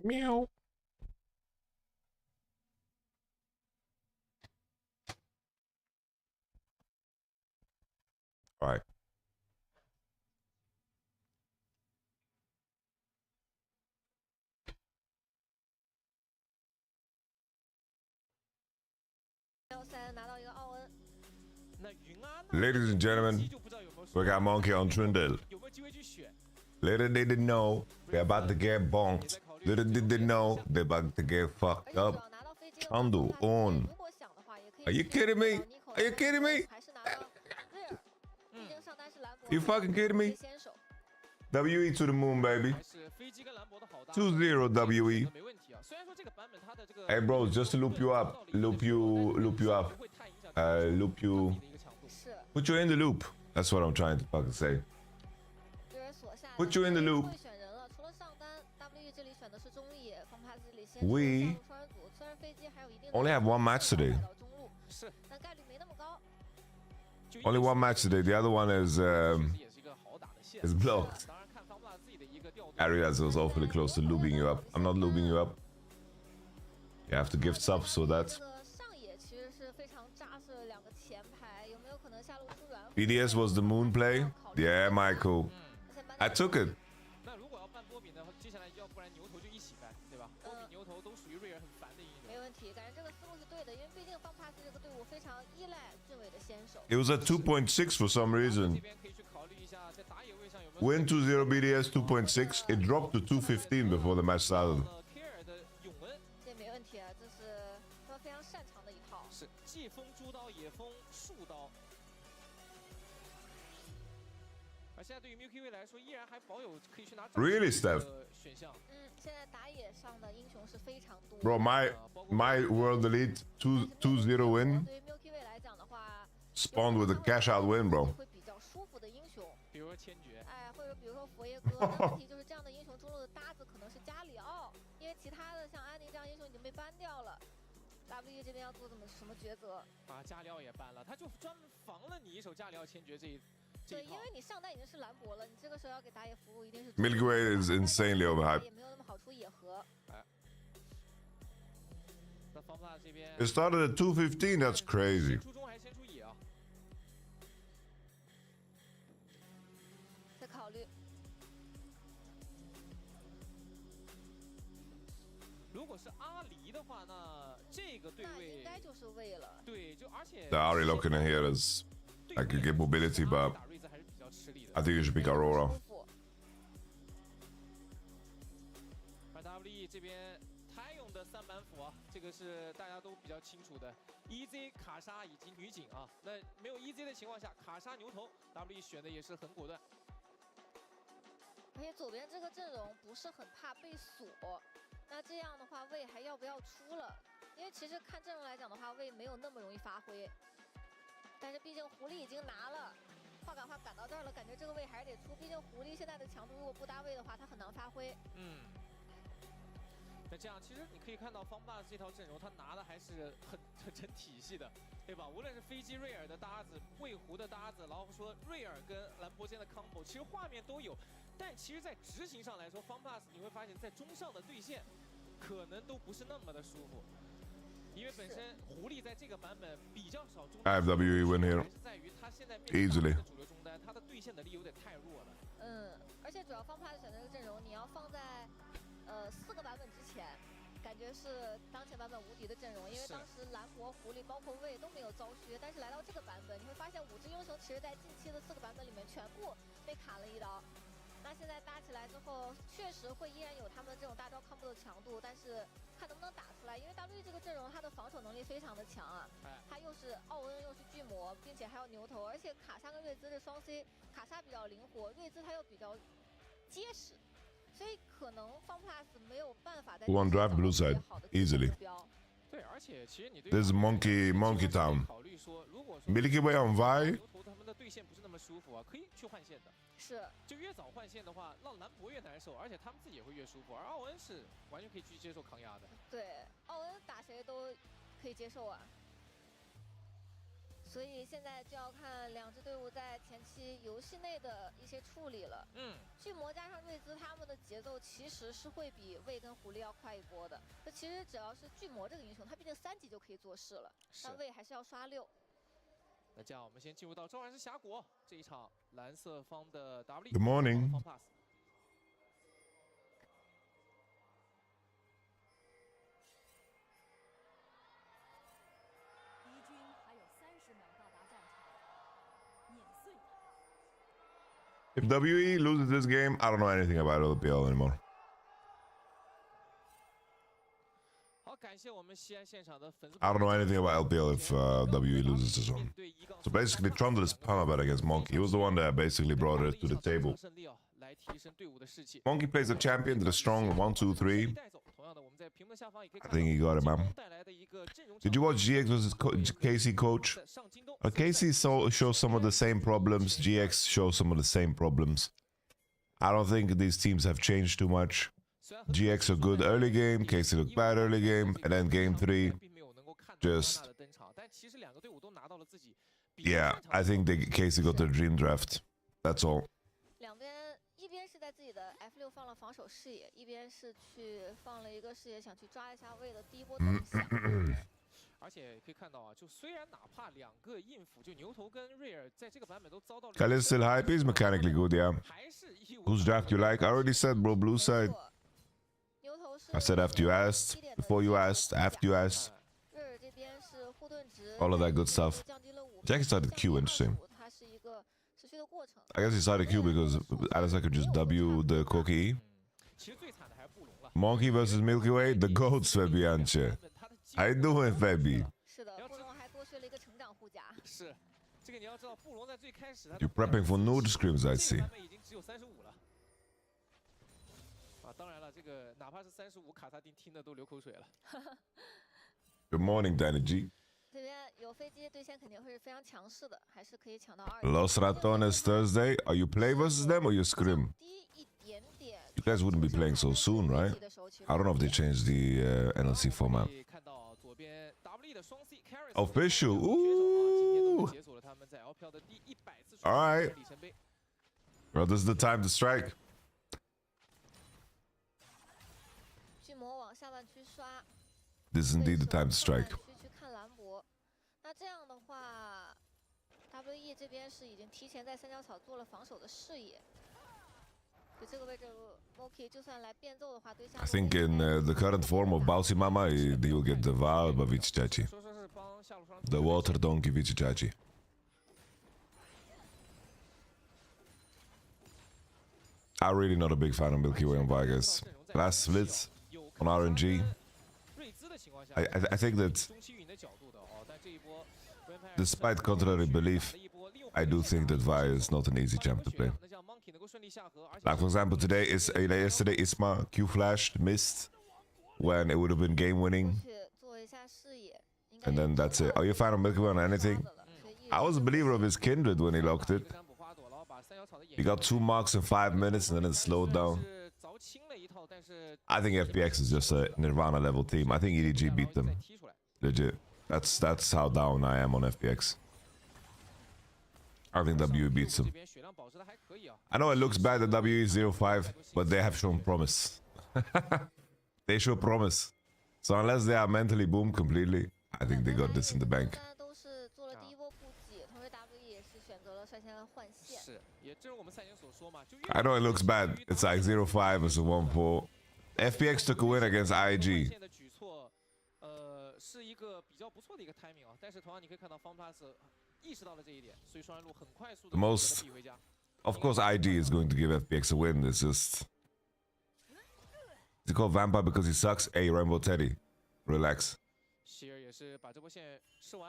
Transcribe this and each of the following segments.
Meow. All right. Ladies and gentlemen, we got Monkey on Trindle. Little did they know they're about to get bonked. Little did they know they're about to get fucked up. Trundle on. Are you kidding me? Are you kidding me? You fucking kidding me? WE to the moon, baby. 2-0 WE. Hey, bros, just to loop you up. Loop you up. Loop you. Put you in the loop. That's what I'm trying to fucking say. Put you in the loop. We only have one match today. Only one match today. The other one is blocked. Arias was awfully close to looping you up. I'm not looping you up. You have to gift subs so that. BDS was the moon play. Yeah, Michael. I took it. It was at 2.6 for some reason. Win 2-0 BDS 2.6. It dropped to 2.15 before the match started. Really, Steph? Bro, my World Elite 2-0 win spawned with a cash out win, bro. W 这边要做什么抉择？把加里奥也搬了，他就专门防了你一手加里奥千珏这一。对，因为你上单已经是兰博了，你这个时候要给打野服务，一定是。Milky Way is insanely overhyped. 也没有那么好出野盒。那方大这边。It started at 2.15. That's crazy. 初中还先出野啊。再考虑。如果是阿离的话，那这个对位应该就是位了。对，就而且。The Ari looking in here is like you get mobility, but I think you should pick Aurora. WE 这边他用的3板斧啊，这个是大家都比较清楚的。EZ 卡莎以及女警啊，那没有 EZ 的情况下，卡莎牛头 WE 选的也是很果断。而且左边这个阵容不是很怕被锁。那这样的话，魏还要不要出了？因为其实看阵容来讲的话，魏没有那么容易发挥。但是毕竟狐狸已经拿了，话赶到这儿了，感觉这个魏还是得出。毕竟狐狸现在的强度，如果不搭位的话，他很难发挥。那这样其实你可以看到方霸这套阵容，他拿的还是很成体系的，对吧？无论是飞机瑞尔的搭子、魏狐的搭子，然后说瑞尔跟兰博间的 combo， 其实画面都有。但其实，在执行上来说，方 plus 你会发现在中上的对线，可能都不是那么的舒服，因为本身狐狸在这个版本比较少中单， WE win here 还是在于他现在面对主流中单，他的对线能力有点太弱了。而且主要方 plus 选择的阵容，你要放在4个版本之前，感觉是当前版本无敌的阵容，因为当时兰博、狐狸包括魏都没有遭削，但是来到这个版本，你会发现5只英雄其实在近期的4个版本里面全部被砍了一刀。那现在搭起来之后，确实会依然有他们这种大招 combo 的强度，但是看能不能打出来。因为 WE 这个阵容，它的防守能力非常的强啊，它又是奥恩又是巨魔，并且还有牛头，而且卡莎跟瑞兹是双 C， 卡莎比较灵活，瑞兹它又比较结实，所以可能方 plus 没有办法在 One drive blue side easily. 对，而且其实你对 This is Monkey Town. Milky Way on Vi. 他们的对线不是那么舒服啊，可以去换线的。是，就越早换线的话，让兰博越难受，而且他们自己也会越舒服。而奥恩是完全可以去接受抗压的。对，奥恩打谁都可以接受啊。所以现在就要看两支队伍在前期游戏内的一些处理了。巨魔加上瑞兹他们的节奏其实是会比魏跟狐狸要快一波的。那其实只要是巨魔这个英雄，他毕竟3级就可以做事了，但魏还是要刷6。那这样我们先进入到召唤师峡谷这一场蓝色方的 W。Good morning。If WE loses this game, I don't know anything about LPL anymore. I don't know anything about LPL if WE loses this one. So basically, Trundle is permabat against Monkey. He was the one that basically brought it to the table. Monkey plays a champion that is strong 1-2-3. I think he got it, man. Did you watch GX versus KC, coach? KC shows some of the same problems. GX shows some of the same problems. I don't think these teams have changed too much. GX looked good early game, KC looked bad early game, and then game 3, just... Yeah, I think KC got their dream draft. That's all. 一边是在自己的 F6放了防守视野，一边是去放了一个视野，想去抓一下魏的第一波动向。而且可以看到啊，就虽然哪怕2个硬辅，就牛头跟瑞尔在这个版本都遭到了。Khalid still hype. He's mechanically good, yeah. Whose draft you like? I already said, bro. Blue side. I said after you asked, before you asked, after you asked. All of that good stuff. Jackie started Q, interesting. I guess he started Q because Alistair could just W the Koki. Monkey versus Milky Way, the goats, Fabianche. How you doing, Fabi? You're prepping for nude screams, I see. Good morning, Danny G. Los Ratones Thursday. Are you play versus them or you scrim? You guys wouldn't be playing so soon, right? I don't know if they changed the NLC format. Official. Ooh. All right. Well, this is the time to strike. This is indeed the time to strike. 那这样的话 ，WE 这边是已经提前在三角草做了防守的视野。就这个位置 ，Monkey 就算来变奏的话，对下。I think in the current form of Bouncy Mama, he will get the vibe of Vichichachi. The water donkey Vichichachi. I'm really not a big fan of Milky Way on Vegas. Last splits on RNG. I think that, despite contrary belief, I do think that Vi is not an easy champ to play. Like, for example, yesterday Isma Q flashed, missed, when it would have been game winning. And then that's it. Are you a fan of Milky Way on anything? I was a believer of his Kindred when he locked it. He got 2 marks in 5 minutes and then it slowed down. I think FPX is just a Nirvana level team. I think EDG beat them. Legit. That's how down I am on FPX. I think WE beats them. I know it looks bad that WE 0-5, but they have shown promise. They show promise. So unless they are mentally boomed completely, I think they got this in the bank. I know it looks bad. It's like 0-5 versus 1-4. FPX took a win against IG. The most... Of course IG is going to give FPX a win. It's just... Is he called Vampire because he sucks? Hey, Rainbow Teddy. Relax.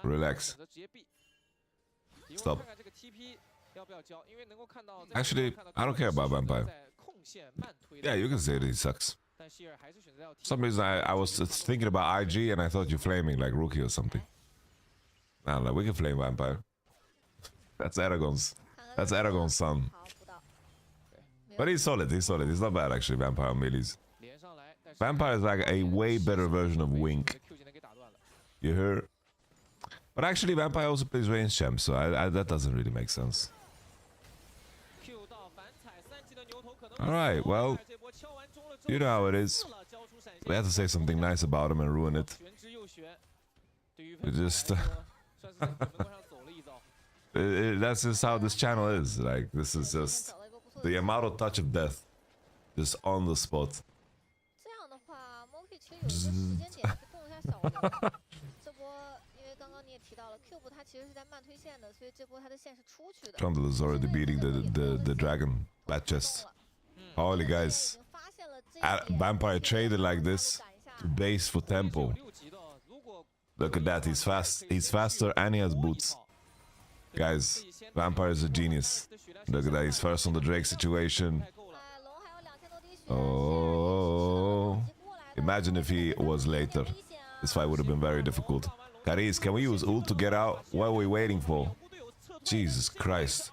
Relax. Stop. Actually, I don't care about Vampire. Yeah, you can say that he sucks. For some reason, I was thinking about IG and I thought you're flaming like Rookie or something. I don't know, we can flame Vampire. That's Aragon's son. But he's solid, he's solid. He's not bad actually, Vampire on melees. Vampire is like a way better version of Wink. You heard? But actually, Vampire also plays range champ, so that doesn't really make sense. Alright, well, you know how it is. We have to say something nice about him and ruin it. It just... that's just how this channel is. Like, this is just the amount of touch of death. Just on the spot. Trundle is already beating the dragon bat chest. Holy guys. Vampire traded like this to base for tempo. Look at that, he's fast. He's faster and he has boots. Guys, Vampire is a genius. Look at that, he's first on the Drake situation. Oh, imagine if he was later. This fight would have been very difficult. Kariz, can we use ult to get out? What are we waiting for? Jesus Christ.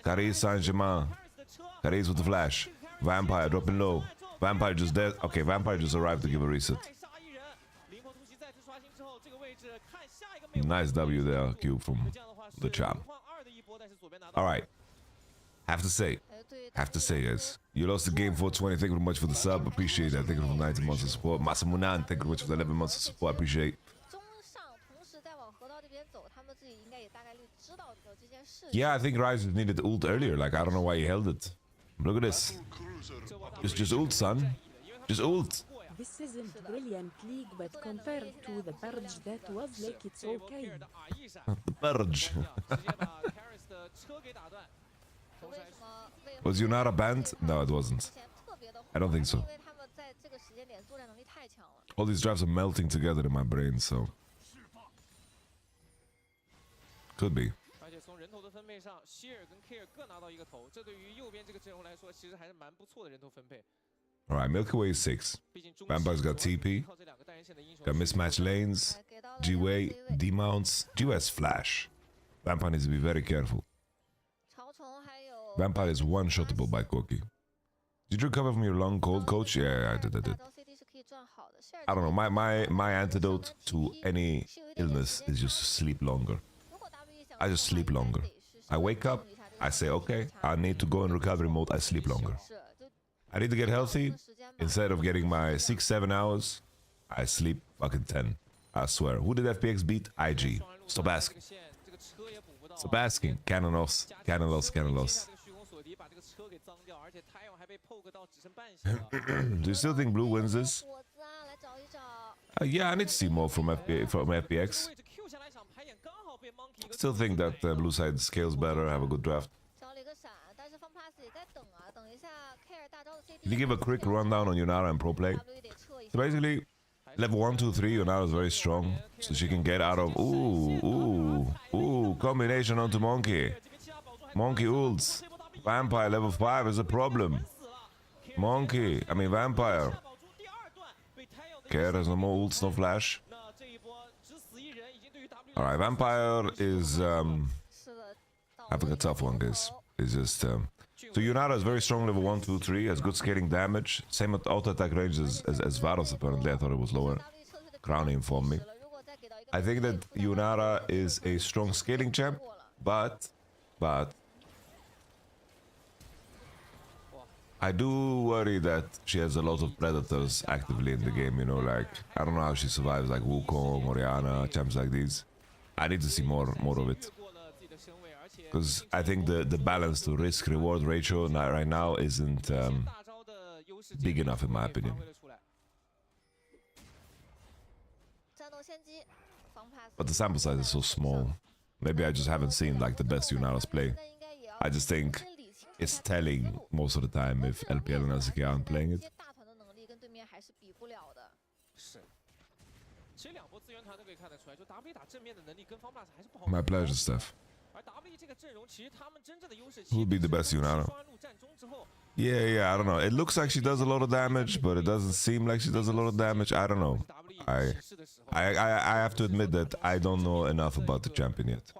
Kariz Saint-Germain. Kariz with the flash. Vampire dropping low. Vampire just dead. Okay, Vampire just arrived to give a reset. Nice W there, Cube from the champ. Alright. Have to say, guys. You lost the game 420. Thank you very much for the sub. Appreciate that. Thank you for the 19 months of support. Masamunan, thank you very much for the 11 months of support. Appreciate. Yeah, I think Ryze needed ult earlier. Like, I don't know why he held it. Look at this. Just ult, son. Just ult. This isn't brilliant league, but compared to the purge, that was like it's okay. The purge. Was Yunara banned? No, it wasn't. I don't think so. All these drafts are melting together in my brain, so... Could be. Alright, Milky Way is 6. Vampire's got TP. Got mismatched lanes. G-Way, D-mounts. G-Way has flash. Vampire needs to be very careful. Vampire is one-shottable by Corki. Did you recover from your long cold, coach? Yeah, I did. I don't know, my antidote to any illness is just to sleep longer. I just sleep longer. I wake up, I say, okay, I need to go in recovery mode, I sleep longer. I need to get healthy. Instead of getting my 6-7 hours, I sleep fucking 10. I swear. Who did FPX beat? IG. Stop asking. Stop asking. Cannon loss. Cannon loss. Cannon loss. Do you still think Blue wins this? Yeah, I need to see more from FPX. Still think that Blue side scales better, have a good draft. Can you give a quick rundown on Yunara and pro play? So basically, level 1, 2, 3, Yunara is very strong, so she can get out of... Ooh, combination onto Monkey. Monkey ults. Vampire level 5 is a problem. Vampire. Care has no more ults, no flash. Alright, Vampire is having a tough one, guys. It's just... So Yunara is very strong, level 1, 2, 3, has good scaling damage. Same auto attack range as Varos, apparently. I thought it was lower. Crowny informed me. I think that Yunara is a strong scaling champ, but I do worry that she has a lot of predators actively in the game, you know, like, I don't know how she survives, like Wukong, Oriana, champs like these. I need to see more of it. Because I think the balance to risk-reward ratio right now isn't big enough, in my opinion. But the sample size is so small. Maybe I just haven't seen like the best Yunaras play. I just think it's telling most of the time if LPL and LCK aren't playing it. My pleasure, Steph. Who'll be the best Yunara? Yeah, I don't know. It looks like she does a lot of damage, but it doesn't seem like she does a lot of damage. I don't know. I have to admit that I don't know enough about the champion yet.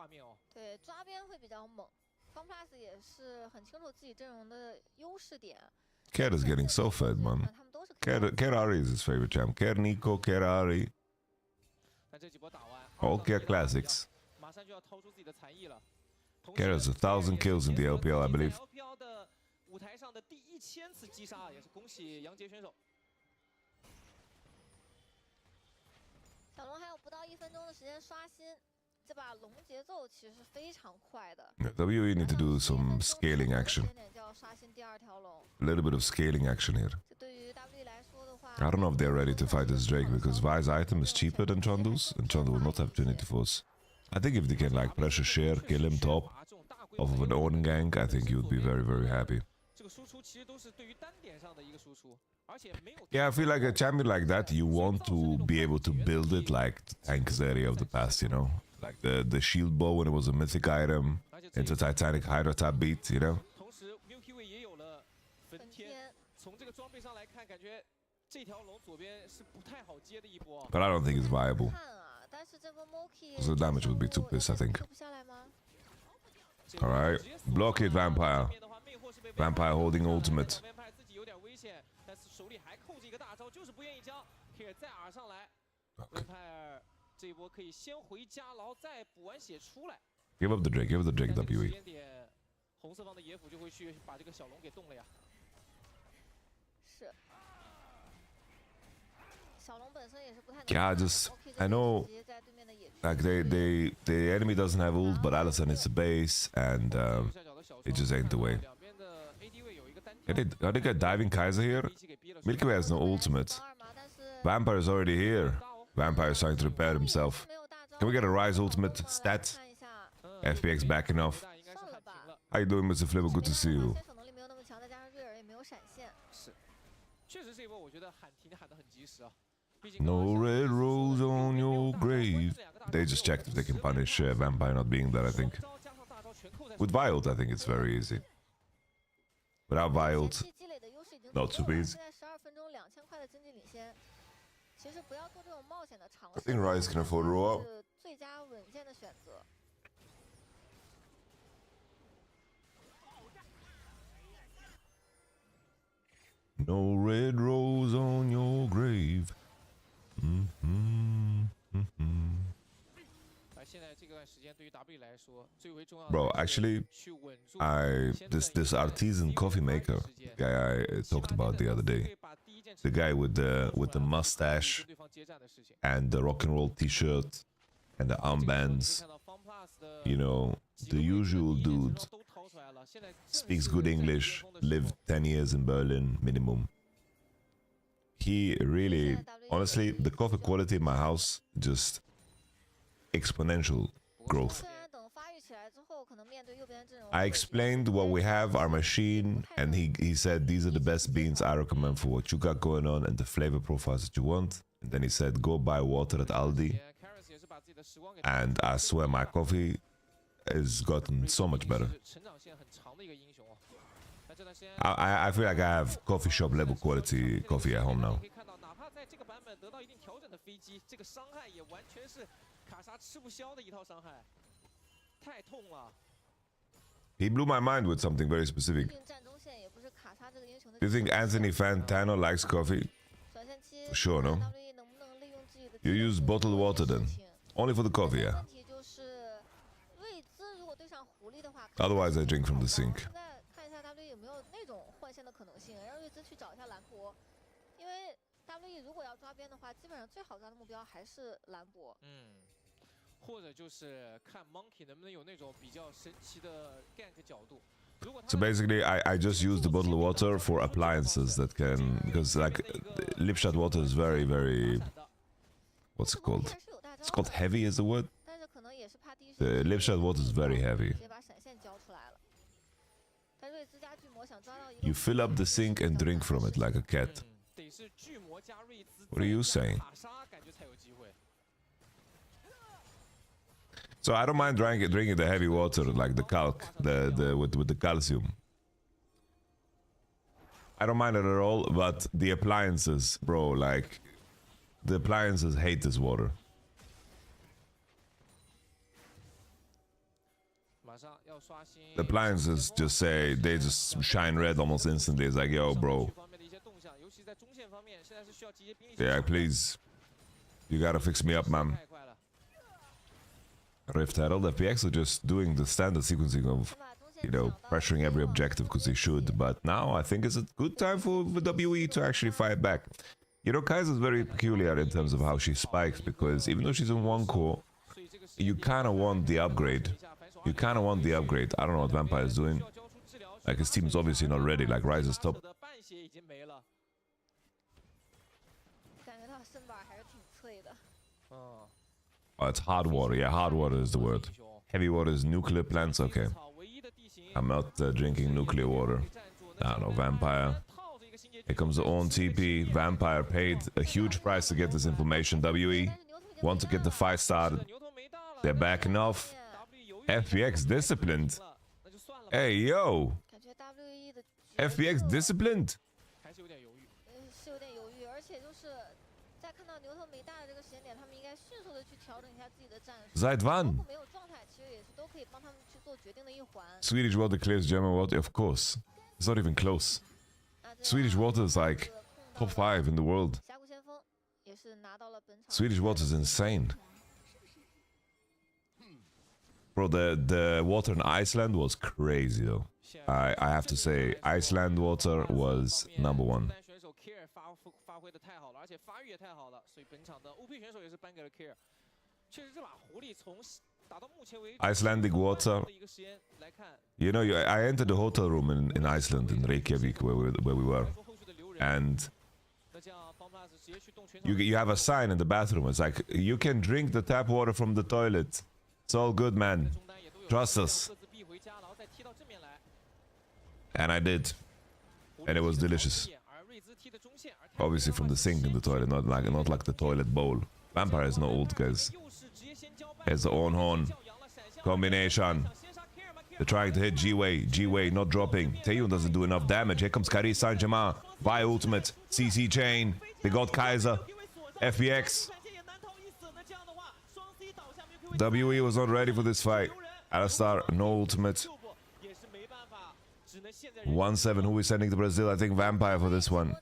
Kerr is getting so fed, man. Kerr Ari is his favorite champ. Kerr Nico, Kerr Ari. All Kerr classics. Carries 1,000 kills in the LPL, I believe. 的舞台上的第1000次击杀，也是恭喜杨杰选手。小龙还有不到1分钟的时间刷新，这把龙节奏其实是非常快的。WE need to do some scaling action. 就要刷新第2条龙。A little bit of scaling action here. 这对于 WE 来说的话 I don't know if they're ready to fight this Drake because Vi's item is cheaper than Chandu's, and Chandu will not have Trinity Force. I think if they can like pressure share, kill him top off of an own gank, I think he would be very, very happy. Yeah, I feel like a champion like that, you want to be able to build it like the tank area of the past, you know? Like the shield bow when it was a mythic item, into Titanic Hydra type beat, you know? But I don't think it's viable. So the damage would be too pissed, I think. Alright, block it, Vampire. Vampire holding ultimate. Give up the Drake, WE. Yeah, I know, like the enemy doesn't have ult, but Alisson is the base, and it just ain't the way. Are they got diving Kaiser here? Milky Way has no ultimate. Vampire is already here. Vampire is trying to repair himself. Can we get a Rise ultimate stat? FPX backing off. How you doing, Mr. Flipper? Good to see you. No red rose on your grave. They just checked if they can punish Vampire not being there, I think. With Vialt, I think it's very easy. Without Vialt, not super easy. I think Rise can afford Raw. No red rose on your grave. Bro, actually, this artisan coffee maker guy I talked about the other day, the guy with the mustache and the rock and roll t-shirt and the armbands, you know, the usual dude, speaks good English, lived 10 years in Berlin minimum. He really, honestly, the coffee quality in my house, just exponential growth. I explained what we have, our machine, and he said these are the best beans I recommend for what you got going on and the flavor profiles that you want. And then he said go buy water at Aldi, and I swear my coffee has gotten so much better. I feel like I have coffee shop level quality coffee at home now. He blew my mind with something very specific. Do you think Anthony Fantano likes coffee? For sure, no? You use bottled water then? Only for the coffee, yeah? Otherwise I drink from the sink. So basically, I just use the bottled water for appliances that can, because like lip shot water is very, very, what's it called? It's called heavy is the word? The lip shot water is very heavy. You fill up the sink and drink from it like a cat. What are you saying? So I don't mind drinking the heavy water like the calc, with the calcium. I don't mind it at all, but the appliances, bro, like the appliances hate this water. The appliances just say, they just shine red almost instantly. It's like, yo, bro. Yeah, please. You gotta fix me up, man. Rift Herald. FPX are just doing the standard sequencing of, you know, pressuring every objective because they should. But now I think it's a good time for WE to actually fight back. You know, Kaiser's very peculiar in terms of how she spikes, because even though she's in one core, you kind of want the upgrade. You kind of want the upgrade. I don't know what Vampire is doing. Like, his team's obviously not ready. Like, Ryze is top. Oh, it's hard water. Yeah, hard water is the word. Heavy water is nuclear plants. Okay. I'm not drinking nuclear water. I don't know, Vampire. Here comes the own TP. Vampire paid a huge price to get this information. WE want to get the fight started. They're backing off. FPX disciplined. Hey, yo. FPX disciplined. Seit wann? Swedish water clears German water, of course. It's not even close. Swedish water is like top 5 in the world. Swedish water is insane. Bro, the water in Iceland was crazy though. I have to say, Iceland water was #1. Icelandic water. You know, I entered the hotel room in Iceland, in Reykjavik, where we were, and you have a sign in the bathroom. It's like, you can drink the tap water from the toilet. It's all good, man. Trust us. And I did, and it was delicious. Obviously from the sink in the toilet, not like the toilet bowl. Vampire is not old, guys. It's the on horn combination. They're trying to hit G-Way not dropping. Taeyun doesn't do enough damage. Here comes Karis Saint-Germain. Vi ultimate. CC chain. They got Kaiser. FPX. WE was not ready for this fight. Alistar, no ultimate. 1-7. Who we sending to Brazil? I think Vampire for this one.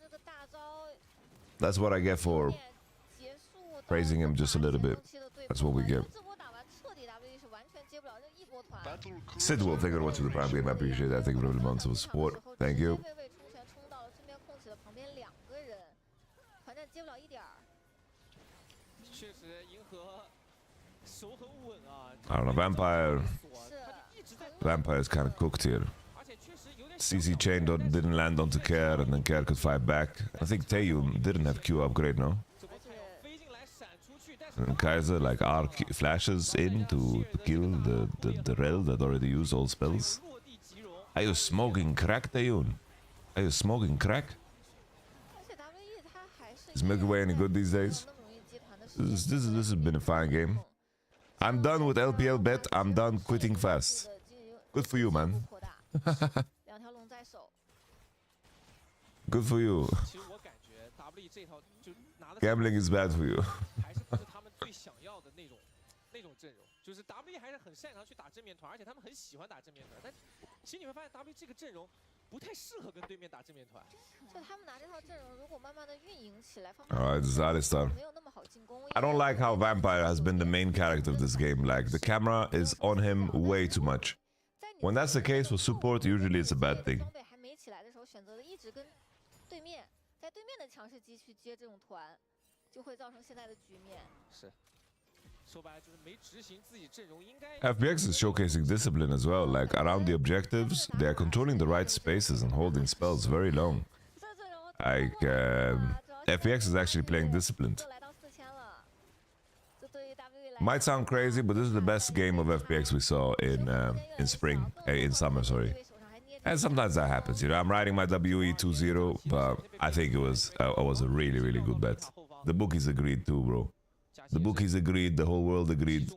That's what I get for praising him just a little bit. That's what we get. Sidwell, thank you very much for the prime game. I appreciate that. Thank you very much for the support. Thank you. I don't know, Vampire is kind of cooked here. CC chain didn't land onto Care, and then Care could fight back. I think Taeyun didn't have Q upgrade, no? And Kaiser like arc flashes in to kill the Rel that already used all spells. Are you smoking crack, Taeyun? Are you smoking crack? Is Milky Way any good these days? This has been a fine game. I'm done with LPL bet. I'm done quitting fast. Good for you, man. Good for you. Gambling is bad for you. Alright, this is Alistar. I don't like how Vampire has been the main character of this game. Like, the camera is on him way too much. When that's the case for support, usually it's a bad thing. FPX is showcasing discipline as well. Like, around the objectives, they are controlling the right spaces and holding spells very long. Like, FPX is actually playing disciplined. Might sound crazy, but this is the best game of FPX we saw in spring, in summer, sorry. And sometimes that happens, you know. I'm riding my WE 2-0, but I think it was a really, really good bet. The bookies agreed too, bro. The bookies agreed, the whole world agreed.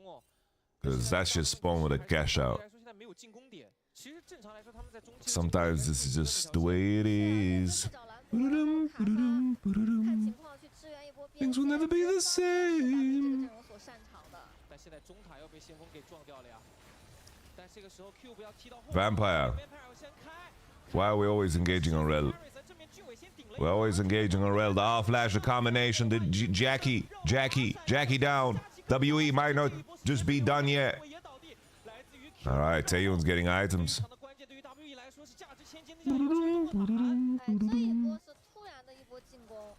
Because that's just spawn with a cash out. Sometimes this is just the way it is. Things will never be the same. Vampire. Why are we always engaging on Rel? We're always engaging on Rel. The R flash, the combination, the Jackie down. WE might not just be done yet. All right, Taeyun's getting items. 哎，这一波是突然的一波进攻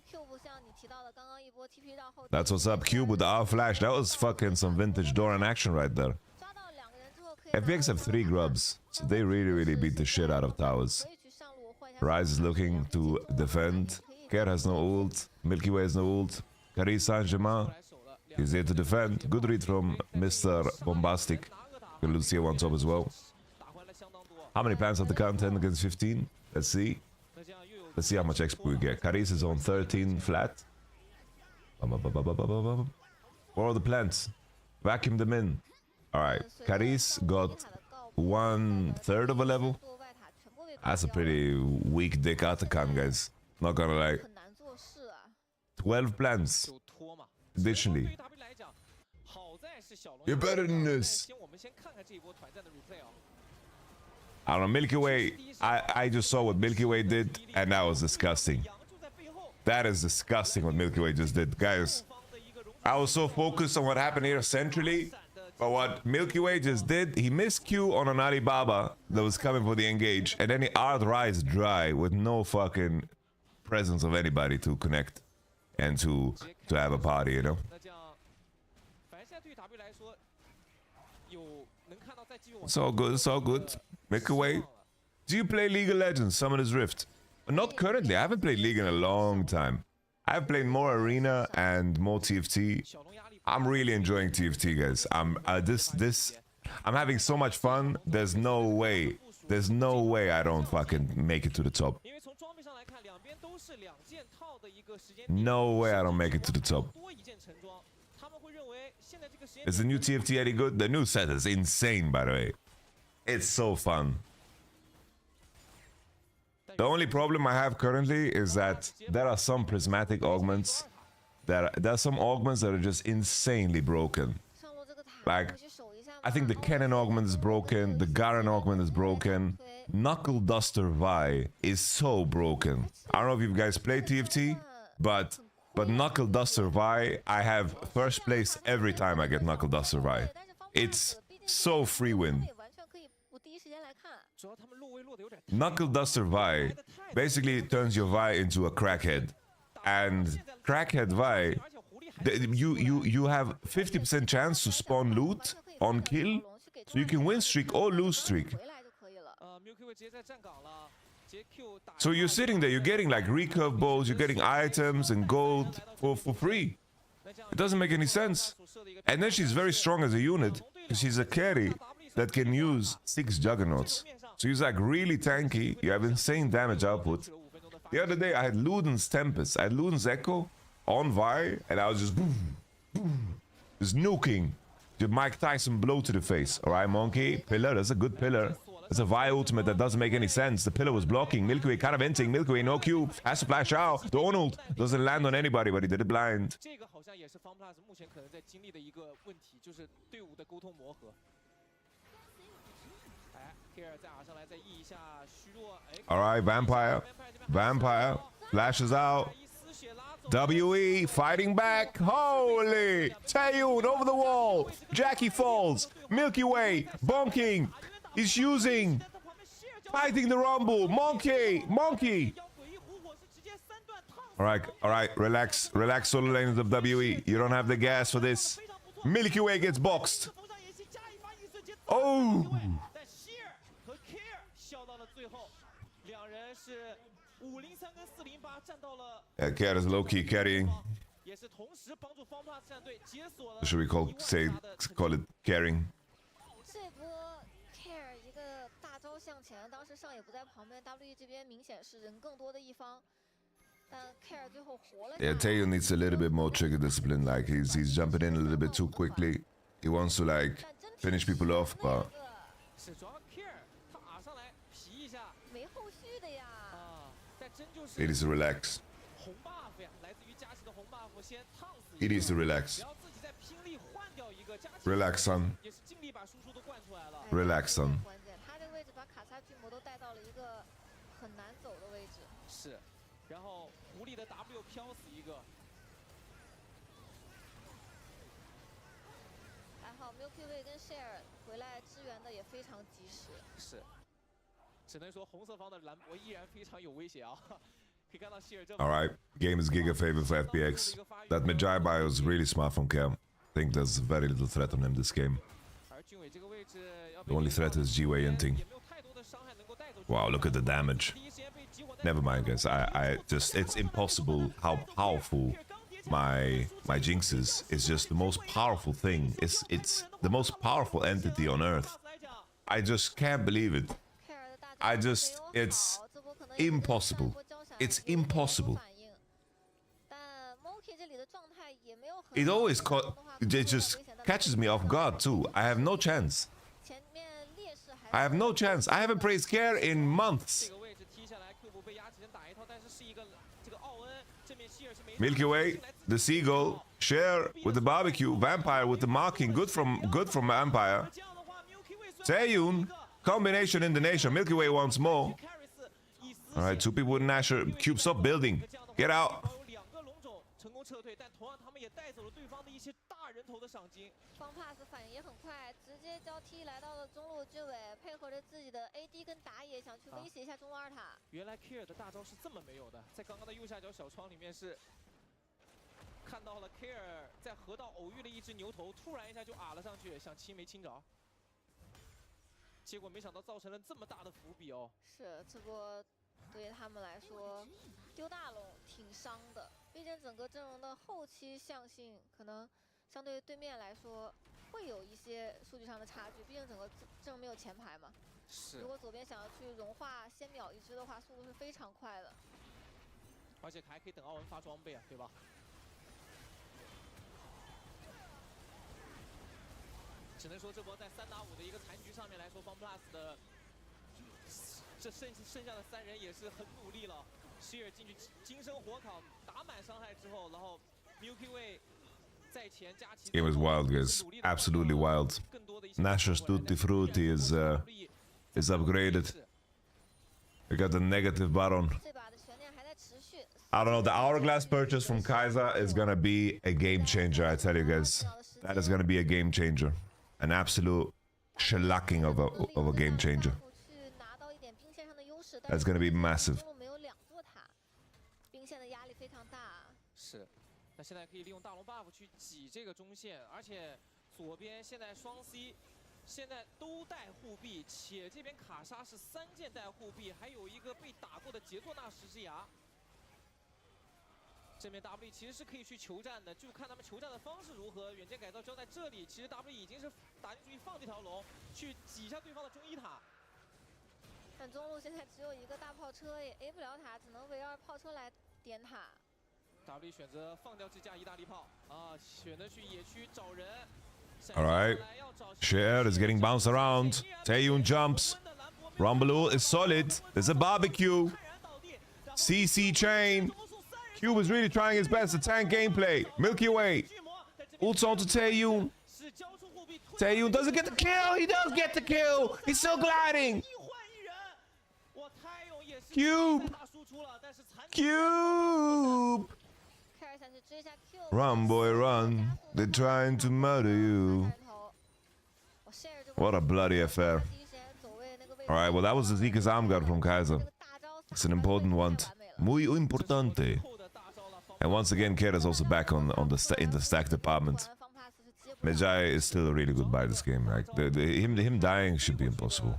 ，Q 不像你提到的刚刚一波 TP 绕后。 That's what's up, Cube with the R flash. That was fucking some vintage Doran action right there. 抓到两个人之后可以。 FPX have 3 grubs, so they really beat the shit out of towers. 可以去上路换一下。 Rise is looking to defend. Kerr has no ult. Milky Way has no ult. Caris Saint-Germain is here to defend. Good read from Mr. Bombastic. Lucia on top as well. How many plants have the count? 10 against 15? Let's see. Let's see how much XP we get. Caris is on 13 flat. Where are the plants? Vacuum them in. Alright. Caris got 1/3 of a level. That's a pretty weak dick Atakan, guys. Not gonna lie. 很难做事啊。 12 plants. Additionally. You're better than this. I don't know, Milky Way, I just saw what Milky Way did, and that was disgusting. That is disgusting what Milky Way just did. Guys, I was so focused on what happened here centrally, but what Milky Way just did, he missed Q on an Alibaba that was coming for the engage, and then he Rise dry with no fucking presence of anybody to connect and to have a party, you know? It's all good, it's all good. Make away. Do you play League of Legends, Summoner's Rift? Not currently. I haven't played League in a long time. I've played more Arena and more TFT. I'm really enjoying TFT, guys. I'm having so much fun. There's no way I don't fucking make it to the top. No way I don't make it to the top. Is the new TFT any good? The new set is insane, by the way. It's so fun. The only problem I have currently is that there are some prismatic augments. There are some augments that are just insanely broken. Like, I think the Kennen augment is broken, the Garen augment is broken. Knuckle Duster Vi is so broken. I don't know if you guys play TFT, but Knuckle Duster Vi, I have first place every time I get Knuckle Duster Vi. It's so free win. Knuckle Duster Vi basically turns your Vi into a crackhead. And crackhead Vi, you have 50% chance to spawn loot on kill, so you can win streak or lose streak. So you're sitting there, you're getting like recurve balls, you're getting items and gold for free. It doesn't make any sense. And then she's very strong as a unit, because she's a carry that can use 6 juggernauts. So she's like really tanky, you have insane damage output. The other day I had Luden's Tempest, I had Luden's Echo on Vi, and I was just boom, boom, just nuking. The Mike Tyson blow to the face. Alright, Monkey, pillar, that's a good pillar. It's a Vi ultimate that doesn't make any sense. The pillar was blocking. Milky Way kind of venting. Milky Way no Q. Has to flash out. The ult doesn't land on anybody, but he did it blind. Alright, Vampire. Vampire. Flashes out. WE fighting back. Holy! Taeyun over the wall. Jackie falls. Milky Way bonking. He's using. Fighting the Rumble. Monkey. Monkey. Alright. Relax. Relax, solo lanes of WE. You don't have the gas for this. Milky Way gets boxed. Oh! Yeah, Kerr is low-key carrying. Should we call it carrying? 这波 Care 一个大招向前，当时上野不在旁边 ，WE 这边明显是人更多的一方，但 Care 最后活了。Yeah, Taeyun needs a little bit more trigger discipline. Like he's jumping in a little bit too quickly. He wants to like finish people off, but he needs to relax. He needs to relax. Relax, son. Relax, son. 他这个位置把卡萨巨魔都带到了一个很难走的位置。是，然后狐狸的 W 飘死一个。Milky Way 跟 Share 回来支援的也非常及时。是，只能说红色方的兰博依然非常有威胁啊。可以看到希尔这。All right, game is giga favor for FPX. That Magi bio is really smart from Cam. I think there's very little threat on him this game. The only threat is G-Way inting. Wow, look at the damage. Never mind, guys. I just, it's impossible how powerful my Jinx is. It's just the most powerful thing. It's the most powerful entity on Earth. I just can't believe it. It's impossible. It's impossible. It always it just catches me off guard too. I have no chance. I have no chance. I haven't played Scare in months. Milky Way, the Seagull, Share with the barbecue, Vampire with the marking, good from Vampire. Taeyun, combination in the nation. Milky Way wants more. All right, 2 people with Nasher. Cube, stop building. Get out. 方 pass 反应也很快，直接交替来到了中路之尾，配合着自己的 AD 跟打野，想去威胁一下中路2塔。原来 Kier 的大招是这么没有的，在刚刚的右下角小窗里面是看到了 Kier 在河道偶遇了一只牛头，突然一下就了上去，想亲没亲着，结果没想到造成了这么大的伏笔哦。是，这波对于他们来说丢大龙挺伤的，毕竟整个阵容的后期向性可能。 相对于对面来说，会有一些数据上的差距，毕竟整个阵容没有前排嘛。是。如果左边想要去融化先秒一只的话，速度是非常快的。而且还可以等奥文发装备啊，对吧？只能说这波在3打5的一个残局上面来说，FunPlus 的这剩下的3人也是很努力了。希尔进去金身火烤，打满伤害之后，然后 Milky Way。 Game is wild, guys. Absolutely wild. Nasher's Tutti Frutti is upgraded. We got the negative Baron. I don't know. The Hourglass purchase from Kaiser is gonna be a game changer. I tell you guys, that is gonna be a game changer. An absolute shellacking of a game changer. That's gonna be massive. 那现在可以利用大龙 buff 去挤这个中线，而且左边现在双 C， 现在都带护臂，且这边卡莎是3件带护臂，还有一个被打过的杰作纳十之牙。这边 W 其实是可以去求战的，就看他们求战的方式如何。远见改造交在这里，其实 W 已经是打进去放这条龙，去挤一下对方的中1塔。但中路现在只有一个大炮车，也 A 不了塔，只能围绕炮车来点塔。 W 选择放掉这架意大利炮啊，选择去野区找人。All right, Share is getting bounced around. Taeyun jumps. Rumble is solid. There's a barbecue. CC chain. Cube is really trying his best to tank gameplay. Milky Way. Ults onto Taeyun. Taeyun doesn't get the kill. He does get the kill. He's still gliding. Cube. Cube. Run, boy, run. They're trying to murder you. What a bloody affair. Alright, well, that was the Zika's arm guard from Kaiser. It's an important one. Muy importante. And once again, Kera's also back in the stack department. Magi is still a really good buy this game. Like him dying should be impossible.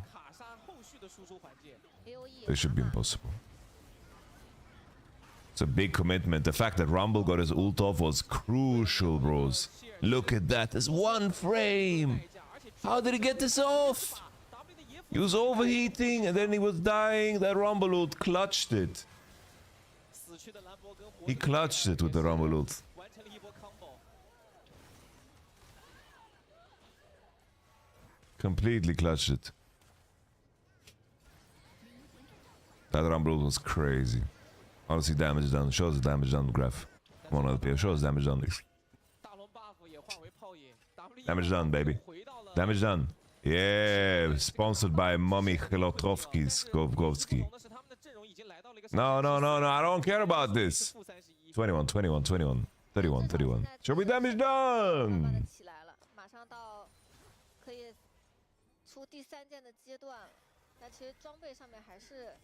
It should be impossible. It's a big commitment. The fact that Rumble got his ult off was crucial, bros. Look at that. There's 1 frame. How did he get this off? He was overheating and then he was dying. That Rumble ult clutched it. He clutched it with the Rumble ult. Completely clutched it. That Rumble ult was crazy. Honestly, damage done. Show us the damage done graph. Come on, LP. Show us damage done. Damage done, baby. Damage done. Yeah, sponsored by Mommy Khilotrovsky. No, I don't care about this. 21, 31. Show me damage done. 可以出第3件的阶段了。但其实装备上面还是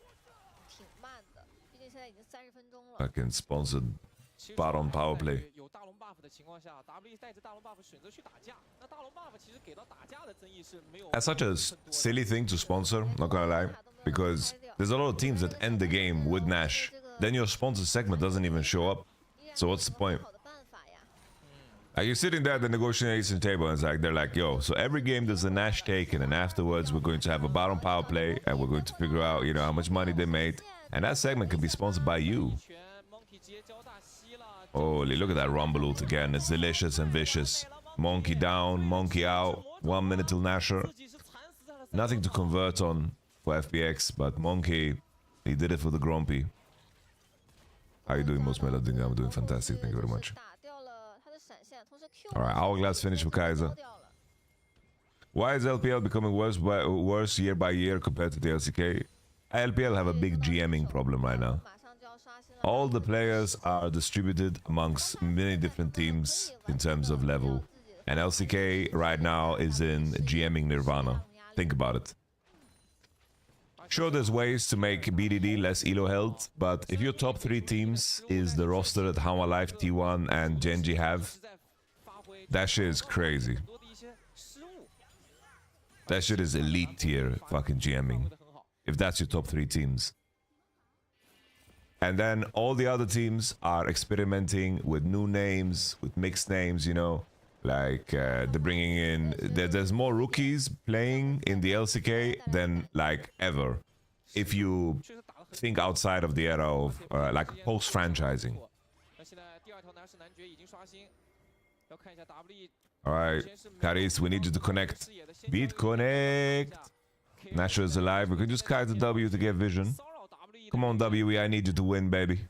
挺慢的，毕竟现在已经30分钟了。Fucking sponsored bottom power play. 有大龙 buff 的情况下 ，W 带着大龙 buff 选择去打架。那大龙 buff 其实给到打架的争议是没有。That's such a silly thing to sponsor, not gonna lie, because there's a lot of teams that end the game with Nash. Then your sponsor segment doesn't even show up. So what's the point? Like you're sitting there at the negotiation table and it's like they're like, yo, so every game there's a Nash taken, and afterwards we're going to have a bottom power play and we're going to figure out, you know, how much money they made. And that segment can be sponsored by you. Holy, look at that rumble ult again. It's delicious and vicious. Monkey down, monkey out. 1 minute till Nasher. Nothing to convert on for FPX, but Monkey, he did it for the Grumpy. How are you doing, Most Melody? I'm doing fantastic. Thank you very much. Alright, Hourglass finish for Kaiser. Why is LPL becoming worse year by year compared to the LCK? LPL have a big GMing problem right now. All the players are distributed amongst many different teams in terms of level. And LCK right now is in GMing nirvana. Think about it. Sure, there's ways to make BDD less elo held, but if your top 3 teams is the roster that How Alive, T1 and Genji have, that shit is crazy. That shit is elite tier fucking GMing. If that's your top 3 teams. And then all the other teams are experimenting with new names, with mixed names, you know. Like, they're bringing in... There's more rookies playing in the LCK than, like, ever. If you think outside of the era of, like, post-franchising. Alright, Caris, we need you to connect. Beat connect! Nasher is alive. We can just kite the W to get vision. Come on, WE, I need you to win, baby.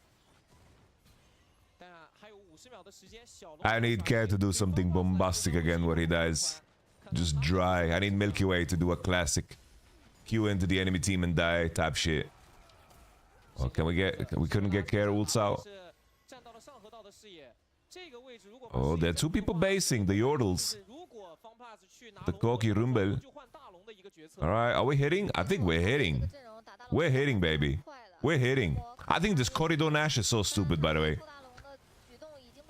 I need Care to do something bombastic again where he dies. Just dry. I need Milky Way to do a classic. Q into the enemy team and die type shit. Oh, can we get... We couldn't get Care ults out. Oh, there are 2 people basing. The Yordles. The Koki Rumble. Alright, are we hitting? I think we're hitting. We're hitting, baby. We're hitting. I think this Corridor Nash is so stupid, by the way.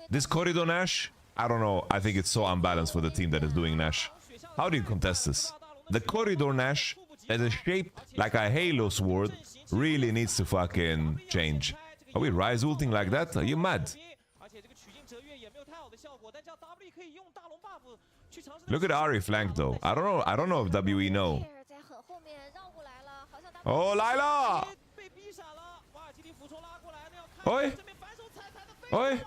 This Corridor Nash, I don't know. I think it's so unbalanced for the team that is doing Nash. How do you contest this? The Corridor Nash that is shaped like a Halo sword really needs to fucking change. Are we rise ulting like that? Are you mad? Look at Ari flank though. I don't know if WE know. Oh, Lila! Oi! Oi!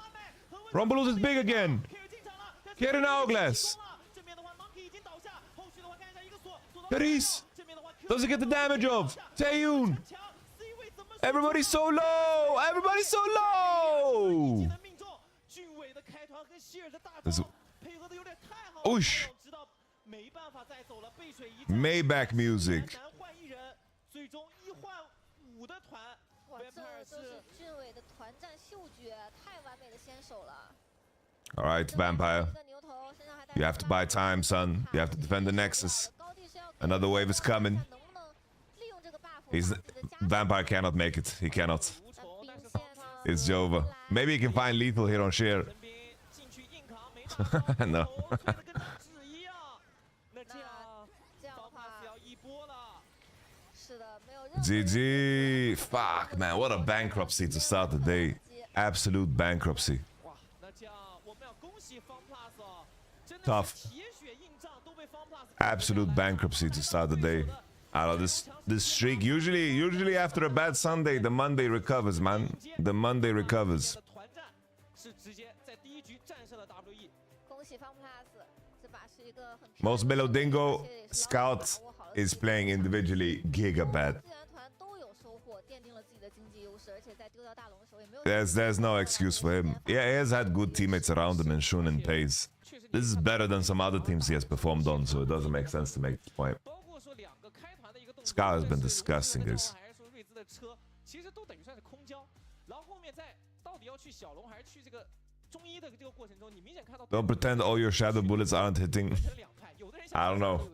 Rumble is big again! Get an Hourglass! Caris! Doesn't get the damage of! Taeyun! Everybody's so low! Everybody's so low! Oosh! Maybach music. Alright, Vampire. You have to buy time, son. You have to defend the Nexus. Another wave is coming. Vampire cannot make it. He cannot. It's Jova. Maybe he can find lethal here on Sheer. No. GG. Fuck, man. What a bankruptcy to start the day. Absolute bankruptcy. Tough. Absolute bankruptcy to start the day. I don't know, this streak, usually after a bad Sunday, the Monday recovers, man. The Monday recovers. Most Melodingo Scout is playing individually gigabad. There's no excuse for him. Yeah, he has had good teammates around him and Shun and Pays. This is better than some other teams he has performed on, so it doesn't make sense to make this point. Scout has been disgusting, guys. Don't pretend all your shadow bullets aren't hitting. I don't know.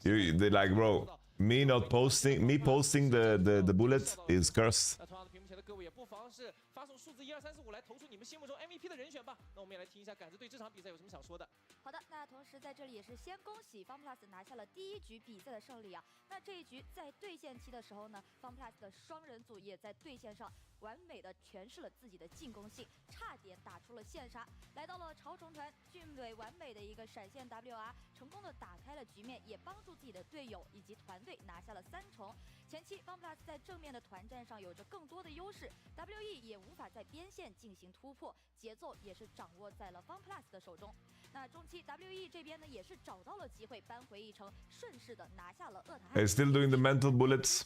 They like, bro. Me posting the bullet is cursed. 那同样的，屏幕前的各位也不妨是发送数字1、2、3、4、5来投出你们心目中 MVP 的人选吧。那我们也来听一下杆子对这场比赛有什么想说的。好的，那同时在这里也是先恭喜 FunPlus 拿下了第一局比赛的胜利啊。那这一局在对线期的时候呢 ，FunPlus 的双人组也在对线上完美的诠释了自己的进攻性，差点打出了线杀，来到了潮虫团，俊伟完美的一个闪现 WR， 成功的打开了局面，也帮助自己的队友以及团队拿下了3重。前期 FunPlus 在正面的团战上有着更多的优势 ，WE 也无法在边线进行突破，节奏也是掌握在了 FunPlus 的手中。那中期 WE 这边呢也是找到了机会扳回一城，顺势的拿下了厄塔。Hey, still doing the mental bullets.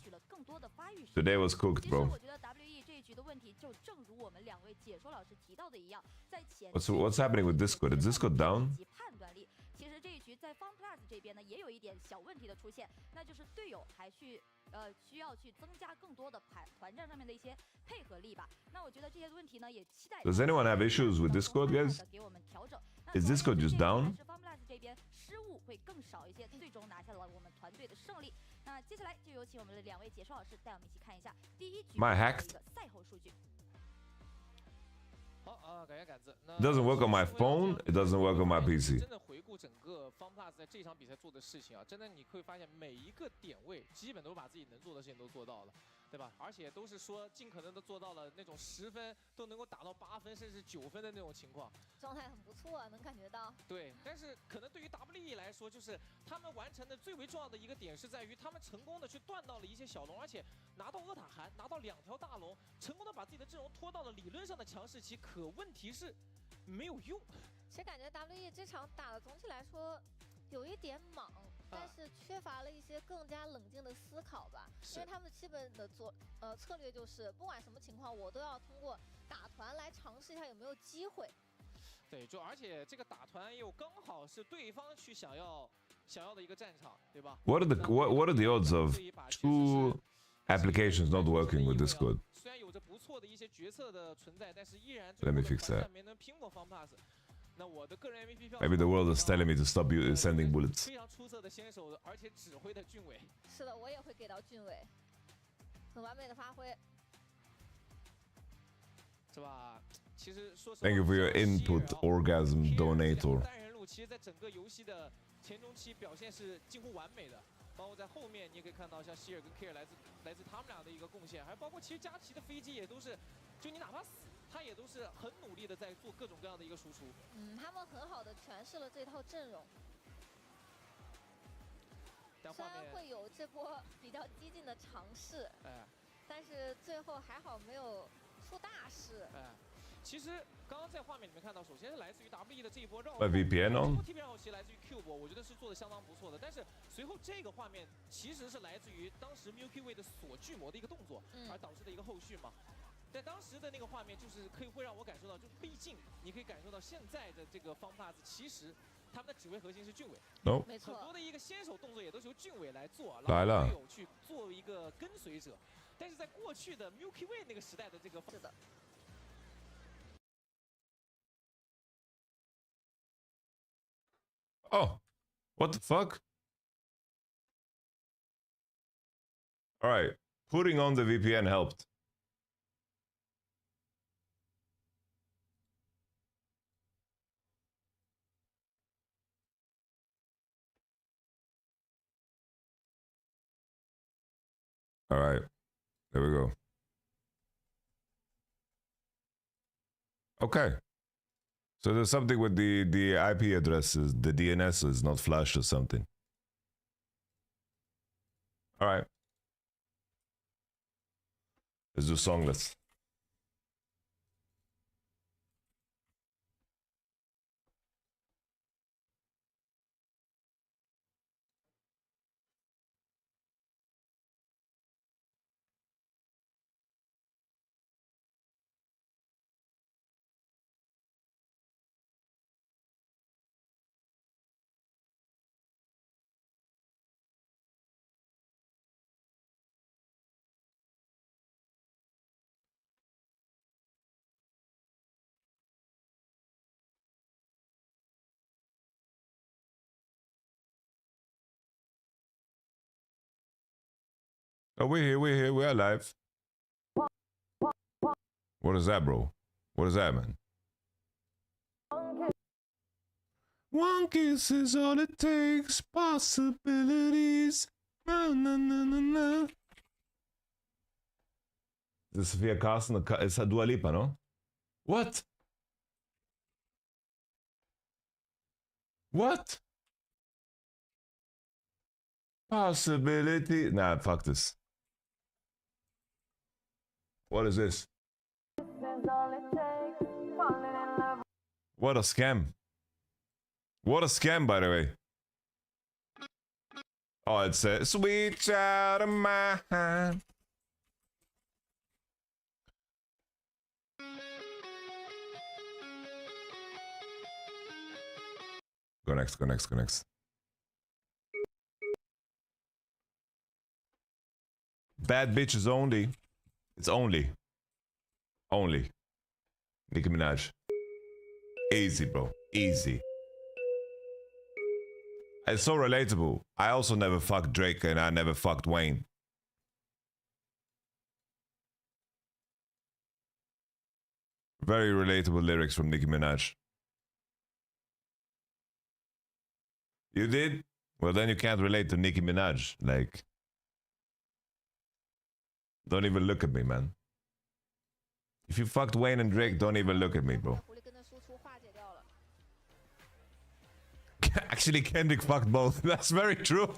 Today was cooked, bro. 我觉得 WE 这一局的问题就正如我们2位解说老师提到的一样，在前 What's happening with Discord? Is Discord down? 判断力，其实这一局在 FunPlus 这边呢也有一点小问题的出现，那就是队友还需要去增加更多的团战上面的一些配合力吧。那我觉得这些问题呢也期待。Does anyone have issues with Discord, guys? Is Discord just down? 是 FunPlus 这边失误会更少一些，最终拿下了我们团队的胜利。那接下来就有请我们的2位解说老师带我们一起看一下第一局的一个赛后数据。好啊，感谢杆子。It doesn't work on my phone. It doesn't work on my PC. 真的回顾整个 FunPlus 在这场比赛做的事情啊，真的你会发现每一个点位基本都把自己能做的事情都做到了，对吧？而且都是说尽可能的做到了那种10分都能够打到8分甚至9分的那种情况，状态很不错啊，能感觉到。对，但是可能对于 WE 来说，就是他们完成的最为重要的一个点是在于他们成功的去断到了一些小龙，而且拿到厄塔寒，拿到2条大龙，成功的把自己的阵容拖到了理论上的强势期。可问题是没有用。其实感觉 WE 这场打的总体来说有一点莽，但是缺乏了一些更加冷静的思考吧。因为他们基本的策略就是不管什么情况，我都要通过打团来尝试一下有没有机会。对，就而且这个打团又刚好是对方去想要的一个战场，对吧 What are the odds of 2 applications not working with Discord? 虽然有着不错的一些决策的存在，但是依然 Let me fix that. 没能拼过 FunPlus。那我的个人 MVP 票 Maybe the world is telling me to stop sending bullets. 非常出色的先手，而且指挥的俊伟。是的，我也会给到俊伟，很完美的发挥，是吧？其实说实话 Thank you for your input, orgasm donator. 单人路其实在整个游戏的前中期表现是近乎完美的，包括在后面你也可以看到像希尔跟 Care 来自他们俩的一个贡献，还包括其实佳琪的飞机也都是，就你哪怕死，他也都是很努力的在做各种各样的一个输出。他们很好的诠释了这套阵容。虽然会有这波比较激进的尝试，但是最后还好没有出大事。其实刚刚在画面里面看到，首先是来自于 WE 的这一波绕 VPN on. TP 绕其实来自于 Q 波，我觉得是做的相当不错的。但是随后这个画面其实是来自于当时 Milky Way 的锁巨魔的一个动作，而导致的一个后续嘛。在当时的那个画面，就是会让我感受到，就毕竟你可以感受到现在的这个 FunPlus 其实他们的指挥核心是俊伟，没错，很多的一个先手动作也都是由俊伟来做，来了，队友去做一个跟随者。但是在过去的 Milky Way 那个时代的这个是的。Oh, what the fuck? All right, putting on the VPN helped. All right, there we go. Okay. So there's something with the IP addresses, the DNS is not flashed or something. All right. Let's do songless. Oh, we're alive. What is that, bro? What is that, man? One kiss is all it takes. Possibilities. Na, na, na, na, na. This is Sophia Carson. It's a Dua Lipa, no? What? What? Possibility. Nah, fuck this. What is this? What a scam. What a scam, by the way. Oh, it's a sweet child of mine. Go next, go next, go next. Bad bitches only. It's only. Only. Nicki Minaj. Easy, bro. Easy. It's so relatable. I also never fucked Drake and I never fucked Wayne. Very relatable lyrics from Nicki Minaj. You did? Well, then you can't relate to Nicki Minaj. Like, don't even look at me, man. If you fucked Wayne and Drake, don't even look at me, bro. Actually, Kendrick fucked both. That's very true.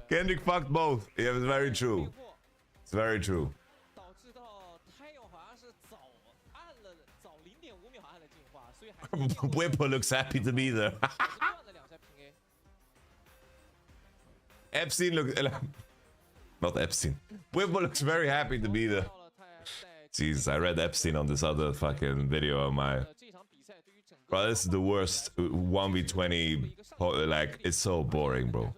Kendrick fucked both. Yeah, it's very true. It's very true. Whipper looks happy to be there. Epstein looks... Not Epstein. Whipper looks very happy to be there. Jeez, I read Epstein on this other fucking video of my... Bro, this is the worst 1v20. Like, it's so boring, bro.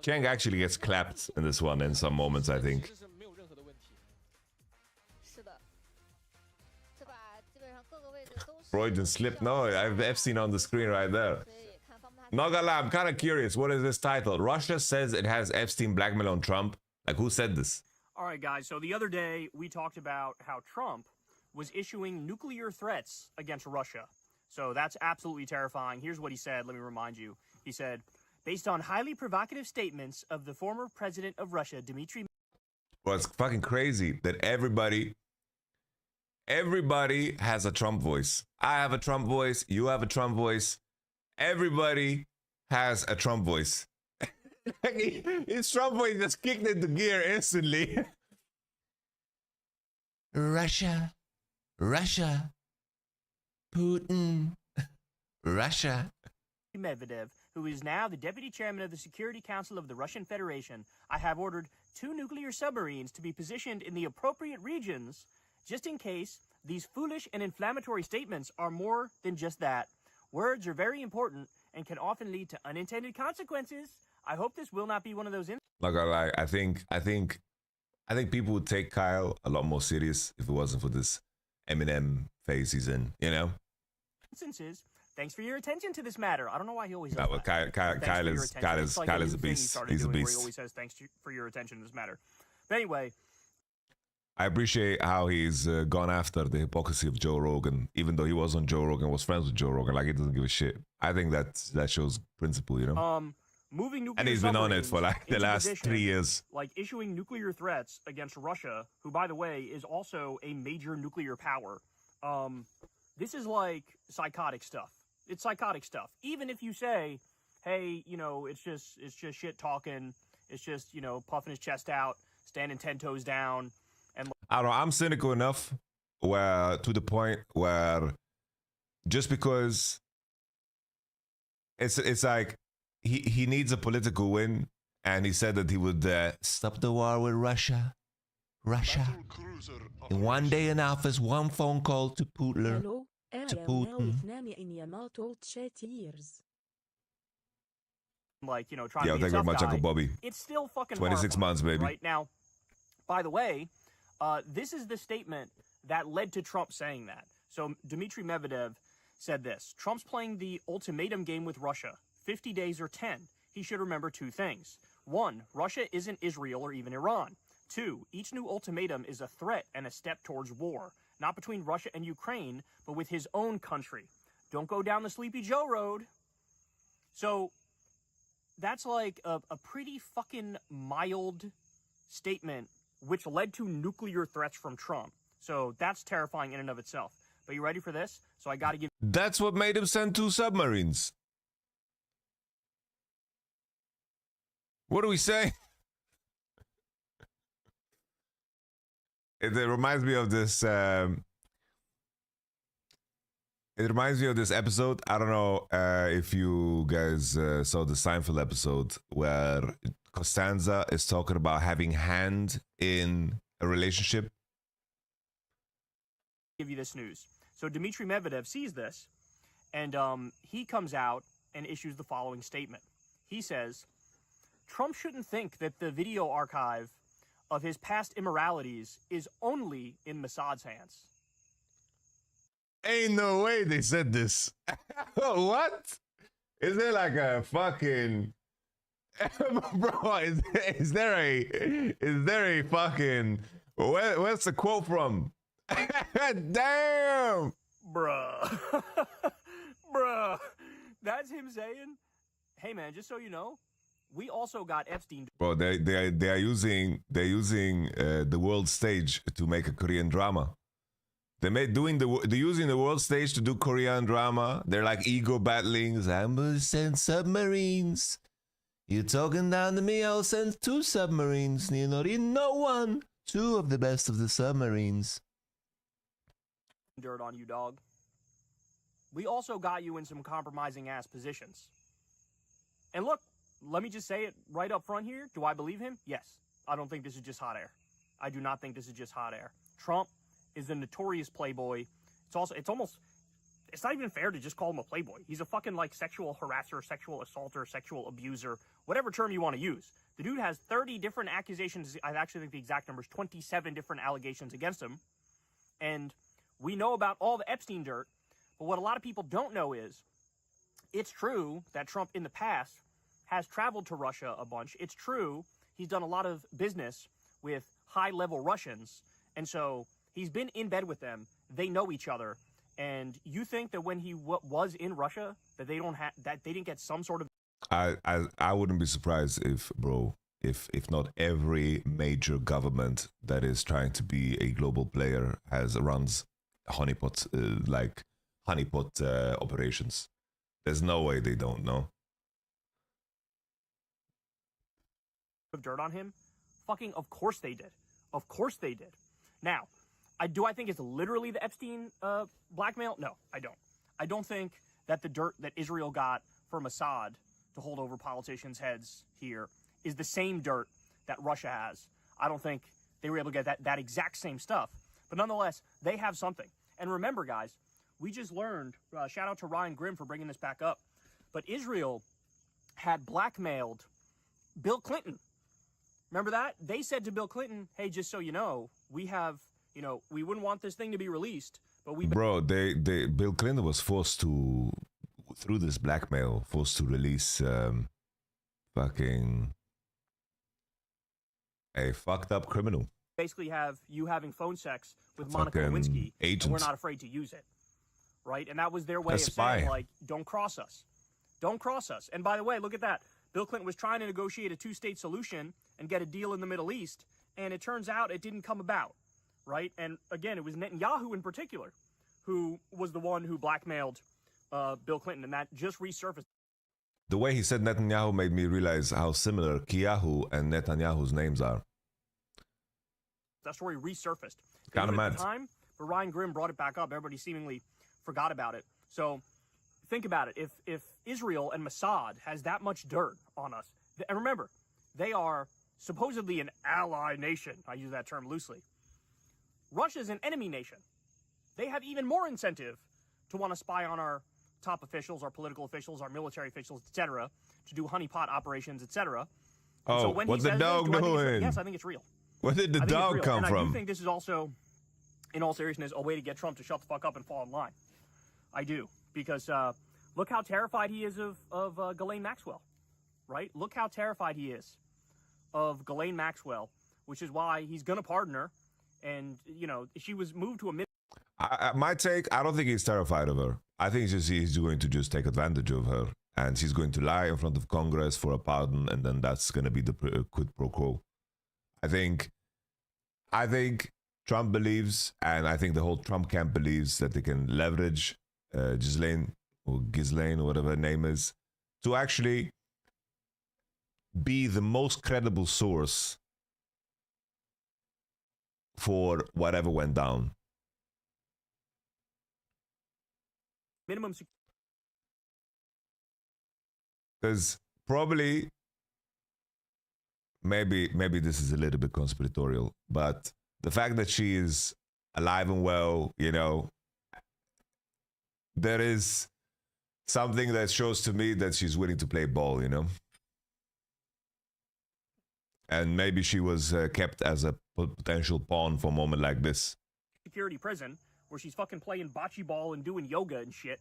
Chang actually gets clapped in this one in some moments, I think. Freudian slip. No, I have Epstein on the screen right there. Not gonna lie, I'm kind of curious. What is this title? Russia says it has Epstein blackmail on Trump. Like, who said this? All right, guys. So the other day, we talked about how Trump was issuing nuclear threats against Russia. So that's absolutely terrifying. Here's what he said. Let me remind you. He said, based on highly provocative statements of the former president of Russia, Dmitry... Well, it's fucking crazy that everybody has a Trump voice. I have a Trump voice. You have a Trump voice. Everybody has a Trump voice. His Trump voice just kicked into gear instantly. Russia. Russia. Putin. Russia. Medvedev, who is now the deputy chairman of the Security Council of the Russian Federation, I have ordered 2 nuclear submarines to be positioned in the appropriate regions, just in case these foolish and inflammatory statements are more than just that. Words are very important and can often lead to unintended consequences. I hope this will not be one of those instances. Not gonna lie, I think people would take Kyle a lot more serious if it wasn't for this Eminem phase he's in, you know? Thanks for your attention to this matter. I don't know why he always does that. Kyle is a beast. He's a beast. He always says thanks for your attention to this matter. But anyway, I appreciate how he's gone after the hypocrisy of Joe Rogan, even though he was on Joe Rogan, was friends with Joe Rogan, like he doesn't give a shit. I think that shows principle, you know? Moving nuclear and he's been on it for like the last position, 3 years. Like issuing nuclear threats against Russia, who, by the way, is also a major nuclear power. This is like psychotic stuff. It's psychotic stuff. Even if you say, hey, you know, it's just shit talking. It's just, you know, puffing his chest out, standing 10 toes down. And I don't know, I'm cynical enough where to the point where just because it's like he needs a political win, and he said that he would stop the war with Russia. In one day in office, one phone call to Putin. Hello, to Putin. Like, you know, trying yeah, to be a tough much guy. Uncle Bobby. It's still fucking 26 months, baby. Right now, by the way, this is the statement that led to Trump saying that. So Dmitry Medvedev said this: Trump's playing the ultimatum game with Russia. 50 days or 10. he should remember two things. One, Russia isn't Israel or even Iran. Two, each new ultimatum is a threat and a step towards war, not between Russia and Ukraine, but with his own country. Don't go down the Sleepy Joe road. So that's like a pretty fucking mild statement, which led to nuclear threats from Trump. So that's terrifying in and of itself. But you ready for this? So I got to give... That's what made him send 2 submarines. What do we say? It reminds me of this. It reminds me of this episode. I don't know if you guys saw the Seinfeld episode where Costanza is talking about having hand in a relationship. Give you this news. So Dmitry Medvedev sees this, and he comes out and issues the following statement. He says, Trump shouldn't think that the video archive of his past immoralities is only in Mossad's hands. Ain't no way they said this. What? Is there like a fucking... Bro, is there a fucking... Where's the quote from? Damn! Bruh. Bruh. That's him saying, hey man, just so you know, we also got Epstein. Bro, they are using the world stage to make a Korean drama. They're using the world stage to do Korean drama. They're like ego battlings. I'm gonna send submarines. You're talking down to me. I'll send 2 submarines. You know, no one. 2 of the best of the submarines. Dirt on you, dog. We also got you in some compromising ass positions. And look, let me just say it right up front here. Do I believe him? Yes. I don't think this is just hot air. I do not think this is just hot air. Trump is a notorious playboy. It's not even fair to just call him a playboy. He's a fucking like sexual harasser, sexual assaulter, sexual abuser, whatever term you want to use. The dude has 30 different accusations. I actually think the exact number is 27 different allegations against him. And we know about all the Epstein dirt. But what a lot of people don't know is it's true that Trump in the past has traveled to Russia a bunch. It's true he's done a lot of business with high-level Russians. And so he's been in bed with them. They know each other. And you think that when he was in Russia, that they didn't get some sort of... I wouldn't be surprised if not every major government that is trying to be a global player runs honeypot operations. There's no way they don't know. Of dirt on him? Fucking of course they did. Of course they did. Now, do I think it's literally the Epstein blackmail? No, I don't. I don't think that the dirt that Israel got from Assad to hold over politicians' heads here is the same dirt that Russia has. I don't think they were able to get that exact same stuff. But nonetheless, they have something. And remember, guys, we just learned, shout out to Ryan Grimm for bringing this back up, but Israel had blackmailed Bill Clinton. Remember that? They said to Bill Clinton, hey, just so you know, we have, we wouldn't want this thing to be released, but we... Bro, Bill Clinton was forced to, through this blackmail, forced to release fucking a fucked up criminal. Basically have you having phone sex with Monica Lewinsky, and we're not afraid to use it, right? And that was their way of saying, like, don't cross us. Don't cross us. And by the way, look at that. Bill Clinton was trying to negotiate a 2-state solution and get a deal in the Middle East, and it turns out it didn't come about, right? And again, it was Netanyahu in particular who was the one who blackmailed Bill Clinton, and that just resurfaced. The way he said Netanyahu made me realize how similar Kiyahu and Netanyahu's names are. That story resurfaced. Kind of mad. At the time, but Ryan Grimm brought it back up. Everybody seemingly forgot about it. So think about it. If Israel and Mossad has that much dirt on us, and remember, they are supposedly an ally nation. I use that term loosely. Russia's an enemy nation. They have even more incentive to want to spy on our top officials, our political officials, our military officials, etc., to do honeypot operations, etc. Oh, so when what's he the says dog doing? Yes, I think it's real. Where did the dog come from? I do think this is also, in all seriousness, a way to get Trump to shut the fuck up and fall in line. I do. Because look how terrified he is of Ghislaine Maxwell. right? Look how terrified he is of Ghislaine Maxwell, which is why he's gonna pardon her. And you know, she was moved to a my take, I don't think he's terrified of her. I think he's going to just take advantage of her, and she's going to lie in front of Congress for a pardon, and then that's going to be the quid pro quo. I think Trump believes, and I think the whole Trump camp believes, that they can leverage Ghislaine or whatever her name is, to actually be the most credible source for whatever went down. minimum. Because probably, maybe this is a little bit conspiratorial, but the fact that she is alive and well, you know, there is something that shows to me that she's willing to play ball, you know. And maybe she was kept as a potential pawn for a moment like this. Security prison, where she's fucking playing bocce ball and doing yoga and shit.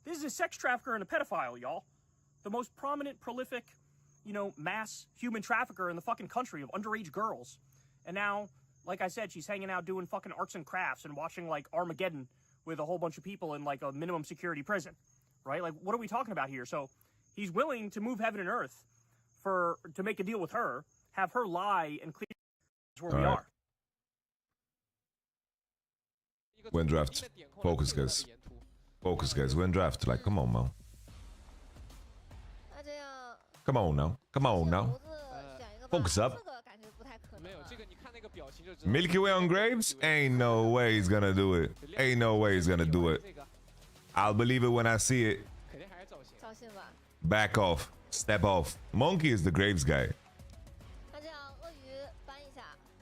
This is a sex trafficker and a pedophile, y'all. The most prominent, prolific, you know, mass human trafficker in the fucking country of underage girls. And now, like I said, she's hanging out doing fucking arts and crafts and watching, like, Armageddon with a whole bunch of people in, like, a minimum security prison. Right? Like, what are we talking about here? So, he's willing to move heaven and earth to make a deal with her, have her lie and clear where we are. Win draft. Focus, guys. Focus, guys. Win draft. Like, come on, man. Come on now. Come on now. Focus up. Milky Way on Graves? Ain't no way he's gonna do it. Ain't no way he's gonna do it. I'll believe it when I see it. Back off. Step off. Monkey is the Graves guy.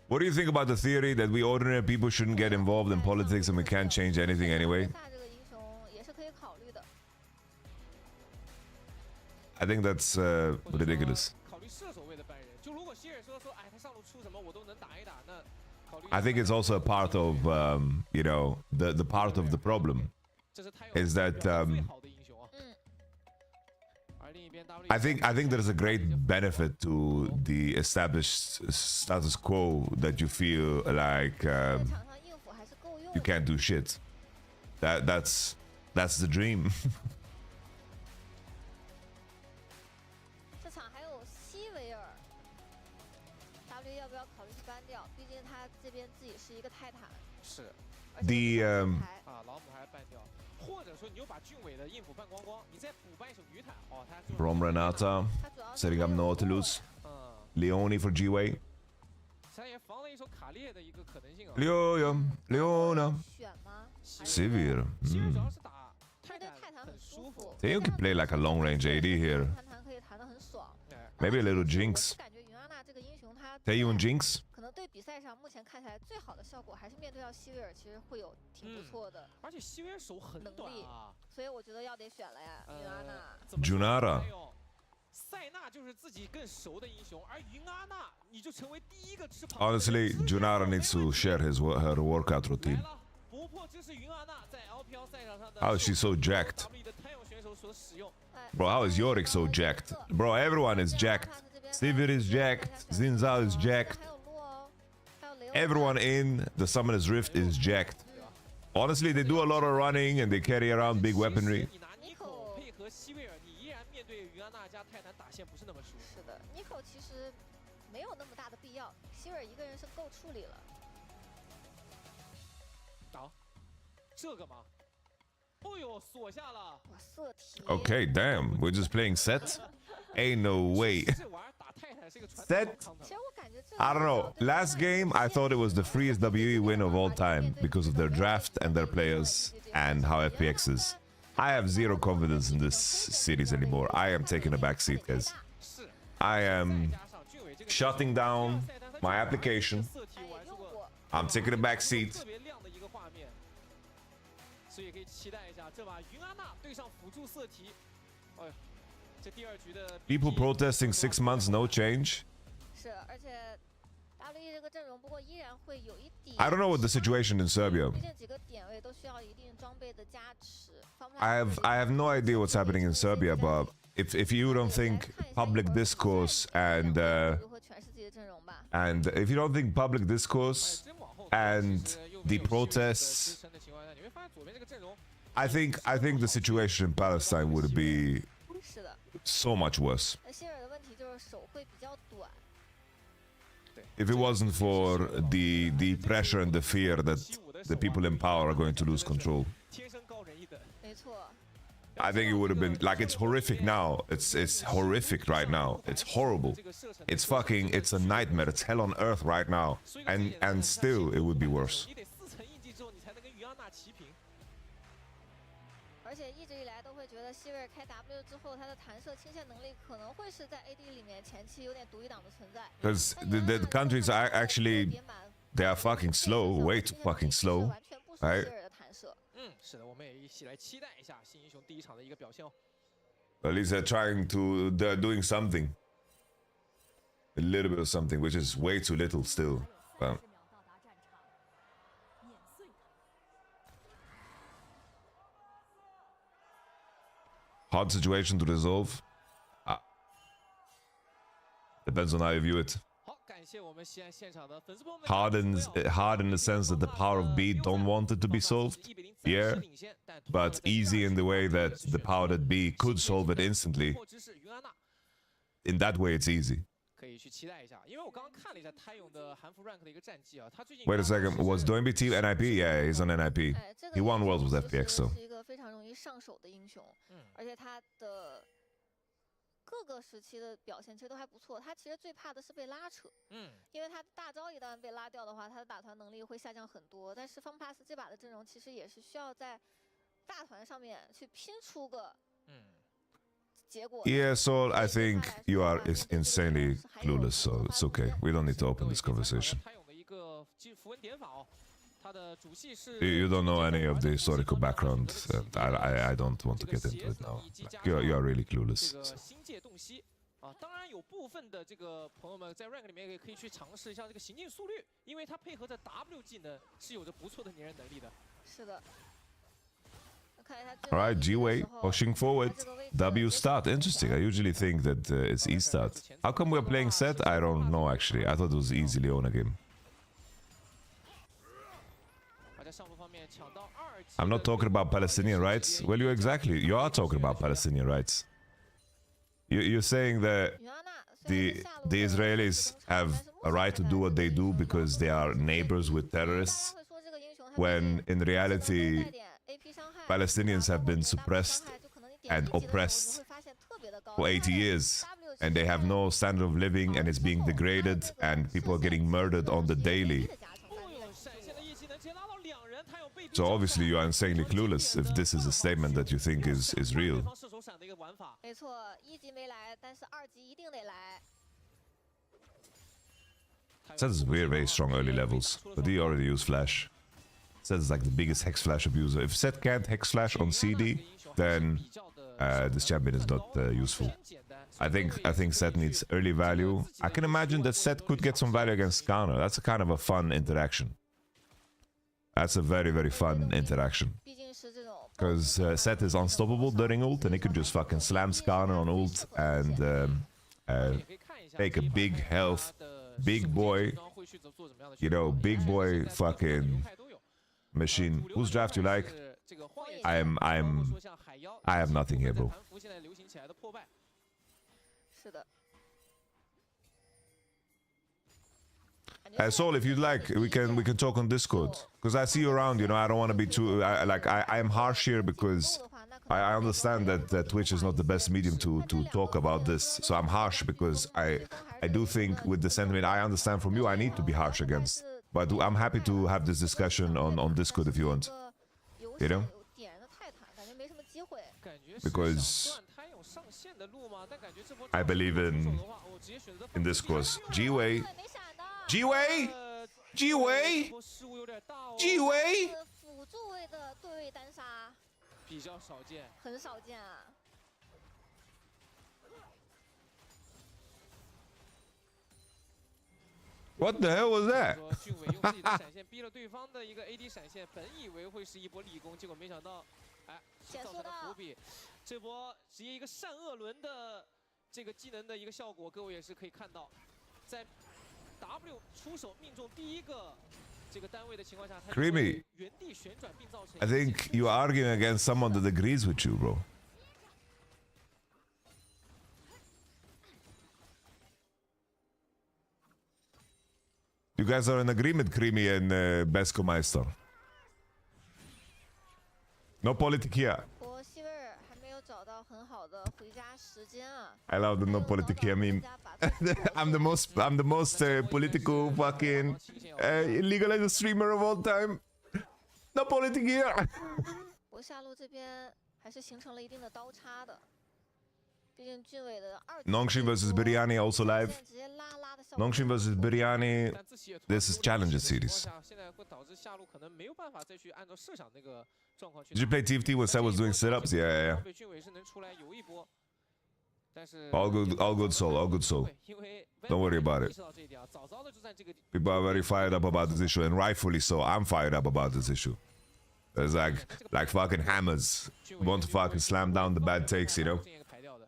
What do you think about the theory that we ordinary people shouldn't get involved in politics and we can't change anything anyway? I think that's ridiculous. I think it's also a part of, you know, the part of the problem is that I think there's a great benefit to the established status quo that you feel like you can't do shit. That's the dream. The From Renata, setting up Nautilus, Leone for G-Way. Leona, Sivir. Think you can play like a long-range AD here. Maybe a little Jinx. Taeyun Jinx. Junara. Honestly, Junara needs to share her workout routine. How is she so jacked? Bro, how is Yorick so jacked? Bro, everyone is jacked. Sivir is jacked. Zinzal is jacked. Everyone in the Summoner's Rift is jacked. Honestly, they do a lot of running and they carry around big weaponry. Okay, damn. We're just playing set? Ain't no way. Set? I don't know. Last game, I thought it was the freest WE win of all time because of their draft and their players and how FPX is. I have zero confidence in this series anymore. I am taking a back seat, guys. I am shutting down my application. I'm taking a back seat. People protesting 6 months, no change. I don't know what the situation in Serbia. I have no idea what's happening in Serbia, but if you don't think public discourse and if you don't think public discourse and the protests, I think the situation in Palestine would be so much worse. If it wasn't for the pressure and the fear that the people in power are going to lose control. I think it would have been like, it's horrific now. It's horrific right now. It's horrible. It's a nightmare. It's hell on earth right now. And still it would be worse. Because the countries are actually, they are fucking slow, way too fucking slow, right? At least they're doing something. A little bit of something, which is way too little still. Hard situation to resolve. Depends on how you view it. Hard in the sense that the power of B don't want it to be solved. Yeah. But easy in the way that the power that B could solve it instantly. In that way, it's easy. Wait a second, was Doinby team NIP? Yeah, he's on NIP. He won Worlds with FPX, so. Yeah, so I think you are insanely clueless, so it's okay. We don't need to open this conversation. You don't know any of the historical background, and I don't want to get into it now. Like, you are really clueless. So. Alright, G-Way pushing forward. W start. Interesting. I usually think that it's E start. How come we're playing set? I don't know actually. I thought it was easily on a game. I'm not talking about Palestinian rights. Well, you are talking about Palestinian rights. You're saying that the Israelis have a right to do what they do because they are neighbors with terrorists, when in reality Palestinians have been suppressed and oppressed for 80 years, and they have no standard of living, and it's being degraded, and people are getting murdered on the daily. So obviously you are insanely clueless if this is a statement that you think is real. Says it's very strong early levels, but he already used flash. Says it's like the biggest hex flash abuser. If Set can't hex flash on CD, then this champion is not useful. I think Set needs early value. I can imagine that Set could get some value against Skarner. That's a kind of a fun interaction. That's a very fun interaction. Because Set is unstoppable during ult, and he could just fucking slam Skarner on ult and take a big health, big boy, you know, big boy fucking machine. Whose draft you like? I have nothing here, bro. Saul, if you'd like, we can talk on Discord, because I see you around. You know, I don't want to be too I am harsh here because I understand that Twitch is not the best medium to talk about this. So I'm harsh because I do think with the sentiment I understand from you, I need to be harsh against. But I'm happy to have this discussion on Discord if you want. You know? Because I believe in discourse. G-Way. G-Way? G-Way? G-Way? What the hell was that? 这波直接一个善恶轮的这个技能的一个效果，各位也是可以看到，在 W 出手命中第一个这个单位的情况下，他 Creamy, 原地旋转并造成。I think you are arguing against someone that agrees with you, bro. You guys are in agreement, Creamy and Besco Meister. No politic here. 我媳妇儿还没有找到很好的回家时间啊。 I love the no politic here meme. I'm the most political fucking illegal streamer of all time. No politic here. 我下路这边还是形成了一定的刀差的，毕竟俊伟的二。 Nongshin versus Biryani also live. 直接拉的效果。 Nongshin versus Biryani. This is Challenger series. 现在会导致下路可能没有办法再去按照设想那个状况去。 Did you play TFT when Seth was doing sit-ups? Yeah. 俊伟是能出来游一波，但是 All good soul, all good soul. 因为 Don't worry about it. 意识到这一点啊，早早的就在这个 People are very fired up about this issue, and rightfully so. I'm fired up about this issue. There's like fucking hammers. Want to fucking slam down the bad takes, you know? 这个排掉的。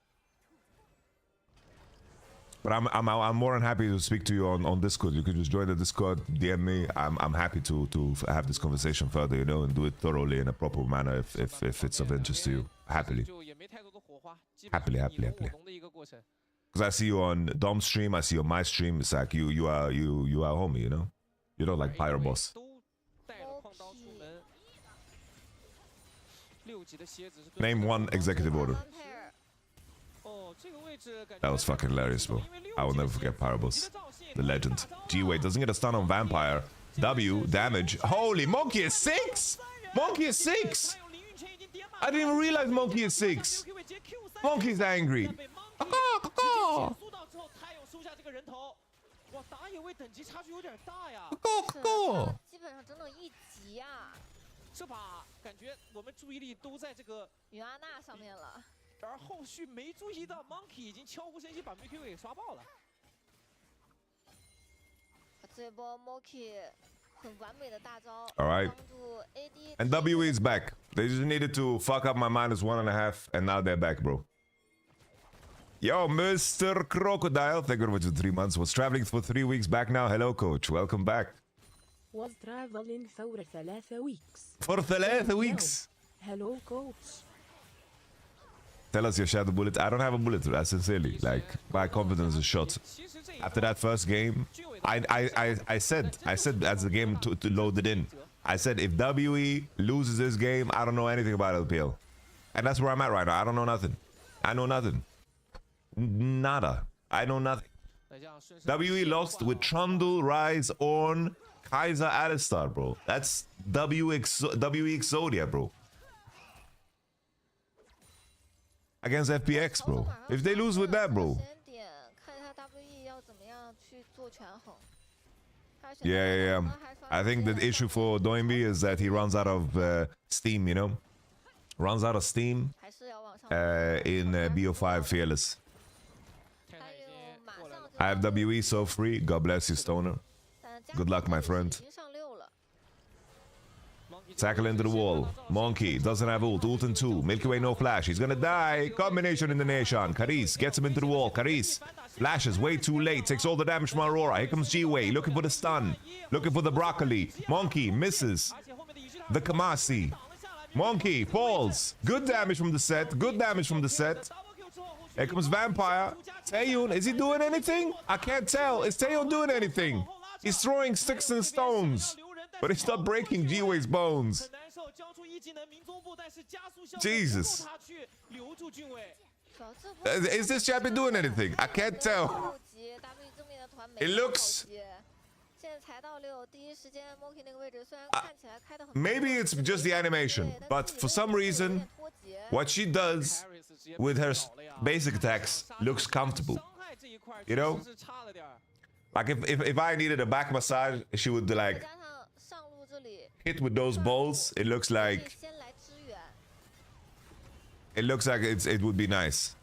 But I'm more than happy to speak to you on Discord. You can just join the Discord, DM me. I'm happy to have this conversation further, you know, and do it thoroughly in a proper manner if it's of interest to you. Happily. 就也没太多的火花，基本上 Happily, 你 happily, 侬我 happily. 侬的一个过程。 Because I see you on Dom stream, I see you on my stream. It's like you are homie, you know? You don't like Pyro Boss. 都带着矿刀出门。6级的蝎子是 Name one executive order. 安佩尔 哦，这个位置感觉 That was fucking hilarious, bro. I will never forget Pyro Boss. The legend. G-Wait doesn't get a stun on Vampire. W, damage. Holy, Monkey is 6! Monkey is 6! I didn't even realize Monkey is 6. Monkey's angry. 减速到之后，他又收下这个人头。哇，打野位等级差距有点大呀。基本上整整1级啊。这把感觉我们注意力都在这个女阿娜上面了。 而后续没注意到 Monkey 已经悄无声息把 MQ 给刷爆了。这波 Monkey 很完美的大招， All right. 帮助 AD。 And WE is back. They just needed to fuck up my -1.5, and now they're back, bro. Yo, Mr. Crocodile. Thank you very much for 3 months. Was traveling for 3 weeks back now. Hello, coach. Welcome back. Was traveling for 3 weeks. For 3 weeks. Hello, coach. Tell us your shadow bullet. I don't have a bullet, sincerely. Like, my confidence is shot. After that first game, I said as the game to loaded in, I said if WE loses this game, I don't know anything about LPL. And that's where I'm at right now. I don't know nothing. I know nothing. Nada. I know nothing. WE lost with Trundle, Rise, Ornn, Kaiser, Alistar, bro. That's WE Exodia, bro. Against FPX, bro. If they lose with that, bro. Yeah. I think the issue for Doinby is that he runs out of steam, you know? Runs out of steam in BO5 Fearless. I have WE so free. God bless you, Stoner. Good luck, my friend. Tackle into the wall. Monkey doesn't have ult. Ult and 2. Milky Way no flash. He's gonna die. Combination in the nation. Caris gets him into the wall. Caris flashes way too late. Takes all the damage from Aurora. Here comes G-Way. Looking for the stun. Looking for the broccoli. Monkey misses. The Kamasi. Monkey falls. Good damage from the set. Good damage from the set. Here comes Vampire. Taeyun, is he doing anything? I can't tell. Is Taeyun doing anything? He's throwing sticks and stones. But it's not breaking G-Way's bones. Jesus. Is this champion doing anything? I can't tell. It looks... maybe it's just the animation, but for some reason, what she does with her basic attacks looks comfortable. You know? Like if I needed a back massage, she would like hit with those balls. It looks like it would be nice.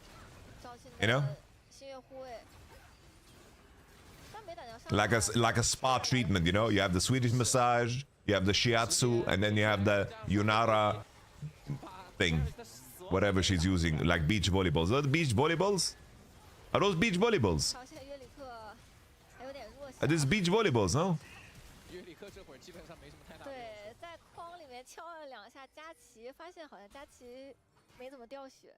You know? Like a spa treatment, you know? You have the Swedish massage, you have the shiatsu, and then you have the Yunara thing. whatever she's using, like beach volleyballs. Are those beach volleyballs? Are those beach volleyballs? 好，现在约里克还有点弱小 Are。these beach volleyballs? No. 约里克这会儿基本上没什么太大的优势。对，在框里面敲了2下佳琪，发现好像佳琪没怎么掉血。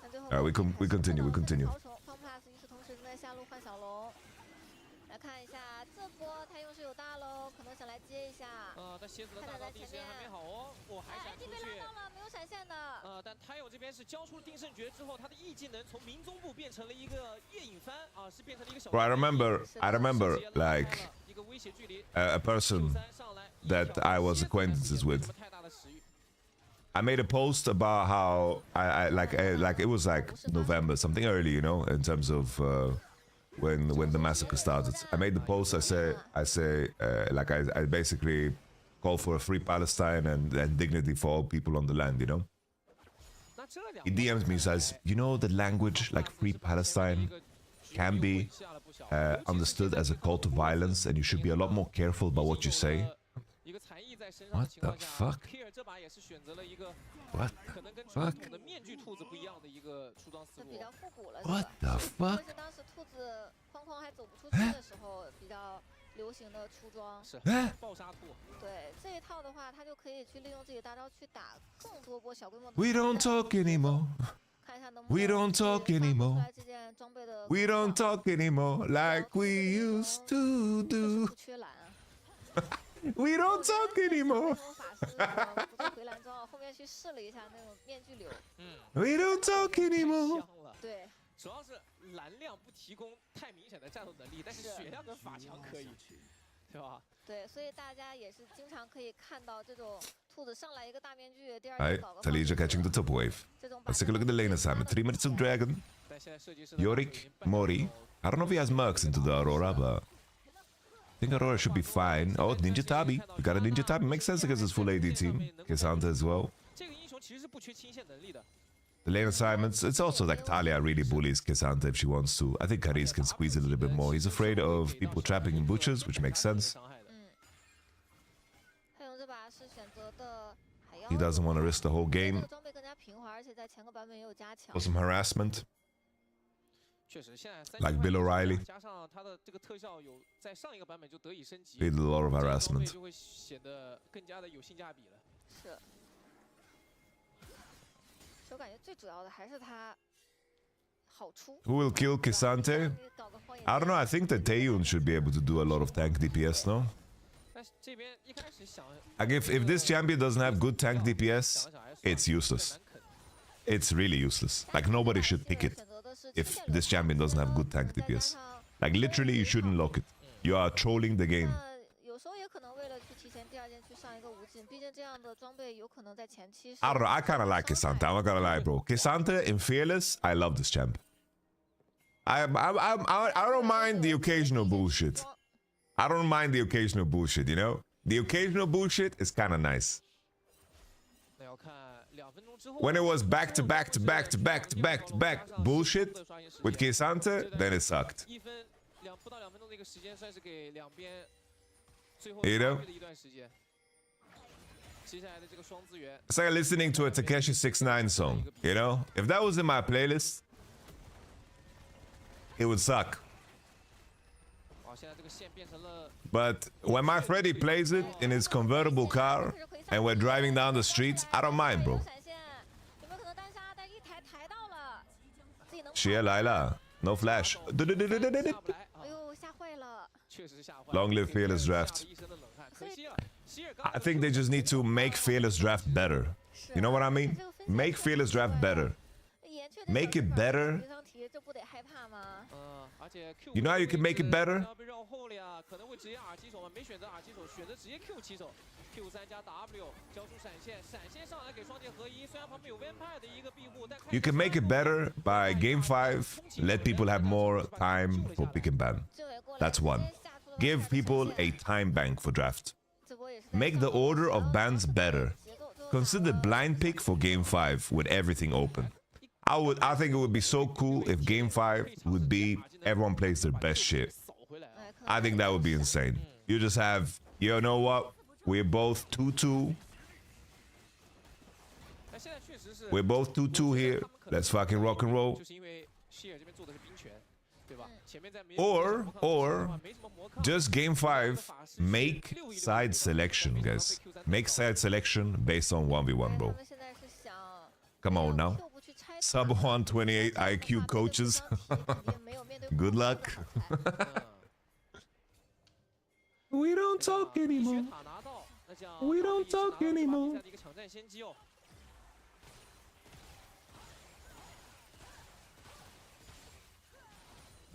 那最后 Alright, we continue. 曹虫方 plus 与此同时正在下路换小龙。来看一下这波他用是有大喽，可能想来接一下。但蝎子的大招第一时间还没好哦，我还闪出被拉去。到了，没有闪现的。但泰勇这边是交出了定胜诀之后，他的 E 技能从明宗部变成了一个夜影翻啊，是变成了一个小。Bro, I remember, like a person that I was acquaintances with. I made a post about how I like it was like November, something early, you know, in terms of when the massacre started. I made the post. I say I basically call for a free Palestine and dignity for all people on the land, you know. He DMs me, says, you know, the language like free Palestine can be understood as a call to violence, and you should be a lot more careful about what you say. What the fuck? What the fuck? What the fuck? 是当时兔子框框还走不出去的时候比较流行的出装。是爆杀兔。对这一套的话，他就可以去利用自己的大招去打更多波小规模的。 We don't talk anymore. 看一下能不能 We don't talk anymore. 这件装备的 We don't talk anymore like we used to do. 不缺蓝啊。We don't talk anymore. 法师不做回蓝装，后面去试了一下那种面具流。We don't talk anymore. 对。 主要是蓝量不提供太明显的战斗能力，但是血量跟法强可以，对吧？对，所以大家也是经常可以看到这种兔子上来一个大面具，第二 Alright, 搞个 Talija catching the top wave. Let's take a look at the lane assignment. 3 minutes of Dragon. Yorick, Mori. I don't know if he has mercs into the Aurora, but I think Aurora should be fine. Oh, Ninja Tabi. We got a Ninja Tabi. Makes sense against his full AD team. Kisanta as well. 这个英雄其实是不缺清线能力的。 The lane assignments, it's also like Talia really bullies Kisanta if she wants to. I think Kariz can squeeze a little bit more. He's afraid of people trapping in butchers, which makes sense. He doesn't want to risk the whole game for some harassment. Like Bill O'Reilly. Did a lot of harassment. Who will kill Kisante? I don't know, I think that Taeyun should be able to do a lot of tank DPS, no? Like if this champion doesn't have good tank DPS, it's useless. It's really useless. Like nobody should pick it if this champion doesn't have good tank DPS. Like literally you shouldn't lock it. You are trolling the game. I don't know, I kind of like Kisanta, I'm not gonna lie, bro. Kisanta in Fearless, I love this champ. I don't mind the occasional bullshit. I don't mind the occasional bullshit, you know? The occasional bullshit is kind of nice. When it was back to back to back to back to back to back bullshit with Kisanta, then it sucked. You know? It's like listening to a Takeshi 69 song, you know? If that was in my playlist, it would suck. But when my Freddy plays it in his convertible car and we're driving down the streets, I don't mind, bro. Shia Laila, no flash. Long live Fearless Draft. I think they just need to make Fearless Draft better. You know what I mean? Make Fearless Draft better. Make it better. You know how you can make it better? You can make it better by Game 5, let people have more time for pick and ban. That's one. Give people a time bank for draft. Make the order of bans better. Consider blind pick for Game 5 with everything open. I think it would be so cool if Game 5 would be everyone plays their best shit. I think that would be insane. You just have, you know what? We're both 2-2. We're both 2-2 here. Let's fucking rock and roll. Or just game 5, make side selection, guys. Make side selection based on 1v1, bro. Come on now. Sub 128 IQ coaches. Good luck. We don't talk anymore. We don't talk anymore.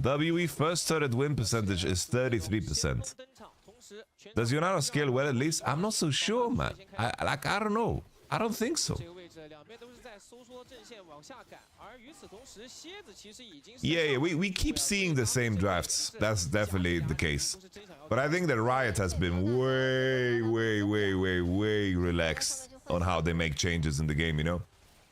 WE first turret win percentage is 33%. Does Yonara scale well at least? I'm not so sure, man. I don't know. I don't think so. Yeah, we keep seeing the same drafts. That's definitely the case. But I think that Riot has been way relaxed on how they make changes in the game, you know?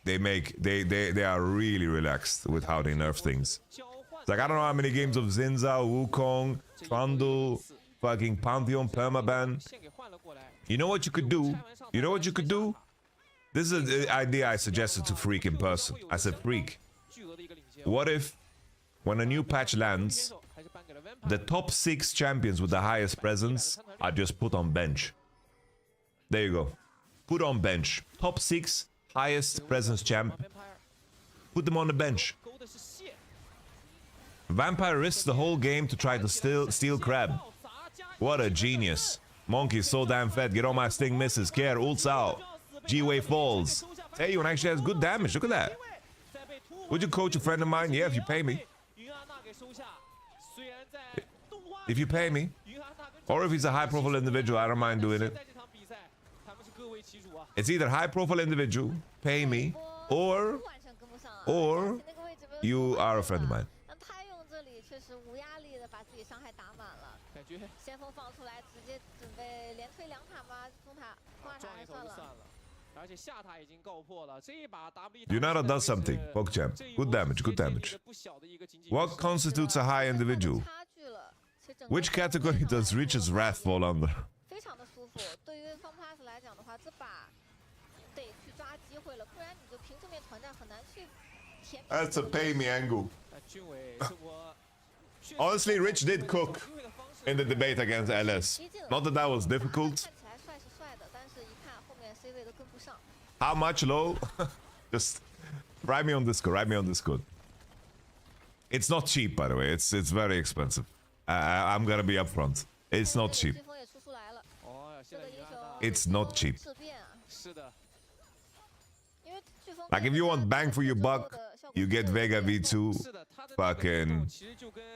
They are really relaxed with how they nerf things. It's like, I don't know how many games of Zinza, Wukong, Trundle, fucking Pantheon, Permaban. You know what you could do? You know what you could do? This is the idea I suggested to Freak in person. I said, Freak, what if, when a new patch lands, the top 6 champions with the highest presence are just put on bench? There you go. Put on bench. Top 6 highest presence champ. Put them on the bench. Vampire risks the whole game to try to steal Crab. What a genius. Monkey's so damn fed. Get on my sting misses. Care. Ults out. G-Way falls. Hey, one actually has good damage. Look at that. Would you coach a friend of mine? Yeah, if you pay me. If you pay me. Or if he's a high-profile individual, I don't mind doing it. It's either high-profile individual, pay me, or you are a friend of mine. Yunara does something. PogChamp. Good damage, good damage. What constitutes a high individual? Which category does Rich's Wrath fall under? That's a pay me angle. Honestly, Rich did cook in the debate against LS. Not that that was difficult. How much low? Just write me on Discord. Write me on Discord. It's not cheap, by the way. It's very expensive. I'm gonna be upfront. It's not cheap. It's not cheap. Like if you want bang for your buck, you get Vega V2. Fucking,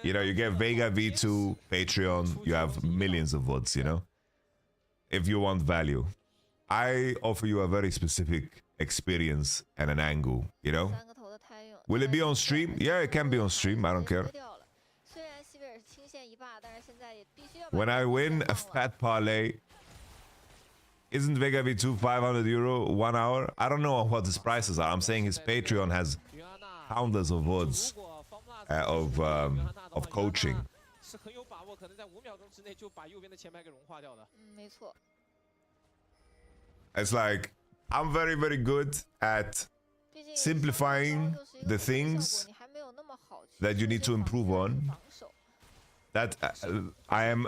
you know, you get Vega V2, Patreon. You have millions of VODs, you know. If you want value. I offer you a very specific experience and an angle, you know? Will it be on stream? Yeah, it can be on stream. I don't care. When I win a fat parlay, isn't Vega V2 500 euro 1 hour? I don't know what his prices are. I'm saying his Patreon has thousands of VODs of coaching. It's like, I'm very good at simplifying the things that you need to improve on. That I am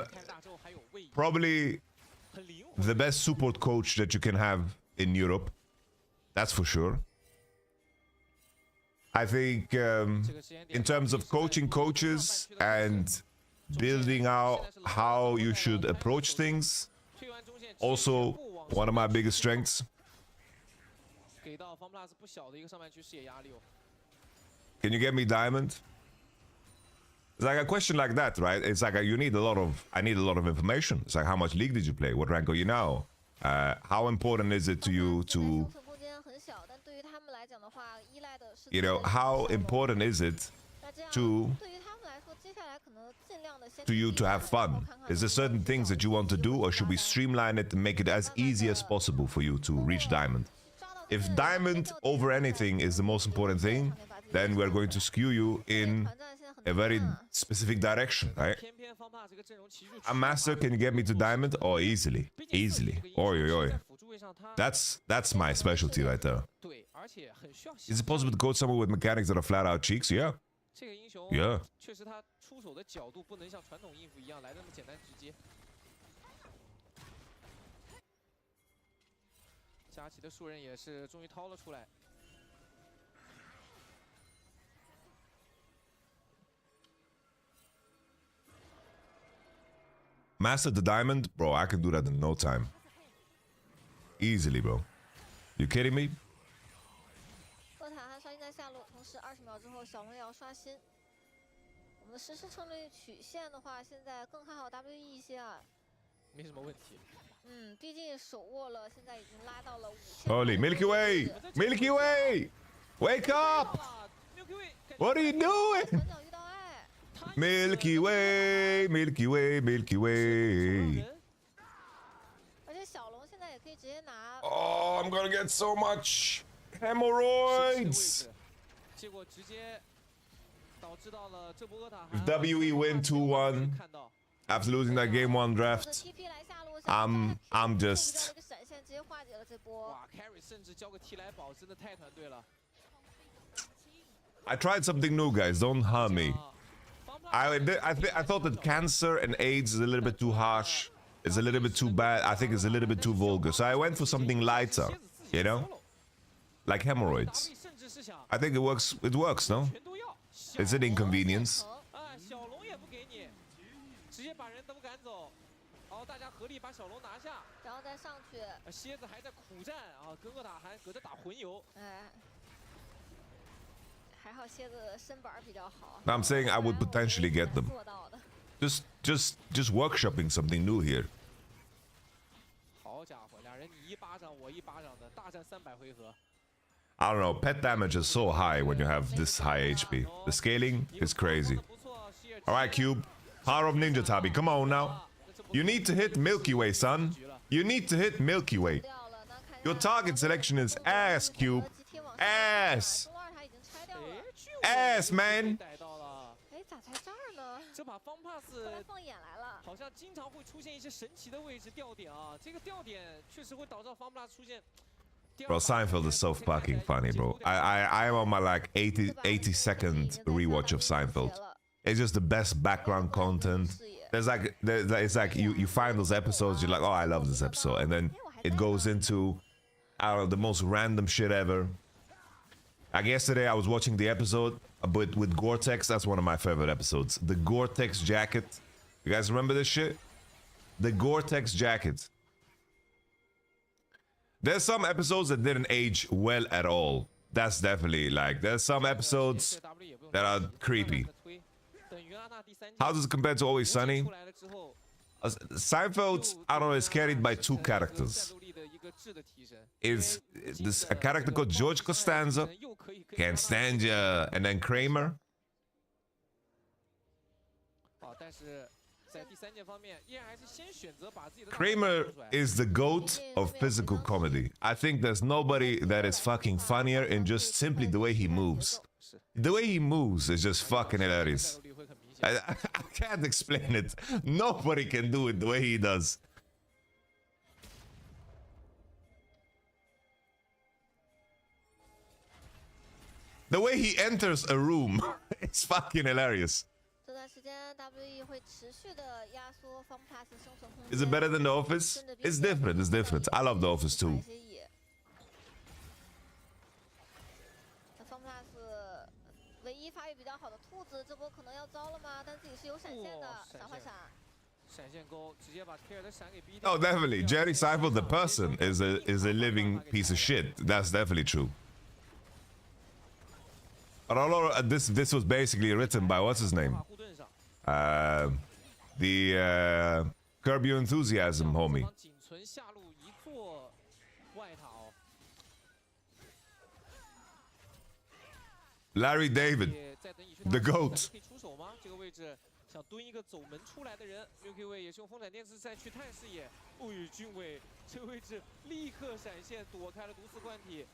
probably the best support coach that you can have in Europe. That's for sure. I think in terms of coaching coaches and building out how you should approach things, also one of my biggest strengths. Can you get me diamond? It's like a question like that, right? It's like you need a lot of, I need a lot of information. It's like, how much league did you play? What rank are you now? How important is it to you to, you know, how important is it to you to have fun? Is there certain things that you want to do, or should we streamline it and make it as easy as possible for you to reach diamond? If diamond over anything is the most important thing, then we're going to skew you in a very specific direction, right? 偏偏方帕这个阵容骑术 I'm master, can you get me to diamond? Oh, easily. Easily. Oi, oi, oi. That's my specialty right there. 对，而且很需要 Is it possible to go somewhere with mechanics that are flat out cheeks? Yeah. 这个英雄 Yeah. 确实他出手的角度不能像传统应付一样来那么简单直接。佳琪的树人也是终于掏了出来。 Master the diamond? Bro, I can do that in no time. Easily, bro. You kidding me? 厄塔他刷新在下路，同时20秒之后小龙也要刷新。我们的实时胜率曲线的话，现在更看好 WE 一些啊。没什么问题。毕竟手握了，现在已经拉到了5000。Holy Milky Way! Milky Way! Wake up! What are you doing? 转角遇到爱。 Milky Way, Milky Way, Milky Way. 而且小龙现在也可以直接拿。 Oh, I'm gonna get so much hemorrhoids. 结果直接导致到了这波厄塔。 If WE win 2-1 after losing that game 1 draft, I'm just. 闪现直接化解了这波。哇 ，carry 甚至交个 T 来宝，真的太团队了。 I tried something new, guys. Don't harm me. I thought that cancer and AIDS is a little bit too harsh. It's a little bit too bad. I think it's a little bit too vulgar. So I went for something lighter, you know? Like hemorrhoids. I think it works. It works, no? It's an inconvenience. 小龙也不给你，直接把人都赶走。好，大家合力把小龙拿下，然后再上去。蝎子还在苦战啊，跟厄塔还搁这打魂游。哎。 还好蝎子身板比较好。 Now I'm saying I would potentially get them. Just workshopping something new here. 好家伙，俩人你一巴掌我一巴掌的大战300回合。 I don't know. Pet damage is so high when you have this high HP. The scaling is crazy. All right, Cube. Power of Ninja Tabi. Come on now. You need to hit Milky Way, son. You need to hit Milky Way. Your target selection is ass, Cube. Ass. Ass, man. 逮到了。哎，咋在这儿呢？这把方 pass 放眼来了，好像经常会出现一些神奇的位置掉点啊，这个掉点确实会导致方 pass 出现。 Bro, Seinfeld is so fucking funny, bro. I'm on my like 80-second rewatch of Seinfeld. It's just the best background content. It's like you find those episodes, you're like, oh, I love this episode, and then it goes into, I don't know, the most random shit ever. Like yesterday, I was watching the episode, but with Gore-Tex. That's one of my favorite episodes. The Gore-Tex jacket. You guys remember this shit? The Gore-Tex jacket. There's some episodes that didn't age well at all. That's definitely like, there's some episodes that are creepy. How does it compare to Always Sunny? Seinfeld, I don't know, is carried by 2 characters. Is this a character called George Costanza, Can't Stand Ya, and then Kramer? Kramer is the GOAT of physical comedy. I think there's nobody that is fucking funnier in just simply the way he moves. The way he moves is just fucking hilarious. I can't explain it. Nobody can do it the way he does. The way he enters a room, it's fucking hilarious. Is it better than The Office? It's different, it's different. I love The Office too. Oh, definitely. Jerry Seinfeld, the person, is a living piece of shit. That's definitely true. But although this was basically written by what's his name? The Curb Your Enthusiasm homie. Larry David, the GOAT. 想蹲一个走门出来的人 ，Milky Way 也是用风闪电刺再去探视野。哦呦，俊伟这个位置立刻闪现躲开了毒刺冠体。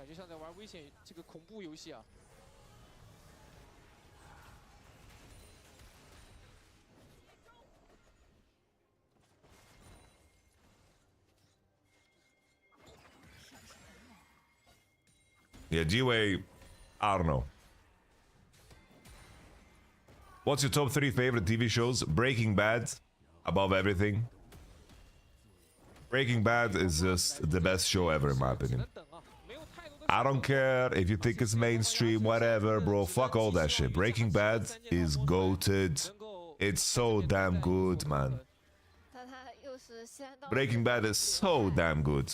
感觉像在玩危险这个恐怖游戏啊。 Yeah, G-Way, I don't know. What's your top 3 favorite TV shows? Breaking Bad, above everything. Breaking Bad is just the best show ever, in my opinion. I don't care if you think it's mainstream, whatever, bro. Fuck all that shit. Breaking Bad is goated. It's so damn good, man. Breaking Bad is so damn good.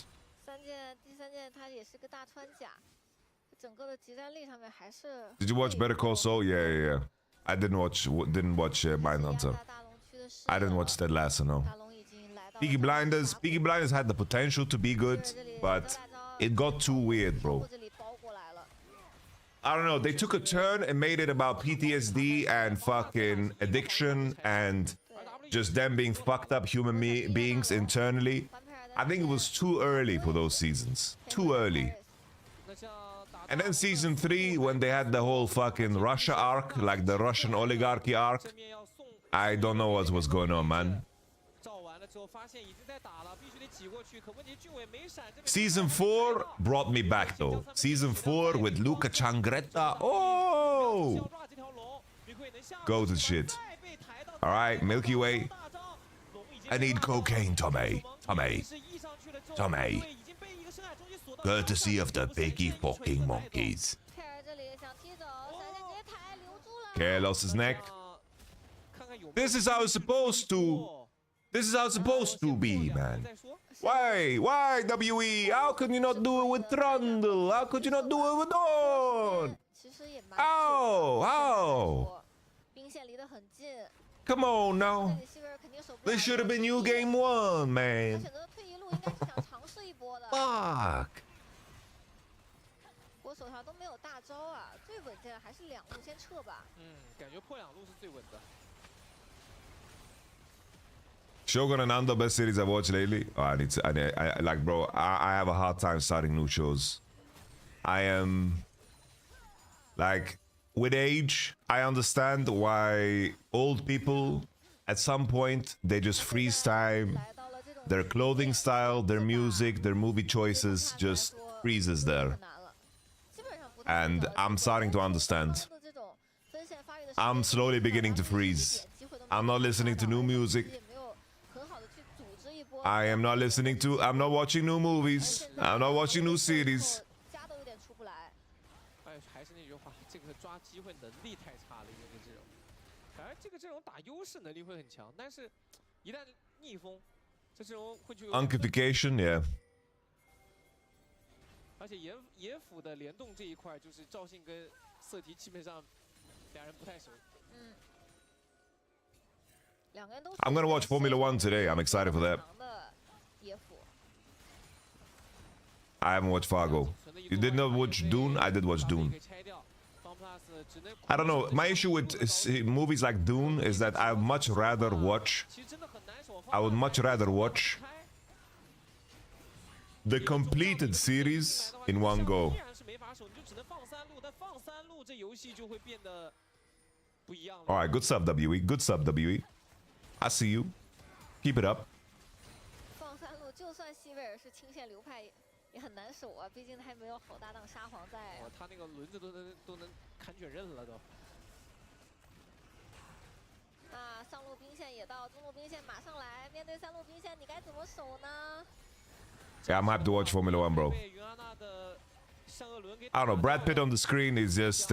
Did you watch Better Call Saul? Yeah. I didn't watch Mindhunter. I didn't watch Ted Lasso, no. Peaky Blinders had the potential to be good, but it got too weird, bro. I don't know, they took a turn and made it about PTSD and fucking addiction and just them being fucked up human beings internally. I think it was too early for those seasons. Too early. And then season 3, when they had the whole fucking Russia arc, like the Russian oligarchy arc, I don't know what was going on, man. Season 4 brought me back, though. Season 4 with Luca Changretta. Oh! Go to shit. Alright, Milky Way. I need cocaine, Tommy. Courtesy of the piggy fucking monkeys. Okay, lost his neck. This is how it's supposed to. This is how it's supposed to be, man. Why? Why, WE? How could you not do it with Trundle? How could you not do it with Dawn? How? Come on now. This should have been you game 1, man. Fuck. 我手上都没有大招啊，最稳健还是2路先撤吧。感觉破2路是最稳的。 Shogun and Ando, best series I've watched lately. Oh, I like, bro, I have a hard time starting new shows. I am, like, with age, I understand why old people, at some point, they just freeze time. Their clothing style, their music, their movie choices just freezes there. And I'm starting to understand. I'm slowly beginning to freeze. I'm not listening to new music. I'm not watching new movies. I'm not watching new series. 还是那句话，这个抓机会能力太差了，这个阵容。反而这个阵容打优势能力会很强，但是一旦逆风，这阵容会就有 Unkification, yeah. 而且野辅的联动这一块，就是赵信跟色提基本上俩人不太熟。I'm gonna watch Formula 1 today. I'm excited for that. I haven't watched Fargo. You did not watch Dune? I did watch Dune. I don't know. My issue with movies like Dune is that I would much rather watch the completed series in one go. Alright, good sub, WE. Good sub, WE. I see you. Keep it up. 放3路，就算西贝尔是清线流派，也很难守啊，毕竟他还没有好搭档沙皇在啊。他那个轮子都能砍卷刃了都。那上路兵线也到，中路兵线马上来，面对3路兵线，你该怎么守呢？ Yeah, I'm happy to watch Formula 1, bro. I don't know. Brad Pitt on the screen is just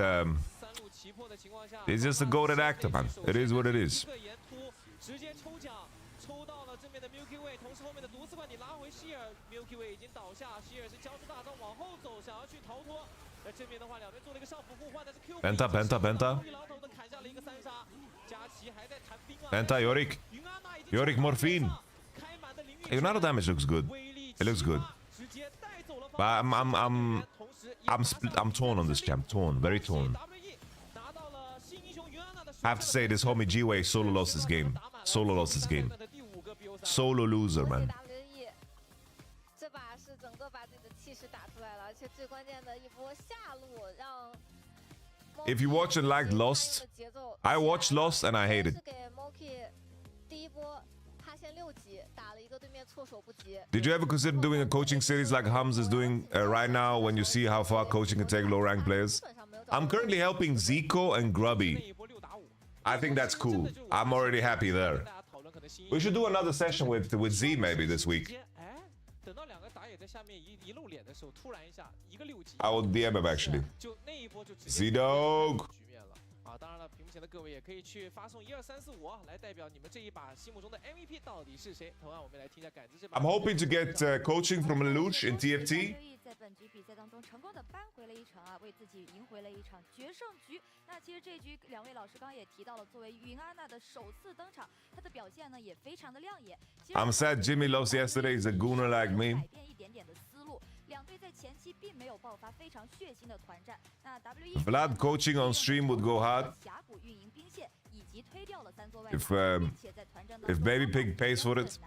he's just a goated actor, man. It is what it is. 直接抽奖，抽到了正面的 Milky Way， 同时后面的毒刺冠你拉回希尔 ，Milky Way 已经倒下，希尔是交出大招往后走，想要去逃脱。在正面的话，两边做了一个上辅互换，但是 Q Penta 老头的砍下了一个3杀，佳琪还在谈兵啊。Penta Yorick Morphine. Your auto damage looks good. It looks good. But I'm torn on this champ. Torn, very torn. I have to say, this homie G-Way solo lost his game. Solo lost his game. Solo loser, man. 这把是整个把自己的气势打出来了，而且最关键的一波下路让。If you watch and liked Lost, I watched Lost and I hate it. Did you ever consider doing a coaching series like Hums is doing right now when you see how far coaching can take low-ranked players? I'm currently helping Zico and Grubby. I think that's cool. I'm already happy there. We should do another session with Z maybe this week. I will DM him actually. Z-Dog. 当然了，屏幕前的各位也可以去发送12345来代表你们这一把心目中的 MVP 到底是谁。同样，我们来听一下感知这把。I'm hoping to get coaching from Lelouch in TFT. 在本局比赛当中成功的扳回了一城啊，为自己赢回了一场决胜局。那其实这局两位老师刚刚也提到了，作为云安娜的首次登场，她的表现呢也非常的亮眼。I'm sad Jimmy lost yesterday. He's a gooner like me. 改变一点点的思路，两队在前期并没有爆发非常血腥的团战。那 Vlad coaching on stream would go hard. If Baby Pig pays for it.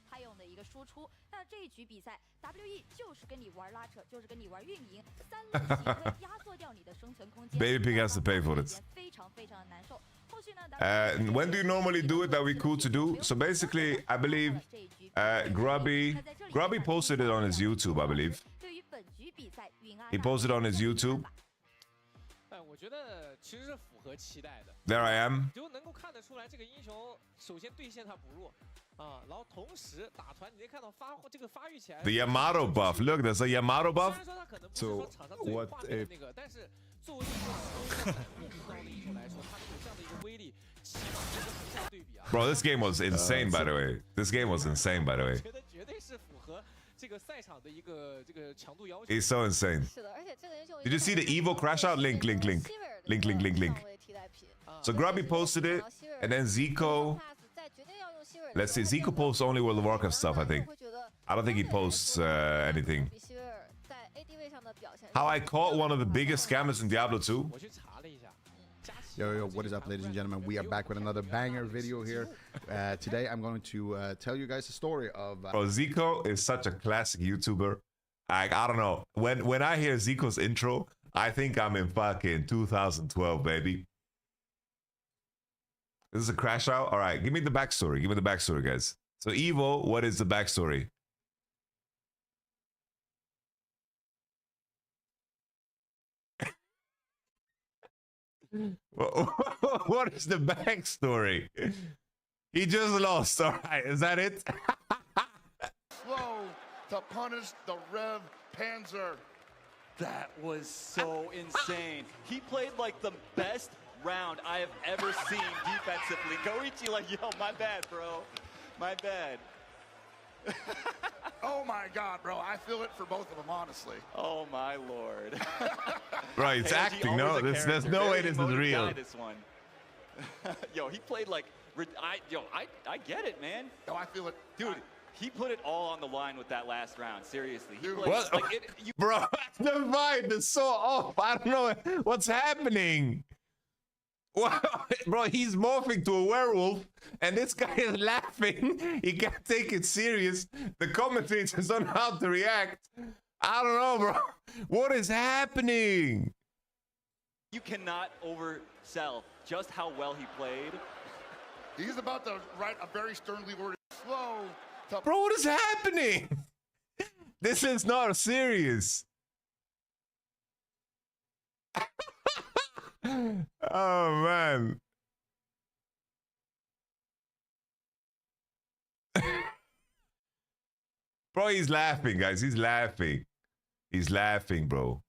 他用的一个输出。那这一局比赛 ，WE 就是跟你玩拉扯，就是跟你玩运营，三路棋会压缩掉你的生存空间。Baby Pig has to pay for it. 非常非常的难受。后续呢 when do you normally do it? That would be cool to do. So basically, I believe Grubby posted it on his YouTube, I believe. He posted on his YouTube. 我觉得其实是符合期待的。There I am. 就能够看得出来，这个英雄首先对线他不弱啊，然后同时打团，你能看到这个发育起来。The Yamato buff. Look, there's a Yamato buff. 虽然说他可能不是说场上最有画面的那个，但是作为一个难度不高的英雄来说，他有这样的一个威力，起码是一个横向对比啊。Bro, this game was insane, by the way. This game was insane, by the way. 觉得绝对是符合这个赛场的一个强度要求。He's so insane. Did you see the Evo crash out? Link. So Grubby posted it, and then Zico. Let's see, Zico posts only World of Warcraft stuff, I think. I don't think he posts anything. How I caught one of the biggest scammers in Diablo 2. Yo, what is up, ladies and gentlemen? We are back with another banger video here. Today, I'm going to tell you guys the story of... Bro, Zico is such a classic YouTuber. I don't know. When I hear Zico's intro, I think I'm in fucking 2012, baby. This is a crash out? All right, give me the backstory. Give me the backstory, guys. So, Evo, what is the backstory? What is the backstory? He just lost. All right, is that it? Slow to punish the Rev Panzer. That was so insane. He played like the best round I have ever seen defensively. Goichi like, yo, my bad, bro. My bad. Oh my God, bro. I feel it for both of them, honestly. Oh my Lord. Right, it's acting. No, there's no way this is real. This one. Yo, he played like, I get it, man. Yo, I feel it. Dude, he put it all on the line with that last round. Seriously. He played, what? Like bro, the vibe is so off. I don't know what's happening. Bro, he's morphing to a werewolf, and this guy is laughing. He can't take it serious. The commentators don't know how to react. I don't know, bro. What is happening? You cannot oversell just how well he played. He's about to write a very sternly worded slow. Bro, what is happening? This is not serious. Oh man. Bro, he's laughing, guys. He's laughing. He's laughing, bro.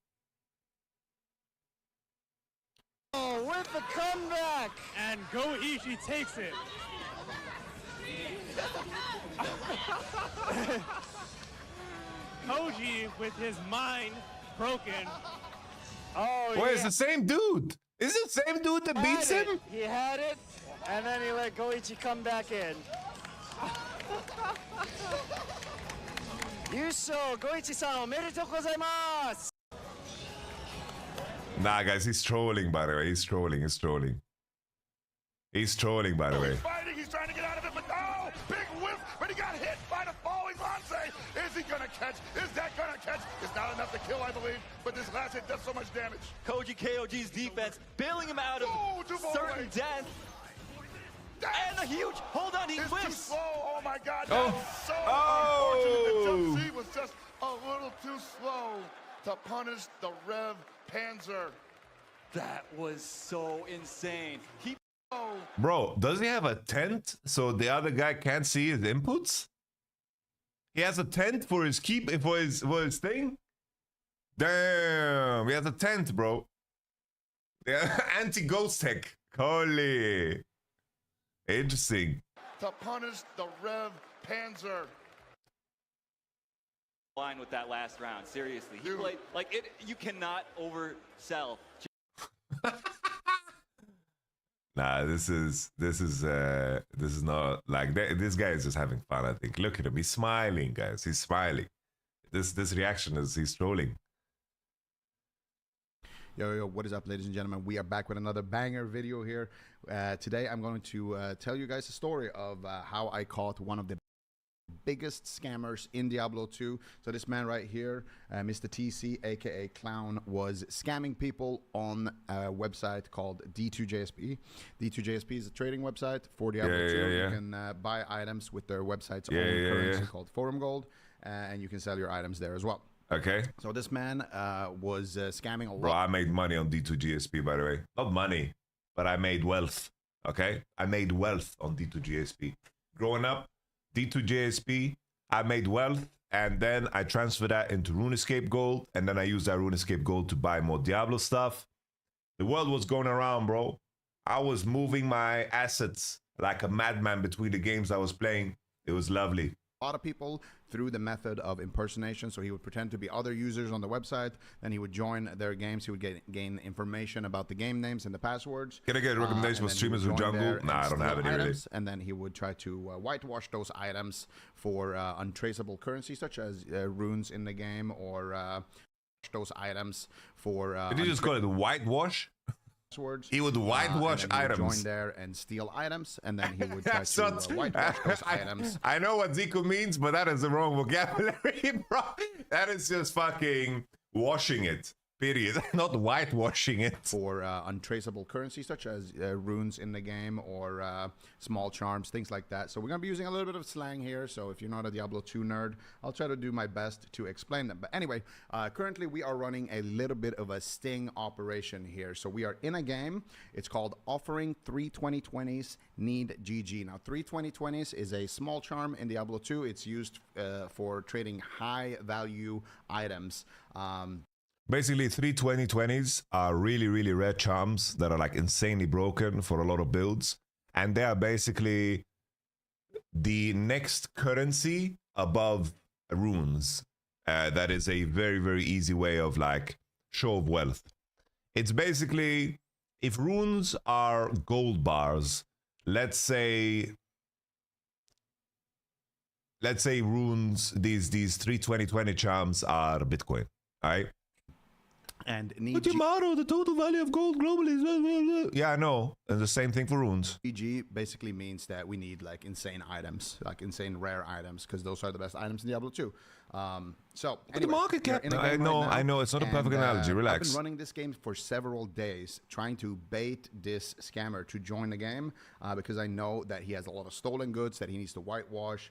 Oh, with the comeback! And Goichi takes it. Koji with his mind broken. Oh, Wait, it's the same dude. Is it the same dude that beats him? He had it, and then he let Goichi come back in. Yusho, Goichi-san, omedetou gozaimasu! Nah, guys, he's trolling, by the way. He's trolling, by the way. He's fighting, he's trying to get out of it, but oh, big whiff, but he got hit by the falling Lance. Is he gonna catch? Is that gonna catch? It's not enough to kill, I believe, but this last hit does so much damage. Koji KOG's defense bailing him out of certain death. And a huge hold on, he it's whiffs. Too slow. Oh my God! Oh. That's so unfortunate. The jump C was just a little too slow to punish the Rev Panzer. That was so insane. Bro, does he have a tent so the other guy can't see his inputs? He has a tent for his for his thing? Damn, he has a tent, bro. Yeah, anti-ghost tech. Holy. Interesting. To punish the Rev Panzer. Line with that last round, seriously. He played like it. You cannot oversell. Nah, this is not like this guy is just having fun. I think. Look at him. He's smiling, guys. He's smiling. This reaction is he's trolling. Yo, what is up, ladies and gentlemen? We are back with another banger video here. Today, I'm going to tell you guys a story of how I caught one of the biggest scammers in Diablo 2. So this man right here, Mr. TC, aka Clown, was scamming people on a website called D2JSP. D2JSP is a trading website for Diablo 2. You can buy items with their website's own currency called Forum Gold, and you can sell your items there as well. Okay. So this man was scamming a lot. Bro, I made money on D2GSP, by the way. Not money, but I made wealth. Okay? I made wealth on D2GSP. Growing up, D2GSP, I made wealth, and then I transferred that into RuneScape Gold, and then I used that RuneScape Gold to buy more Diablo stuff. The world was going around, bro. I was moving my assets like a madman between the games I was playing. It was lovely. A lot of people through the method of impersonation. So he would pretend to be other users on the website, then he would join their games. He would gain information about the game names and the passwords. Can I get a recommendation for streamers who jungle? Nah, I don't have any really. And then he would try to whitewash those items for untraceable currency, such as runes in the game, or those items for... Did you just call it whitewash? He would whitewash items. Join there and steal items, and then he would try to whitewash those items. I know what Zico means, but that is the wrong vocabulary, bro. That is just fucking washing it. Period. Not whitewashing it. For untraceable currency, such as runes in the game, or small charms, things like that. So we're going to be using a little bit of slang here. So if you're not a Diablo 2 nerd, I'll try to do my best to explain them. But anyway, currently we are running a little bit of a sting operation here. So we are in a game. It's called Offering 3 2020s Need GG. Now, 3 2020s is a small charm in Diablo 2. It's used for trading high value items. Basically, 3 2020s are really, really rare charms that are like insanely broken for a lot of builds. And they are basically the next currency above runes. That is a very, very easy way of like show of wealth. It's basically, if runes are gold bars, let's say runes, these 3 2020 charms are Bitcoin, all right? And but Yamato, the total value of gold globally is blah, blah, blah. Yeah, I know. And the same thing for runes. GG basically means that we need like insane items, like insane rare items, because those are the best items in Diablo 2. So anyway, the market cap. I know. It's not a perfect analogy. Relax. I've been running this game for several days, trying to bait this scammer to join the game, because I know that he has a lot of stolen goods that he needs to whitewash.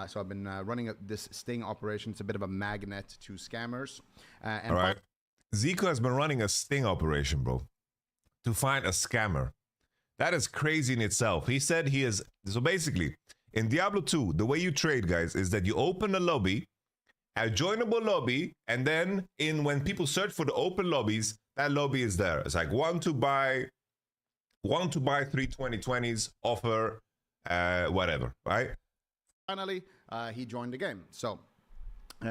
So I've been running this sting operation. It's a bit of a magnet to scammers. And all right. Zico has been running a sting operation, bro, to find a scammer. That is crazy in itself. He said he is... So basically, in Diablo 2, the way you trade, guys, is that you open a lobby, a joinable lobby, and then when people search for the open lobbies, that lobby is there. It's like want to buy 3 2020s, offer, whatever, right? Finally, he joined the game. So...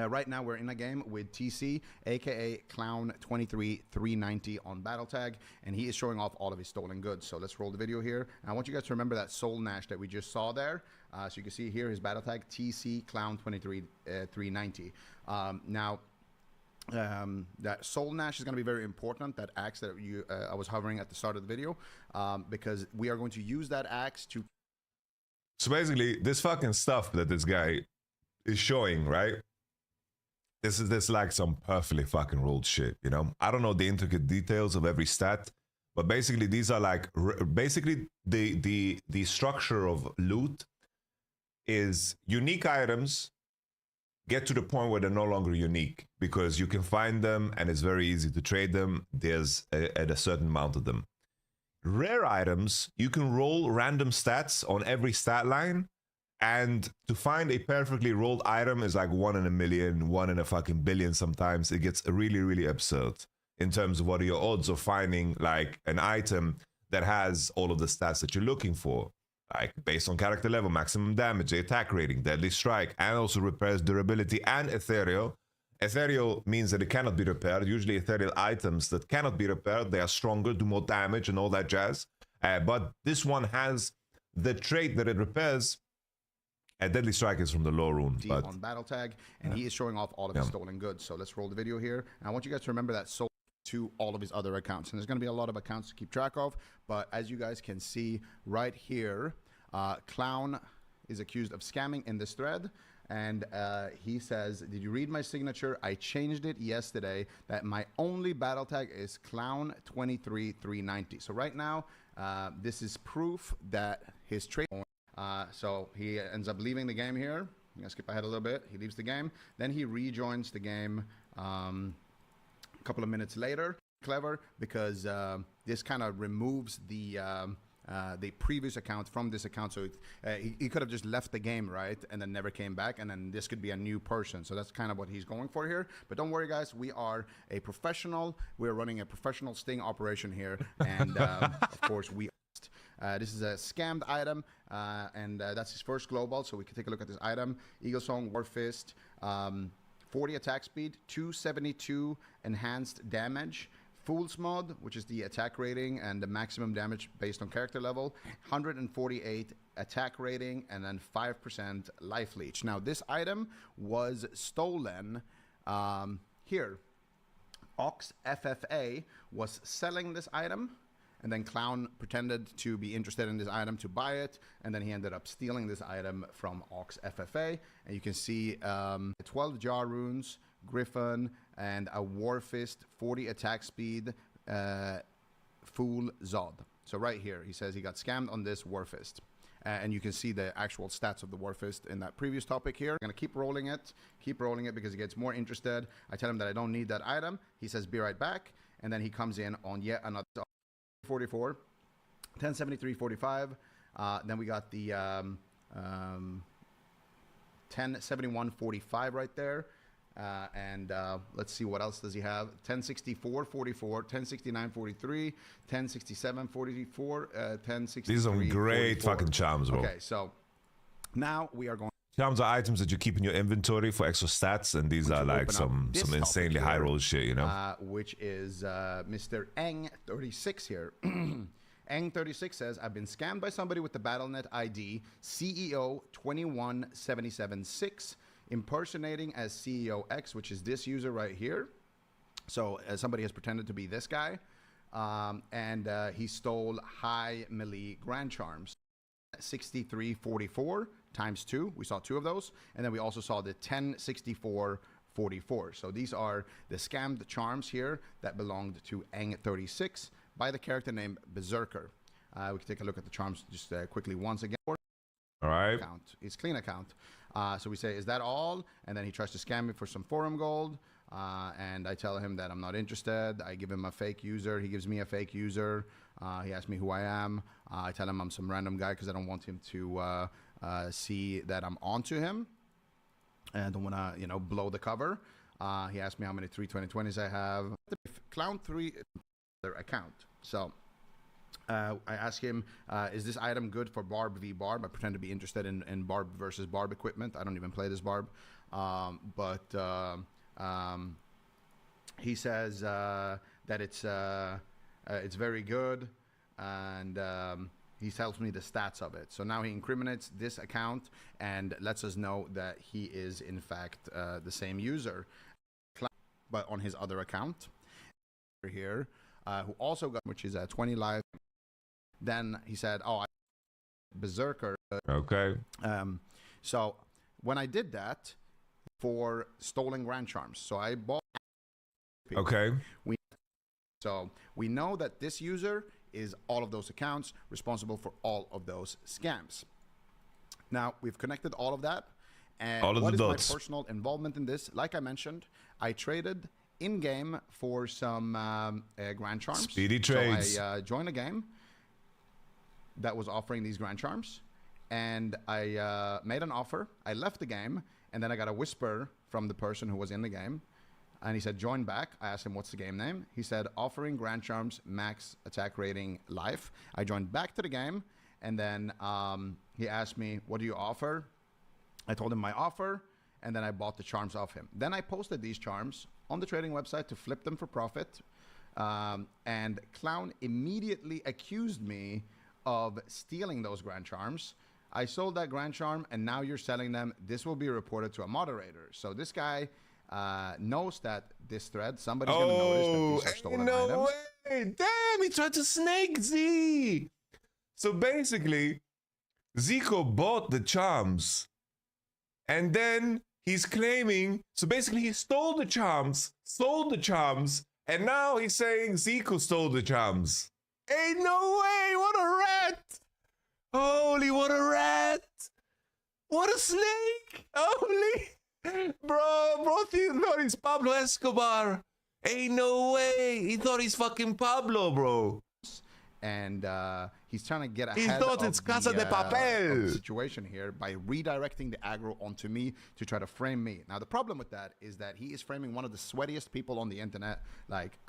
right now we're in a game with TC, aka Clown23390 on Battletag, and he is showing off all of his stolen goods. So let's roll the video here. And I want you guys to remember that Soul Nash that we just saw there. So you can see here his Battletag TC Clown23390. Now that Soul Nash is going to be very important, that axe that I was hovering at the start of the video, because we are going to use that axe to... So basically, this fucking stuff that this guy is showing, right? this is like some perfectly fucking rolled shit, you know? I don't know the intricate details of every stat, but basically these are like, basically the structure of loot is unique items get to the point where they're no longer unique because you can find them and it's very easy to trade them. There's at a certain amount of them. Rare items, you can roll random stats on every stat line, and to find a perfectly rolled item is like 1 in a million, 1 in a fucking billion sometimes. It gets really, really absurd in terms of what are your odds of finding like an item that has all of the stats that you're looking for. Like based on character level, maximum damage, attack rating, deadly strike, and also repairs durability and ethereal. Ethereal means that it cannot be repaired. Usually ethereal items that cannot be repaired, they are stronger, do more damage and all that jazz. But this one has the trait that it repairs. Deadly strike is from the low rune. But on battle tag, and he is showing off all of his stolen goods. So let's roll the video here. And I want you guys to remember that sold to all of his other accounts. And there's going to be a lot of accounts to keep track of. But as you guys can see right here, Clown is accused of scamming in this thread. And he says, did you read my signature? I changed it yesterday. That my only battle tag is Clown23390. So right now, this is proof that his trade. So he ends up leaving the game here. I'm gonna skip ahead a little bit. He leaves the game. Then he rejoins the game a couple of minutes later. Clever, because this kind of removes the previous account from this account. So he could have just left the game, right, and then never came back, and then this could be a new person. So that's kind of what he's going for here. But don't worry, guys. We are a professional. We're running a professional sting operation here, and of course we. This is a scammed item, and that's his first global. So we can take a look at this item. Eagle Song, Warfist, 40 attack speed, 272 enhanced damage. Fool's Mod, which is the attack rating and the maximum damage based on character level, 148 attack rating, and then 5% life leech. Now, this item was stolen here. Ox FFA was selling this item, and then Clown pretended to be interested in this item to buy it, and then he ended up stealing this item from Ox FFA. And you can see 12 jar runes, Griffin, and a Warfist, 40 attack speed, Fool Zod. So right here, he says he got scammed on this Warfist. And you can see the actual stats of the Warfist in that previous topic here. I'm going to keep rolling it because he gets more interested. I tell him that I don't need that item. He says, be right back. And then he comes in on yet another 44, 1073.45. Then we got the 1071.45 right there. And let's see what else does he have. 1064.44, 1069.43, 1067.44, 1063. These are great 44. fucking charms, bro. Okay, so now we are going. Charms are items that you keep in your inventory for extra stats, and these are like some insanely high roll shit, you know. Which is Mr. Eng36 here. Eng36 says, I've been scammed by somebody with the BattleNet ID CEO21776. Impersonating as CEO X, which is this user right here. So somebody has pretended to be this guy, and he stole high melee grand charms. 63.44 times 2. We saw 2 of those, and then we also saw the 1064.44. So these are the scammed charms here that belonged to Eng36 by the character named Berserker. We can take a look at the charms just quickly once again. All right. His clean account. So we say, is that all? And then he tries to scam me for some forum gold. And I tell him that I'm not interested. I give him a fake user. He gives me a fake user. He asks me who I am. I tell him I'm some random guy because I don't want him to see that I'm onto him. And I don't want to, blow the cover. He asked me how many 32020s I have. Clown 3 account. So I ask him, is this item good for Barb v Barb? I pretend to be interested in Barb versus Barb equipment. I don't even play this Barb. He says that it's very good, and he tells me the stats of it. So now he incriminates this account and lets us know that he is, in fact, the same user, but on his other account here, who also got, which is 20 live. Then he said, oh, Berserker. Okay. So when I did that, for stolen Grand Charms. So I bought. Okay. So we know that this user is all of those accounts responsible for all of those scams. Now we've connected all of that. And all of what is dots. my personal involvement in this? Like I mentioned, I traded in-game for some Grand Charms. Speedy trades. So I joined a game that was offering these Grand Charms, and I made an offer. I left the game, and then I got a whisper from the person who was in the game, and he said, join back. I asked him, what's the game name? He said, offering Grand Charms, max attack rating, life. I joined back to the game, and then he asked me, what do you offer? I told him my offer, and then I bought the charms off him. Then I posted these charms on the trading website to flip them for profit, and Clown immediately accused me of stealing those Grand Charms. I sold that Grand Charm, and now you're selling them. This will be reported to a moderator. So this guy knows that this thread, somebody's going to notice that these are stolen items. Way. Damn, he tried to snake Z. So basically, Zico bought the charms, and then he's claiming, so basically he stole the charms, sold the charms, and now he's saying Zico stole the charms. Ain't no way, what a rat! Holy, what a rat! What a snake! Holy! Bro thought he's Pablo Escobar. Ain't no way, he thought he's fucking Pablo, bro. And he's trying to get ahead he thought it's Casa de Papel. Of the situation here by redirecting the aggro onto me to try to frame me. Now, the problem with that is that he is framing one of the sweatiest people on the internet. Like,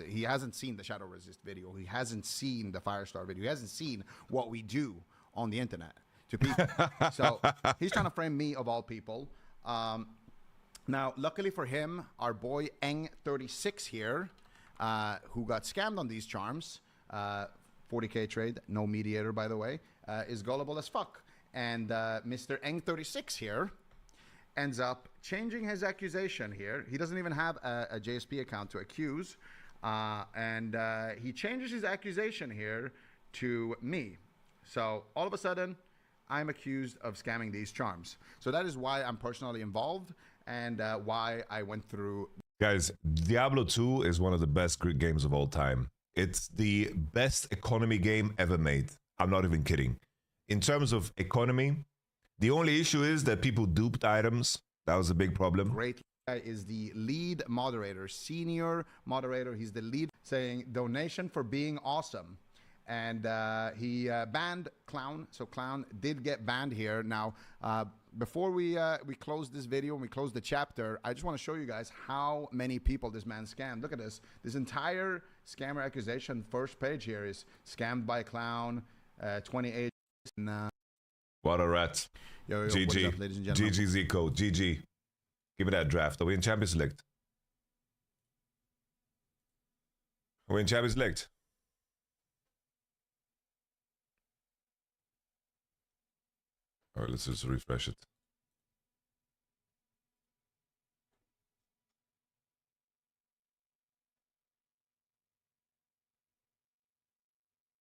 he hasn't seen the Shadow Resist video. He hasn't seen the Firestar video. He hasn't seen what we do on the internet to people. So he's trying to frame me, of all people. Now, luckily for him, our boy Eng36 here, who got scammed on these charms, 40K trade, no mediator, by the way, is gullible as fuck. And Mr. Eng36 here ends up changing his accusation here. He doesn't even have a JSP account to accuse. And he changes his accusation here to me. So all of a sudden, I'm accused of scamming these charms. So that is why I'm personally involved, and why I went through. Guys, Diablo 2 is one of the best games of all time. It's the best economy game ever made. I'm not even kidding. In terms of economy, the only issue is that people duped items. That was a big problem. Great guy is the lead moderator, senior moderator. He's the lead, saying donation for being awesome. And he banned Clown. So Clown did get banned here. Now, before we close this video and we close the chapter, I just want to show you guys how many people this man scammed. Look at this. This entire scammer accusation first page here is scammed by Clown, 28. What a rat. Yo, GG. what is up, ladies and gentlemen? GG Zico. GG. Give me that draft. Are we in Champions Select? Are we in Champions Select? All right, let's just refresh it.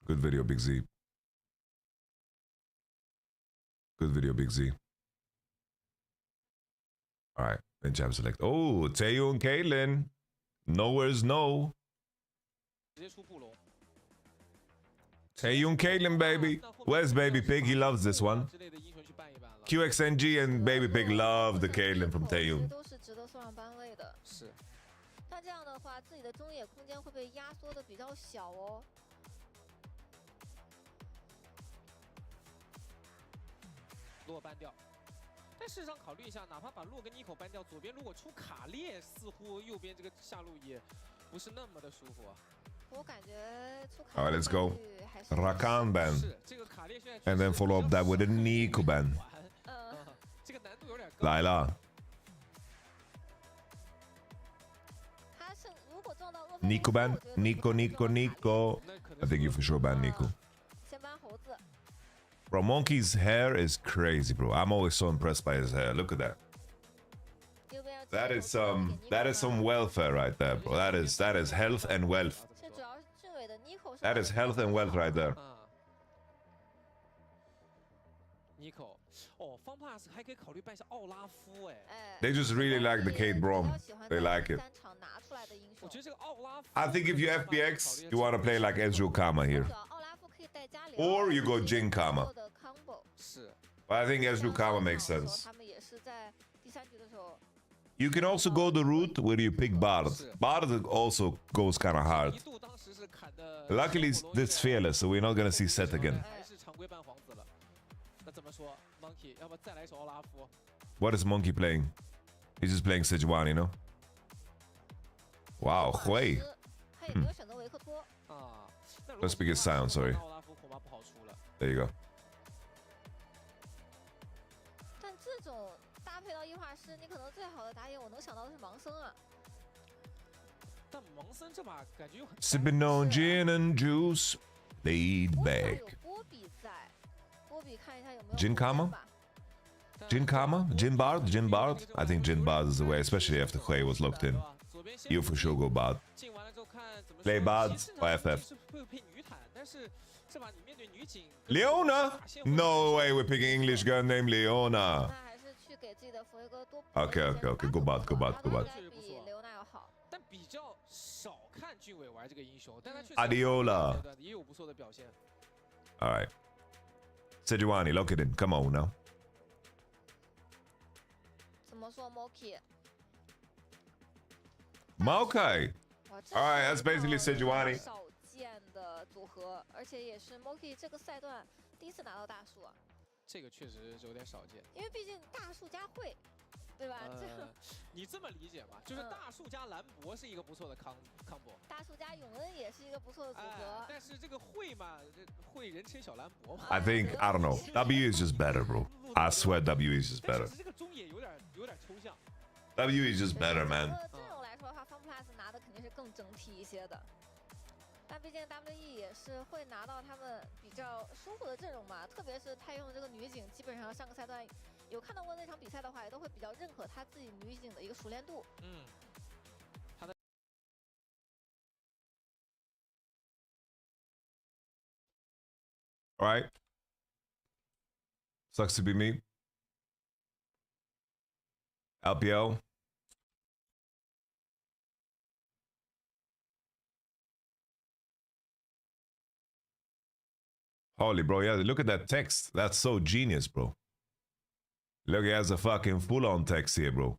Good video, Big Z. Good video, Big Z. All right, in Champ Select. Oh, Taeyu and Caitlyn. Nowhere's no. Taeyu and Caitlyn, baby. Where's Baby Pig? He loves this one. QXNG and Baby Pig love the Caitlyn from Taeyu. 但这样的话，自己的中野空间会被压缩的比较小哦。洛搬掉，但事实上考虑一下，哪怕把洛跟妮口搬掉，左边如果出卡列，似乎右边这个下路也不是那么的舒服啊。我感觉出卡 All right, let's go. 还是 Rakan ban. 是这个卡列现在 And then follow up that with a Nico ban. 这个难度有点高。来了。 Nico ban. Nico. I think you for sure ban Nico. Bro, Monkey's hair is crazy, bro. I'm always so impressed by his hair. Look at that. That is some welfare right there, bro. That is health and wealth. That is health and wealth right there. 哦，FunPlus 还可以考虑办一下奥拉夫，哎。They just really like the Kate Brom. They like it. 我觉得这个奥拉夫。I think if you FPX, you want to play like Ezreal Kama here. Or you go Jin Kama. 是。But I think Ezreal Kama makes sense. You can also go the route where you pick Bard. Bard also goes kind of hard. Luckily, this fearless, so we're not gonna see Set again. What is Monkey playing? He's just playing Sejuani, no? Wow, Hui. Let's speak his sound, sorry. There you go. 但这种搭配到一化师，你可能最好的打野，我能想到的是盲僧啊。但盲僧这把感觉又很。Sipping on gin and juice, laid back. 有波比在，波比看一下有没有。Jin Kama? Jin Kama? Jin Bard? Jin Bard? I think Jin Bard is the way, especially after Hui was locked in. You for sure go Bard. Play Bard or FF. Leona? No way we're picking English girl named Leona. Okay. Go Bard. Adiola. Alright. Sejuani, lock it in. Come on now. 怎么说 Moki？ Maokai. Alright, that's basically Sejuani. 少见的组合，而且也是 Moki 这个赛段第一次拿到大树啊。这个确实是有点少见，因为毕竟大树加会，对吧？你这么理解吧，就是大树加兰博是一个不错的combo，大树加永恩也是一个不错的组合。但是这个会嘛，会人称小兰博嘛。I think, I don't know. W is just better, bro. I swear W is just better. 这个中野有点抽象。W is just better, man. 阵容来说的话 ，FunPlus 拿的肯定是更整体一些的。但毕竟 WE 也是会拿到他们比较舒服的阵容嘛，特别是派用这个女警，基本上上个赛段有看到过那场比赛的话，也都会比较认可他自己女警的一个熟练度。All right. Sucks to be me. LPL. Holy, bro. Yeah, look at that text. That's so genius, bro. Look, he has a fucking full-on text here, bro.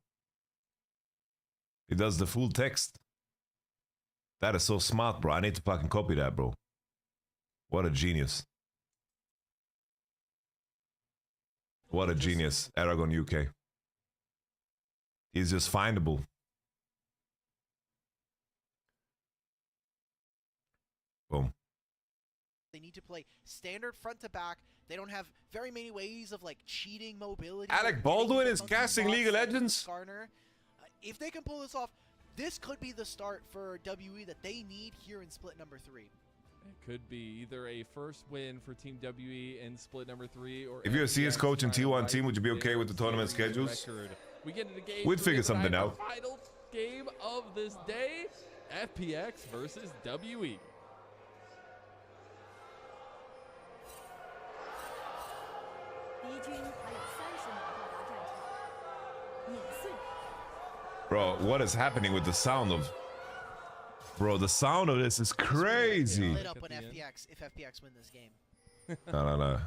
He does the full text. That is so smart, bro. I need to fucking copy that, bro. What a genius. What a genius. Aragon UK. He's just findable. Boom. They need to play standard front to back. They don't have very many ways of like cheating mobility. Alec Baldwin is casting League of Legends. Garner. If they can pull this off, this could be the start for WE that they need here in split number 3. It could be either a first win for Team WE in split number 3, or if you're a CS coach and T1 team, would you be okay with the tournament schedules? We get into game We'd figure something out. Final game of this day, FPX versus WE. Bro, what is happening with the sound of... Bro, the sound of this is crazy. Lit up on FPX if FPX win this game. No.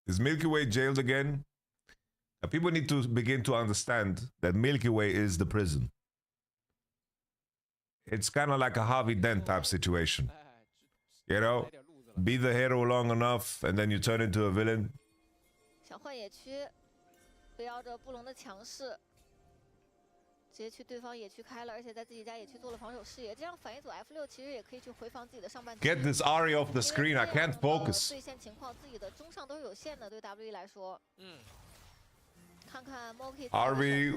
Is Milky Way jailed again? People need to begin to understand that Milky Way is the prison. It's kind of like a Harvey Dent type situation. You know? Be the hero long enough, and then you turn into a villain. 想换野区，标着布隆的强势，直接去对方野区开了，而且在自己家野区做了防守视野，这样反一组 F6其实也可以去回防自己的上半场。Get this Ari off the screen, I can't focus. 对线情况自己的中上都是有限的，对 WE 来说。看看 Moki。Harvey,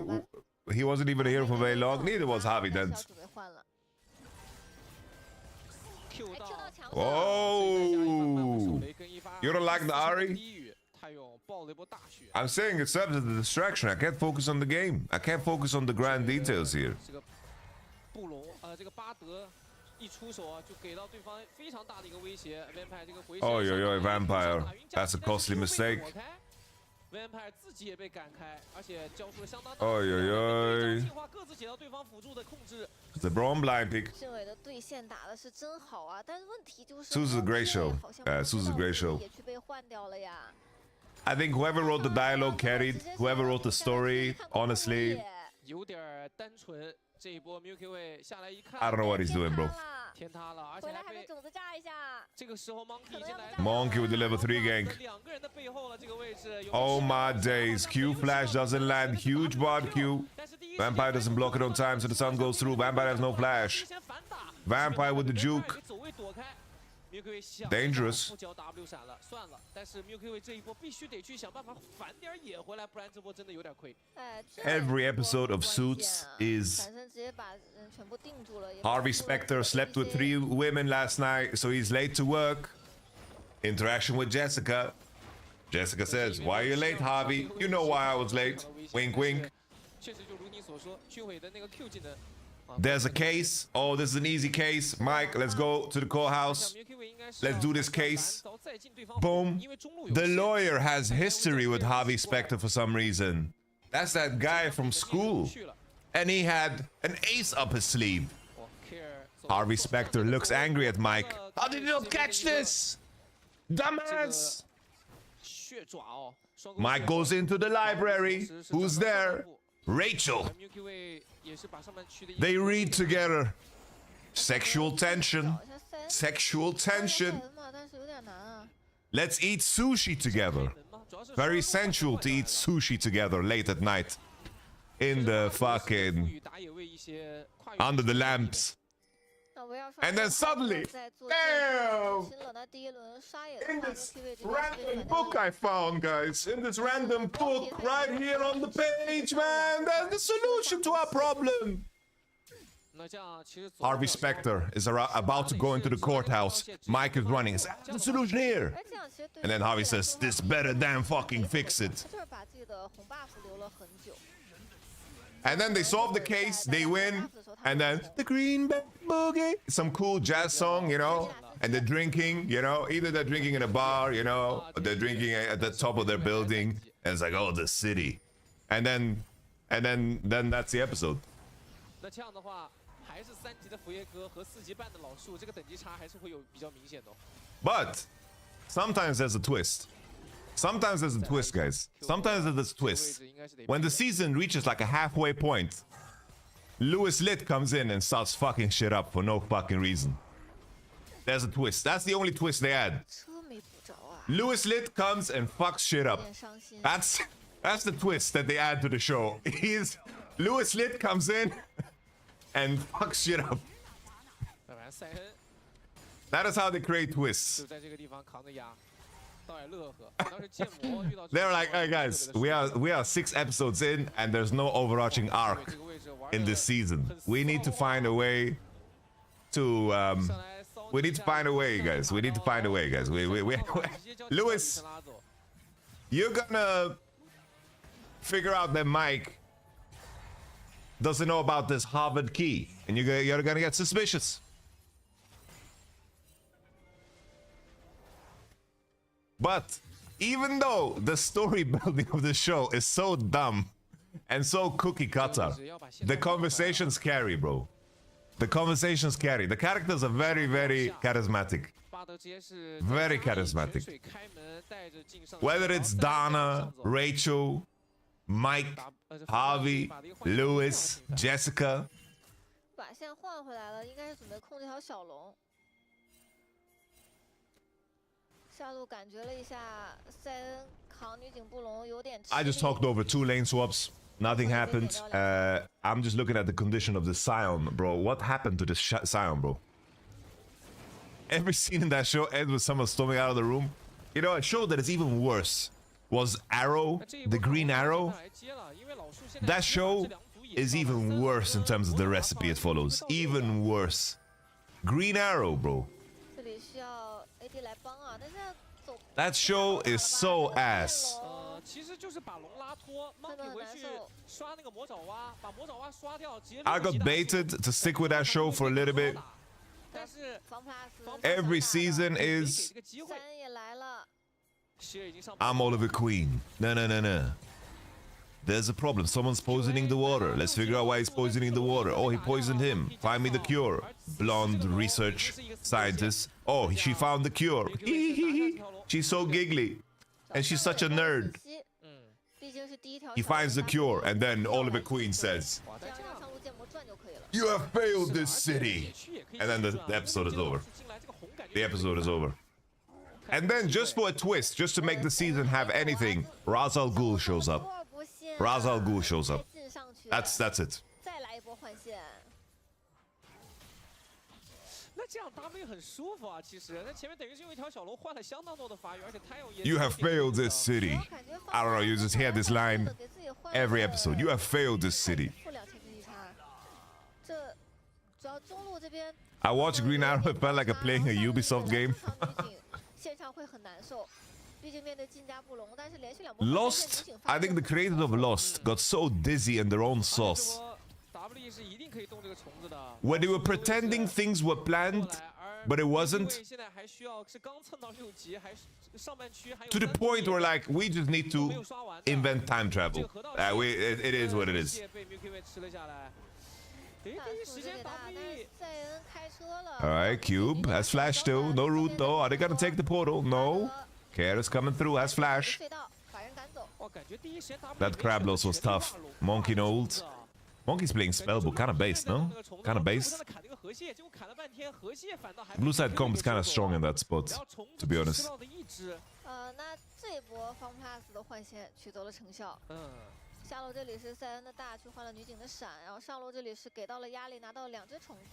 he wasn't even a hero for very long. Neither was Harvey Dent. Oh, you don't like the Ari? I'm saying it serves as a distraction. I can't focus on the game. I can't focus on the grand details here. 布隆这个巴德一出手啊，就给到对方非常大的一个威胁。Vampire 这个回身。Oh, yo, Vampire. That's a costly mistake. Vampire 自己也被赶开，而且交出了相当大 Oh, yo. 计划各自解到对方辅助的控制。 The Braun blind pick. 政委的对线打的是真好啊，但是问题就是 Suzu's a great show. Suzu's a great show. 也去被换掉了呀。 I think whoever wrote the dialogue carried. Whoever wrote the story, honestly. 有点单纯。 这一波 Milky Way 下来一看 I don't know what he's doing, bro. 天塌了，而且还被种子炸一下。这个时候 Monkey 已经来 Monkey with the level 3 gank. 两个人的背后了，这个位置。Oh my days. Q flash doesn't land. Huge bot Q. Vampire doesn't block it on time, so the sun goes through. Vampire has no flash. Vampire with the juke. Dangerous. 不交 W 闪了，算了。但是 Milky Way 这一波必须得去想办法反点野回来，不然这波真的有点亏。Every episode of Suits is Harvey Specter slept with 3 women last night, so he's late to work. Interaction with Jessica. Jessica says, "Why are you late, Harvey? You know why I was late." Wink, wink. 确实就如你所说，去尾的那个 Q 技能。 There's a case. Oh, this is an easy case. Mike, let's go to the courthouse. Let's do this case. Boom. The lawyer has history with Harvey Specter for some reason. That's that guy from school. And he had an ace up his sleeve. Harvey Specter looks angry at Mike. How did you not catch this? Dumbass! Mike goes into the library. Who's there? Rachel. They read together. Sexual tension. Sexual tension. Let's eat sushi together. Very sensual to eat sushi together late at night. In the fucking... under the lamps. And then suddenly, damn! In this random book I found, guys, in this random book right here on the page, man, that's the solution to our problem. Harvey Specter is about to go into the courthouse. Mike is running. Is that the solution here? And then Harvey says, "This better damn fucking fix it." And then they solve the case, they win, and then the Greenback Boogie, some cool jazz song, you know, and they're drinking, you know, either they're drinking in a bar, you know, or they're drinking at the top of their building, and it's like, oh, the city, and then that's the episode. 那这样的话，还是3级的佛耶哥和4级半的老树，这个等级差还是会有比较明显的。But sometimes there's a twist. Sometimes there's a twist, guys. Sometimes there's a twist. When the season reaches like a halfway point, Lewis Litt comes in and starts fucking shit up for no fucking reason. There's a twist. That's the only twist they add. Lewis Litt comes and fucks shit up. That's the twist that they add to the show. Lewis Litt comes in and fucks shit up. That is how they create twists. They're like, hey guys, we are 6 episodes in and there's no overarching arc in this season. We need to find a way to we need to find a way, guys. We need to find a way, guys. Lewis, you're gonna figure out that Mike doesn't know about this Harvard key, and you're gonna get suspicious. But even though the story building of the show is so dumb and so cookie cutter, the conversations carry, bro. The conversations carry. The characters are very, very charismatic. Very charismatic. Whether it's Donna, Rachel, Mike, Harvey, Lewis, Jessica. 把线换回来了，应该是准备控这条小龙。下路感觉了一下，塞恩扛女警布隆有点。I just talked over 2 lane swaps. Nothing happened. I'm just looking at the condition of the Scion, bro. What happened to this Scion, bro? Every scene in that show ends with someone storming out of the room. You know, a show that is even worse was Arrow, the Green Arrow. That show is even worse in terms of the recipe it follows. Even worse. Green Arrow, bro. That show is so ass. I got baited to stick with that show for a little bit. Every season is I'm Oliver Queen. No. There's a problem. Someone's poisoning the water. Let's figure out why he's poisoning the water. Oh, he poisoned him. Find me the cure. Blonde research scientist. Oh, she found the cure. She's so giggly. And she's such a nerd. He finds the cure, and then Oliver Queen says, "You have failed this city." And then the episode is over. The episode is over. And then just for a twist, just to make the season have anything, Ra's al Ghul shows up. Ra's al Ghul shows up. That's it. You have failed this city. I don't know, you just hear this line every episode. You have failed this city. I watched Green Arrow, it felt like playing a Ubisoft game. Lost, I think the creators of Lost got so dizzy in their own sauce. When they were pretending things were planned, but it wasn't. To the point where, like, we just need to invent time travel. It is what it is. Alright, Cube has Flash too. No root though. Are they gonna take the portal? No. Care is coming through, has Flash. That Krablos was tough. Monkey knows. Monkey's playing Spellbook. Kind of based, no? Kind of based. Blue side comp is kind of strong in that spot, to be honest.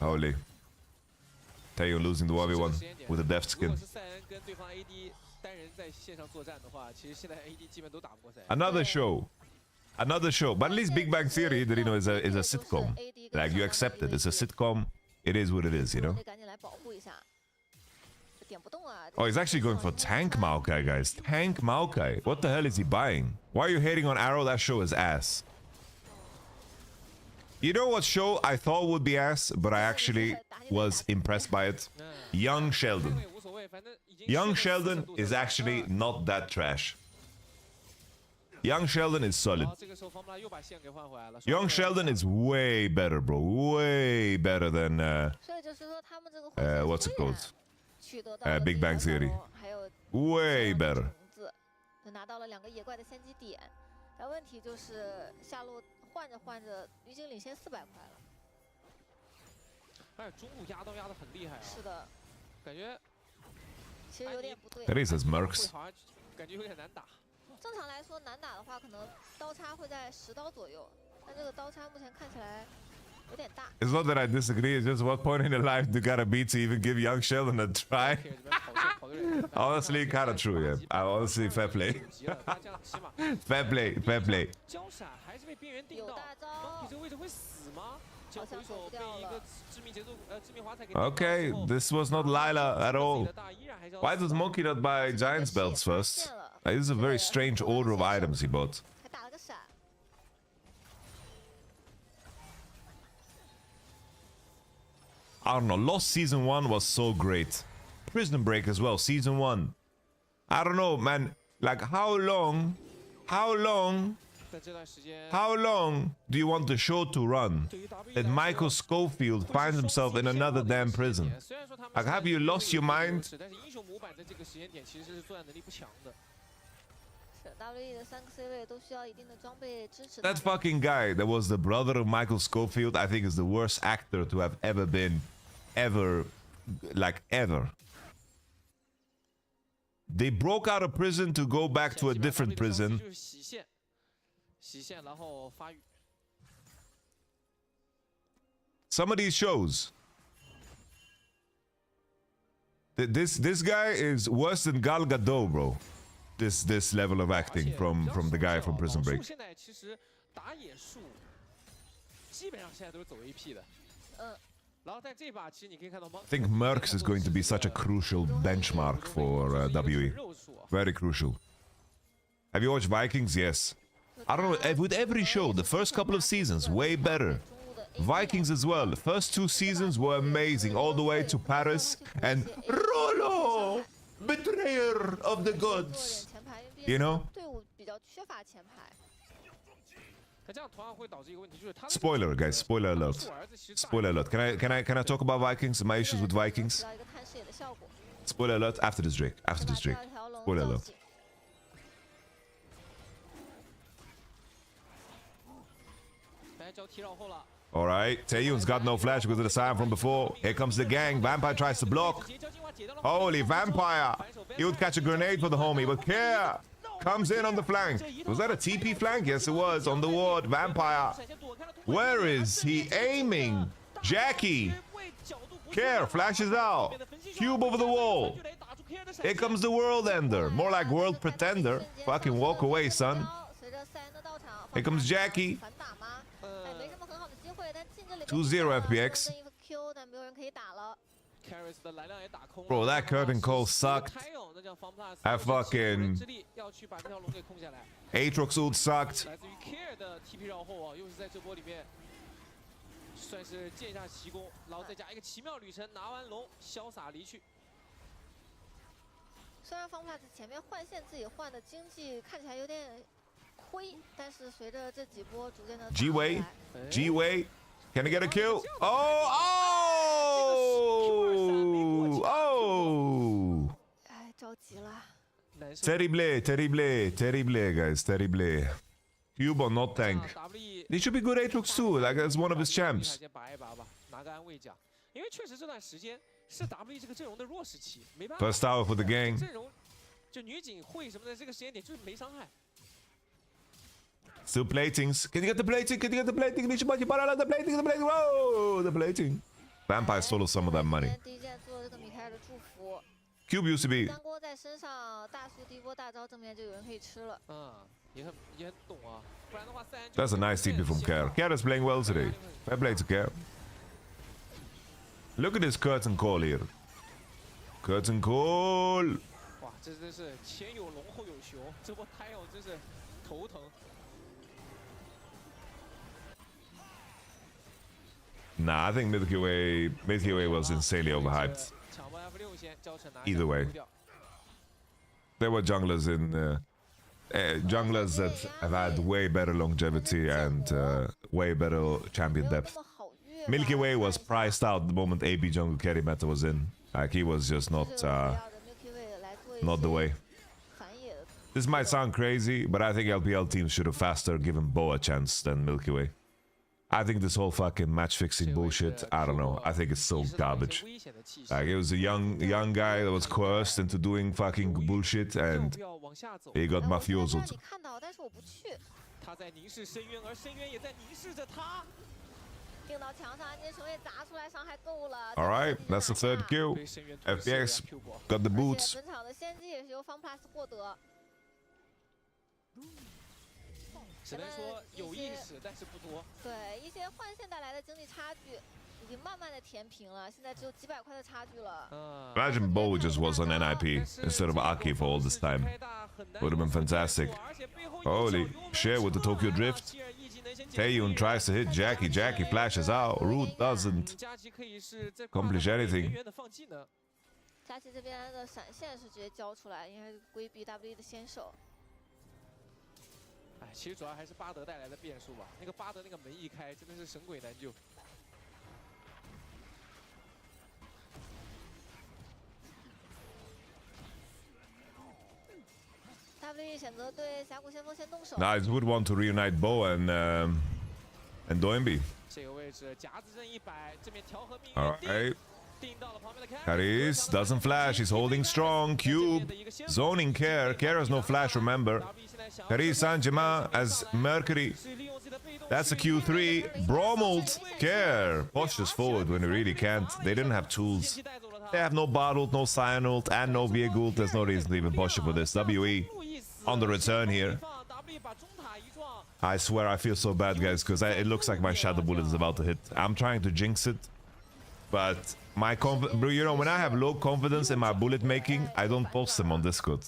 Holy. Taeyeon losing the 1v1 with a death skin. Another show. But at least Big Bang Theory, you know, is a sitcom. Like, you accept it. It's a sitcom. It is what it is, you know? Oh, he's actually going for Tank Maokai, guys. Tank Maokai. What the hell is he buying? Why are you hating on Arrow? That show is ass. You know what show I thought would be ass, but I actually was impressed by it? Young Sheldon. Young Sheldon is actually not that trash. Young Sheldon is solid. Young Sheldon is way better, bro. Way better than what's it called? Big Bang Theory. Way better. Teresa Mercs. 正常来说，难打的话，可能刀差会在10刀左右，但这个刀差目前看起来有点大。It's not that I disagree. It's just what point in your life do you gotta be to even give Young Sheldon a try? Honestly, kind of true, yeah. I honestly, fair play. Fair play, fair play. Okay, this was not Lila at all. Why does Monkey not buy Giant's belts first? This is a very strange order of items he bought. I don't know, Lost Season 1 was so great. Prison Break as well, Season 1. I don't know, man. Like, how long do you want the show to run that Michael Scofield finds himself in another damn prison? Like, have you lost your mind? That fucking guy that was the brother of Michael Scofield, I think is the worst actor to have ever been, ever. They broke out of prison to go back to a different prison. Some of these shows, this guy is worse than Gal Gadot, bro. This level of acting from the guy from Prison Break. I think Mercs is going to be such a crucial benchmark for WE. Very crucial. Have you watched Vikings? Yes. I don't know, with every show, the first couple of seasons, way better. Vikings as well. The first 2 seasons were amazing, all the way to Paris and Rollo, betrayer of the gods. You know? Spoiler, guys. Spoiler alert. Spoiler alert. Can I talk about Vikings? My issues with Vikings. Spoiler alert. After this, Drake. After this, Drake. Spoiler alert. All right. Taeyun's got no flash because of the sign from before. Here comes the gang. Vampire tries to block. Holy Vampire! He would catch a grenade for the homie, but Care comes in on the flank. Was that a TP flank? Yes, it was. On the ward. Vampire. Where is he aiming? Jackie. Care flashes out. Cube over the wall. Here comes the World Ender. More like World Pretender. Fucking walk away, son. Here comes Jackie. 2-0 FPX. Bro, that curtain call sucked. That fucking Aatrox ult sucked. 算是剑下奇功，然后再加一个奇妙旅程，拿完龙潇洒离去。虽然方帕斯前面换线自己换的经济看起来有点亏，但是随着这几波逐渐的 G-Way, can I get a kill? Oh! Oh! 哎，着急了。Terrible, guys, terrible. Cube or not tank. He should be good Aatrox too, like as one of his champs. 拿个安慰奖，因为确实这段时间是 W 这个阵容的弱势期，没办法。 First tower for the gang. 阵容就女警会什么的，这个时间点就是没伤害。 Still platings. Can you get the plating? Can you get the plating? The plating, the plating. Whoa, the plating. Vampire stole some of that money. Cube used to be. 三锅在身上，大叔第一波大招正面就有人可以吃了。也很懂啊，不然的话That's a nice TP from Care. Care is playing well today. Fair play to Care. Look at this curtain call here. Curtain call. 哇，这真是前有龙后有熊，这波太阳真是头疼。 Nah, I think Milky Way was insanely overhyped. Either way, there were junglers in junglers that have had way better longevity and way better champion depth. Milky Way was priced out the moment AB jungle carry meta was in. Like he was just not the way. This might sound crazy, but I think LPL teams should have faster given Bo a chance than Milky Way. I think this whole fucking match fixing bullshit, I don't know. I think it's so garbage. Like it was a young guy that was coerced into doing fucking bullshit and he got mafiosoed. Alright, that's the third kill. FPX got the boots. 只能说有意识，但是不多。对，一些换线带来的经济差距已经慢慢的填平了，现在只有几百块的差距了。Imagine Bo just was on NIP instead of Aki for all this time. Would have been fantastic. Holy shit with the Tokyo Drift. Taeyun tries to hit Jackie. Jackie flashes out. Root doesn't accomplish anything. 佳琪这边的闪现是直接交出来，因为规避 W 的先手。 哎，其实主要还是巴德带来的变数吧。那个巴德那个门一开，真的是神鬼难救。W 选择对峡谷先锋先动手。I would want to reunite Bo and Doinby. 这个位置夹子阵一摆，这边调和命运。 Alright. Karis doesn't flash, he's holding strong. Cube, zoning Care. Care has no flash, remember. Karis Sanjima as Mercury. That's a Q3. Bromald, Care. Pushes forward when he really can't. They didn't have tools. They have no Bard ult, no Cyan ult, and no Vieg ult. There's no reason to even push it for this. WE on the return here. I swear I feel so bad, guys, because it looks like my Shadow Bullet is about to hit. I'm trying to jinx it, but my you know, when I have low confidence in my bullet making, I don't post them on Discord.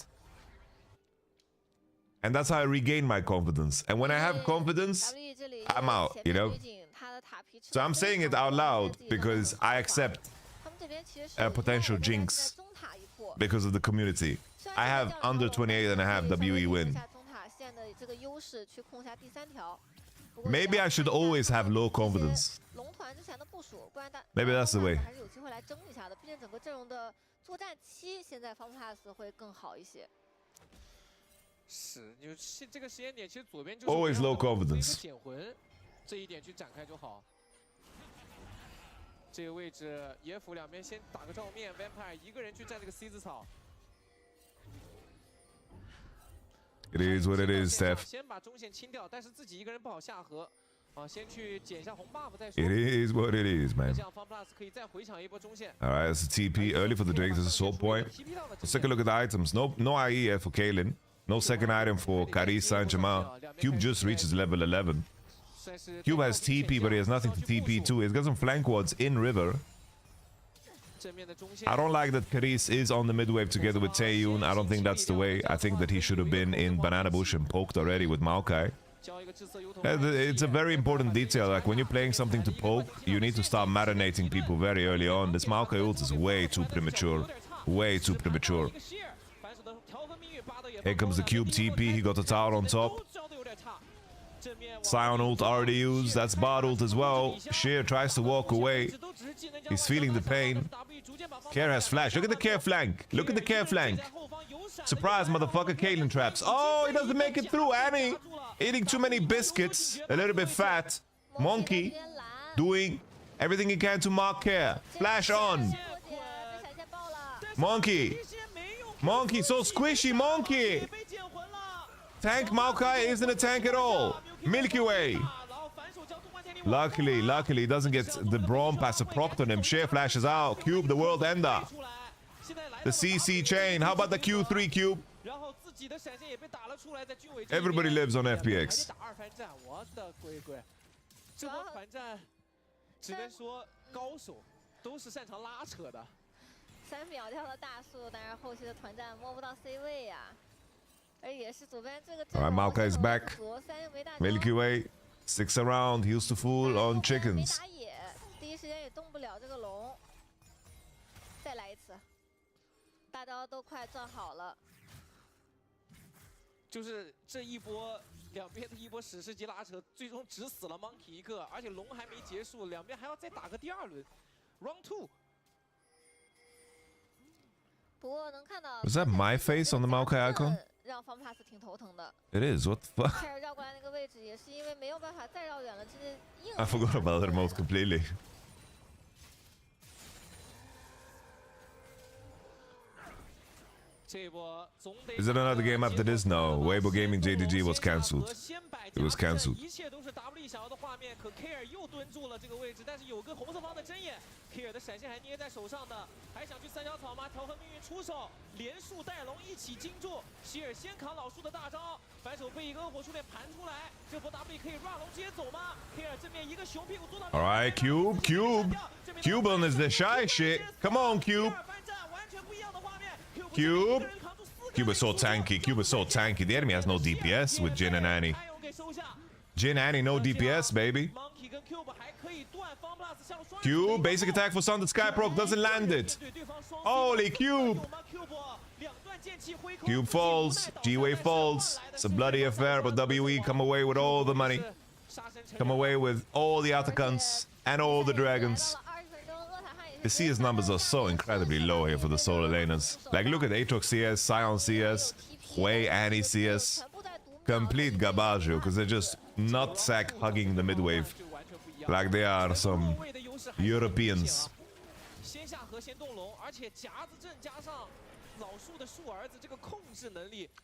And that's how I regain my confidence. And when I have confidence, I'm out, you know? So I'm saying it out loud because I accept a potential jinx because of the community. I have under 28.5 WE win. Maybe I should always have low confidence. Maybe that's the way. Always low confidence. 这个位置，野辅两边先打个照面 ，Vampire 一个人去占这个 C 字草。It is what it is, Steph. 先把中线清掉，但是自己一个人不好下河，啊，先去捡一下红 buff 再说。It is what it is, man. 这样 FunPlus 可以再回抢一波中线。All right, it's a TP early for the Drake. There's a sword point. Let's take a look at the items. No IE yet for Kaylin. No second item for Carissa and Jamal. Cube just reaches level 11. Cube has TP, but he has nothing to TP too. He's got some flank wards in river. I don't like that Karis is on the mid-wave together with Taeyun. I don't think that's the way. I think that he should have been in Banana Bush and poked already with Maokai. It's a very important detail. Like when you're playing something to poke, you need to start marinating people very early on. This Maokai ult is way too premature. Way too premature. Here comes the Cube TP. He got the tower on top. Sion ult already used. That's Bard ult as well. Sheer tries to walk away. He's feeling the pain. Care has flash. Look at the Care flank. Look at the Care flank. Surprise, motherfucker. Kaylin traps. Oh, he doesn't make it through. Annie eating too many biscuits. A little bit fat. Monkey doing everything he can to mark Care. Flash on. Monkey. Monkey, so squishy, Monkey. Tank Maokai isn't a tank at all. Milky Way. Luckily, he doesn't get the Braum pass a proc on him. Sheer flashes out. Cube, the world ender. The CC chain. How about the Q3 Cube? Everybody lives on FPX. 这波团战只能说高手都是擅长拉扯的。3秒跳的大树，但是后期的团战摸不到 C 位呀。而也是左边这个。All right, Maokai is back. Milky Way sticks around. He used to fool on chickens. 第一时间也动不了这个龙。再来一次，大招都快转好了。就是这一波。 两边的一波史诗级拉扯，最终只死了 Monkey 一个，而且龙还没结束，两边还要再打个第2轮 ，Round 2。不过能看到 Was that my face on the Maokai icon? 让 FunPlus 挺头疼的。 It is. What the fuck? 开始绕过来那个位置，也是因为没有办法再绕远了，这是硬。I forgot about the remote completely. Is it another game after this? No. Weibo Gaming JDG was cancelled. It was cancelled. 一切都是 W 想要的画面，可 Care 又蹲住了这个位置，但是有个红色方的针眼 ，Care 的闪现还捏在手上的，还想去3小草吗？调和命运出手，连树带龙一起盯住，希尔先扛老树的大招，反手被一个恶火树链盘出来，这波 W 可以 run 龙直接走吗 ？Care 正面一个熊屁股坐到。All right, Cube. Cuban is the shy shit. Come on, Cube. Cube is so tanky. Cube is so tanky. The enemy has no DPS with Jin and Annie. Jin, Annie, no DPS, baby. Cube, basic attack for Sundered Skyproc, doesn't land it. Holy Cube. Cube falls. G-Wave falls. It's a bloody affair, but WE come away with all the money. Come away with all the Atacans and all the dragons. The CS numbers are so incredibly low here for the solo laners. Like, look at Aatrox CS, Sion CS, Wei, Annie CS. Complete gabaggio, because they're just nutsack hugging the mid-wave. Like they are some Europeans.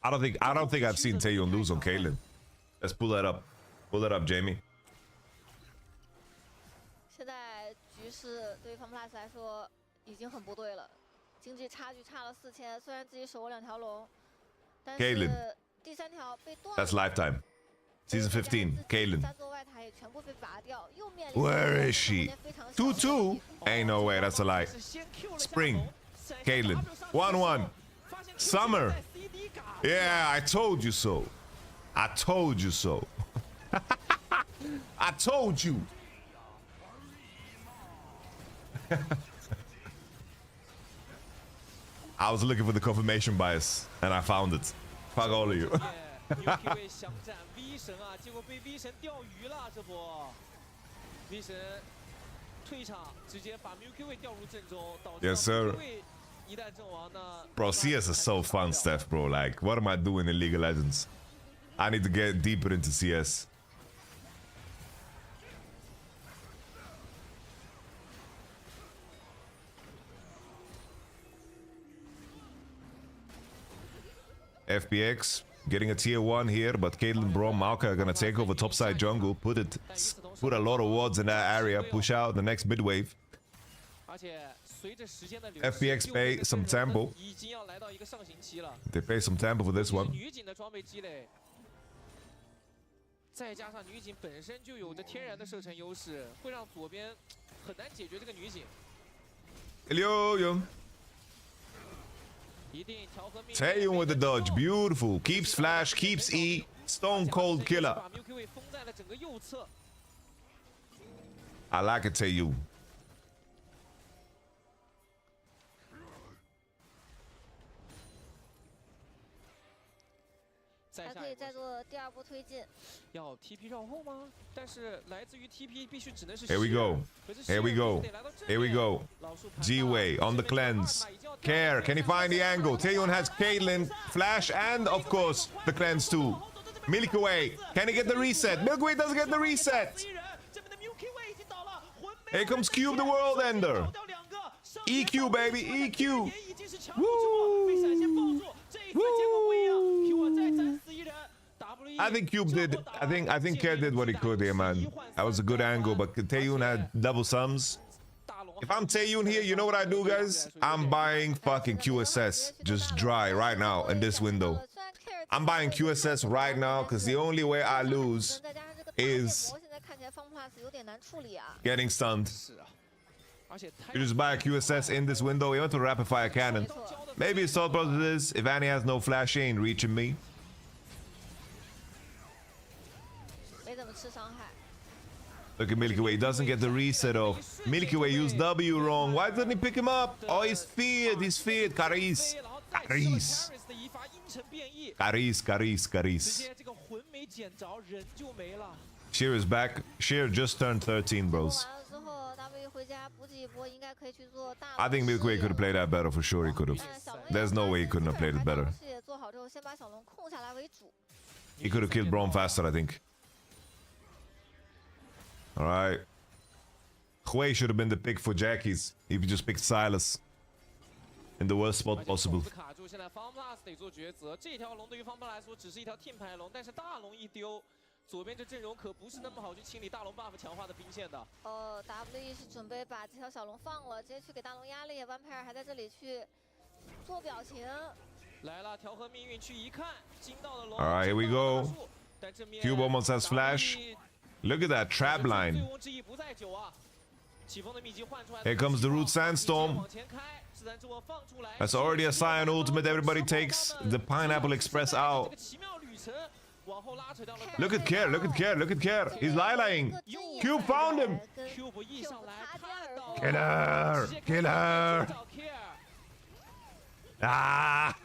I don't think I've seen Taeyun lose on Kaylin. Let's pull that up. Pull that up, Jamie. 现在局势对于 FunPlus 来说已经很不对了，经济差距差了4000，虽然自己手握2条龙，但是第3条被断。That's lifetime. Season 15, Kaylin. 3座外塔也全部被拔掉，又面临 Where is she? 2-2? Ain't no way, that's a lie. Spring, Kaylin. 1-1. Summer. Yeah, I told you so. I told you so. I told you. I was looking for the confirmation bias, and I found it. Fuck all of you. Yes, sir. Bro, CS is so fun stuff, bro. Like, what am I doing in League of Legends? I need to get deeper into CS. FPX getting a tier 1 here, but Caitlyn, Braum, Malka are gonna take over topside jungle, put a lot of wards in that area, push out the next mid wave. FPX pay some tempo. They pay some tempo for this one. Yo. Taeyong with the dodge, beautiful. Keeps flash, keeps E. Stone cold killer. I like it, Taeyong. 还可以再做第二波推进。要 TP 绕后吗？但是来自于 TP 必须只能是。Here we go. Here we go. Here we go. G-Way on the cleanse. Care, can he find the angle? Taeyong has Caitlyn, Flash, and of course the cleanse too. Milky Way, can he get the reset? Milky Way doesn't get the reset. Here comes Cube, the World Ender. EQ, baby, EQ. Woo! I think Cube did. I think Care did what he could here, man. That was a good angle, but Taeyong had double sums. If I'm Taeyong here, you know what I do, guys? I'm buying fucking QSS just dry right now in this window. I'm buying QSS right now because the only way I lose is getting stunned. You just buy a QSS in this window. You want to rapid fire cannon. Maybe his thought process is, if Annie has no flash, she ain't reaching me. Look at Milky Way. He doesn't get the reset off. Milky Way used W wrong. Why didn't he pick him up? Oh, he's feared. He's feared. Caris. Caris. Caris. Caris. Caris. Sheer is back. Sheer just turned 13, bros. I think Milky Way could have played that better for sure. He could have. There's no way he couldn't have played it better. He could have killed Braum faster, I think. Alright. Hui should have been the pick for Jackies if you just picked Silas in the worst spot possible. WE 是准备把这条小龙放了，直接去给大龙压力。Vampire 还在这里去做表情。来了，调和命运去一看，惊到了龙。Alright, here we go. Cube almost has flash. Look at that trap line. Here comes the Root Sandstorm. That's already a Scion ultimate. Everybody takes the Pineapple Express out. Look at Care, look at Care, look at Care. He's lilying. Cube found him. Killer, killer. Ah.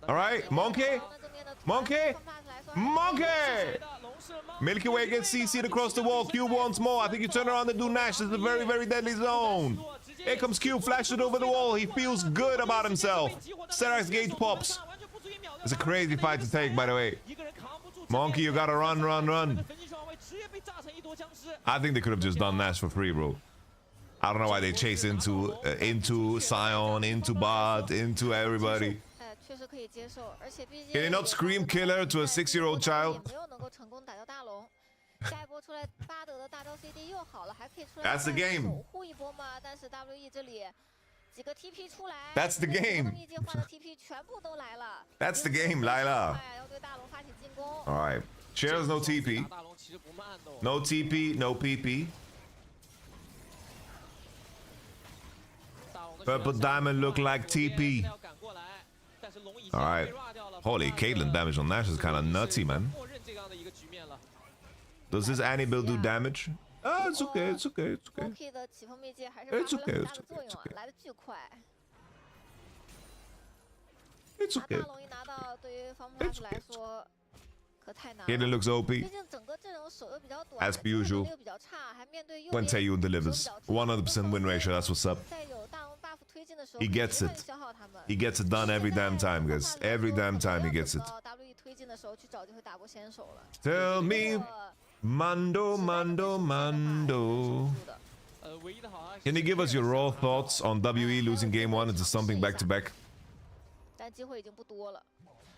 All right, Monkey. Monkey. Monkey. Milky Way gets CC'd across the wall. Cube wants more. I think you turn around and do Nash. This is a very, very deadly zone. Here comes Cube, flashes it over the wall. He feels good about himself. Serax gauge pops. It's a crazy fight to take, by the way. Monkey, you gotta run, run, run. I think they could have just done Nash for free, bro. I don't know why they chase into Scion, into Bot, into everybody. Can you not scream killer to a 6-year-old child? That's the game. That's the game. That's the game, Lila. Alright. Cheryl's no TP. No TP, no PP. Purple Diamond look like TP. All right. Holy, Caitlyn damage on Nash is kind of nutty, man. Does this Annie build do damage? Ah, it's okay, it's okay, it's okay. It's okay, it's okay, it's okay. It's okay. It's okay. Caitlyn looks OP. As per usual. When Taeyun delivers. 100% win ratio, that's what's up. He gets it. He gets it done every damn time, guys. Every damn time he gets it. Tell me, Mando, Mando, Mando. Can you give us your raw thoughts on WE losing game 1 into something back-to-back?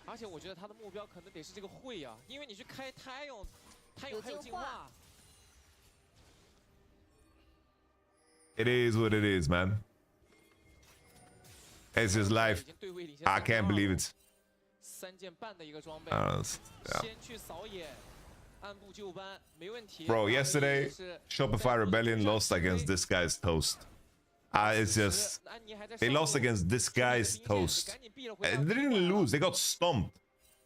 而且我觉得他的目标可能得是这个会啊，因为你去开泰永还有进化。It is what it is, man. It's his life. I can't believe it. 3件半的一个装备， Yeah. 先去扫野，按部就班，没问题。 Bro, yesterday, Shopify Rebellion lost against this guy's toast. It's just... They lost against this guy's toast. They didn't lose, they got stomped.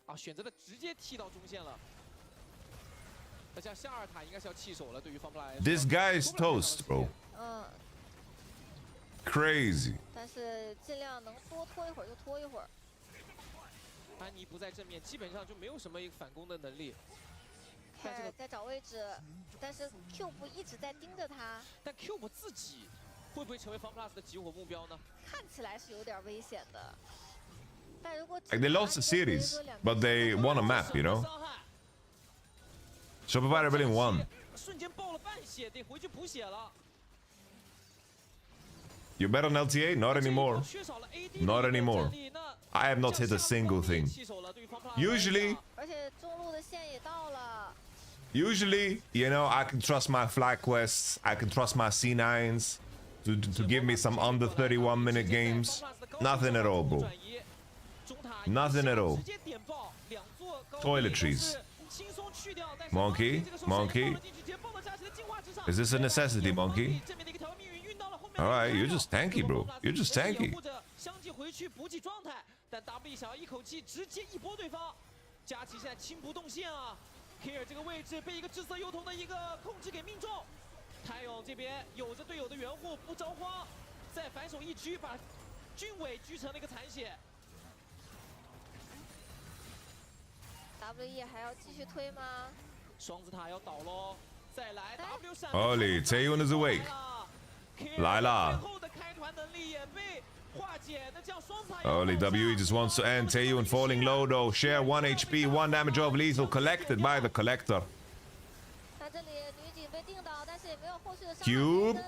啊，选择了直接踢到中线了。那像夏尔塔应该是要弃手了，对于方布莱。This guy's toast, bro. Crazy. 但是尽量能多拖一会儿就拖一会儿。安妮不在正面，基本上就没有什么一个反攻的能力。 在找位置，但是 Cube 一直在盯着他。但 Cube 自己会不会成为 FunPlus 的集火目标呢？看起来是有点危险的。但如果 Like they lost the series, but they won a map, you know. Shopify Rebellion won. 瞬间爆了半血，得回去补血了。 You bet on LTA? Not anymore. Not anymore. I have not hit a single thing. Usually, you know, I can trust my flag quests. I can trust my C9s to give me some under 31-minute games. Nothing at all, bro. Nothing at all. Toiletries. Monkey? Monkey? Is this a necessity, Monkey? Alright, you're just tanky, bro. You're just tanky. 相继回去补给状态，但 W 想要一口气直接一波对方。佳琪现在轻不动线啊 ，Kier 这个位置被一个制色幼童的一个控制给命中。泰勇这边有着队友的援护，不着慌，再反手一狙把军委狙成了一个残血。WE 还要继续推吗？双子塔要倒喽，再来 W 闪。Holy, Taeyun is awake. 来啦。 Holy, WE just wants to end. Taeyun falling low though. Share 1 HP, 1 damage of lethal collected by the collector. Cube.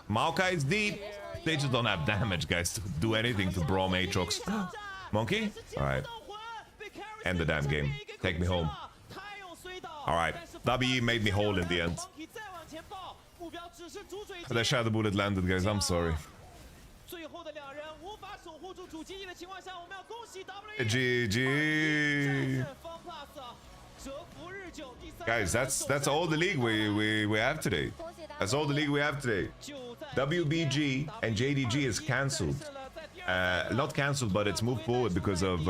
Maokai is deep. They just don't have damage, guys, to do anything to Braum Aatrox. Monkey? Alright. End the damn game. Take me home. Alright. WE made me whole in the end. That shadow bullet landed, guys. I'm sorry. GG. Guys, that's all the league we have today. That's all the league we have today. WBG and JDG is cancelled. Not cancelled, but it's moved forward because of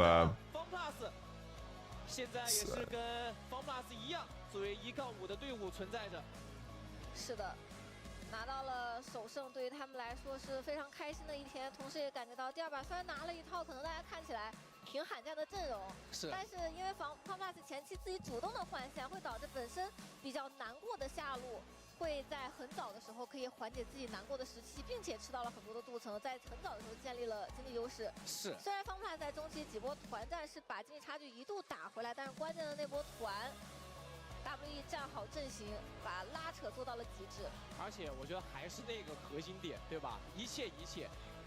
现在也是跟 FunPlus 一样，作为1杠5的队伍存在着。是的，拿到了首胜，对于他们来说是非常开心的一天。同时也感觉到第二把虽然拿了一套可能大家看起来挺罕见的阵容，但是因为FunPlus 前期自己主动的换线，会导致本身比较难过的下路。 会在很早的时候可以缓解自己难过的时期，并且吃到了很多的镀层，在很早的时候建立了经济优势。是，虽然FunPlus在中期几波团战是把经济差距一度打回来，但是关键的那波团 ，WE 站好阵型，把拉扯做到了极致。而且我觉得还是那个核心点，对吧？一切，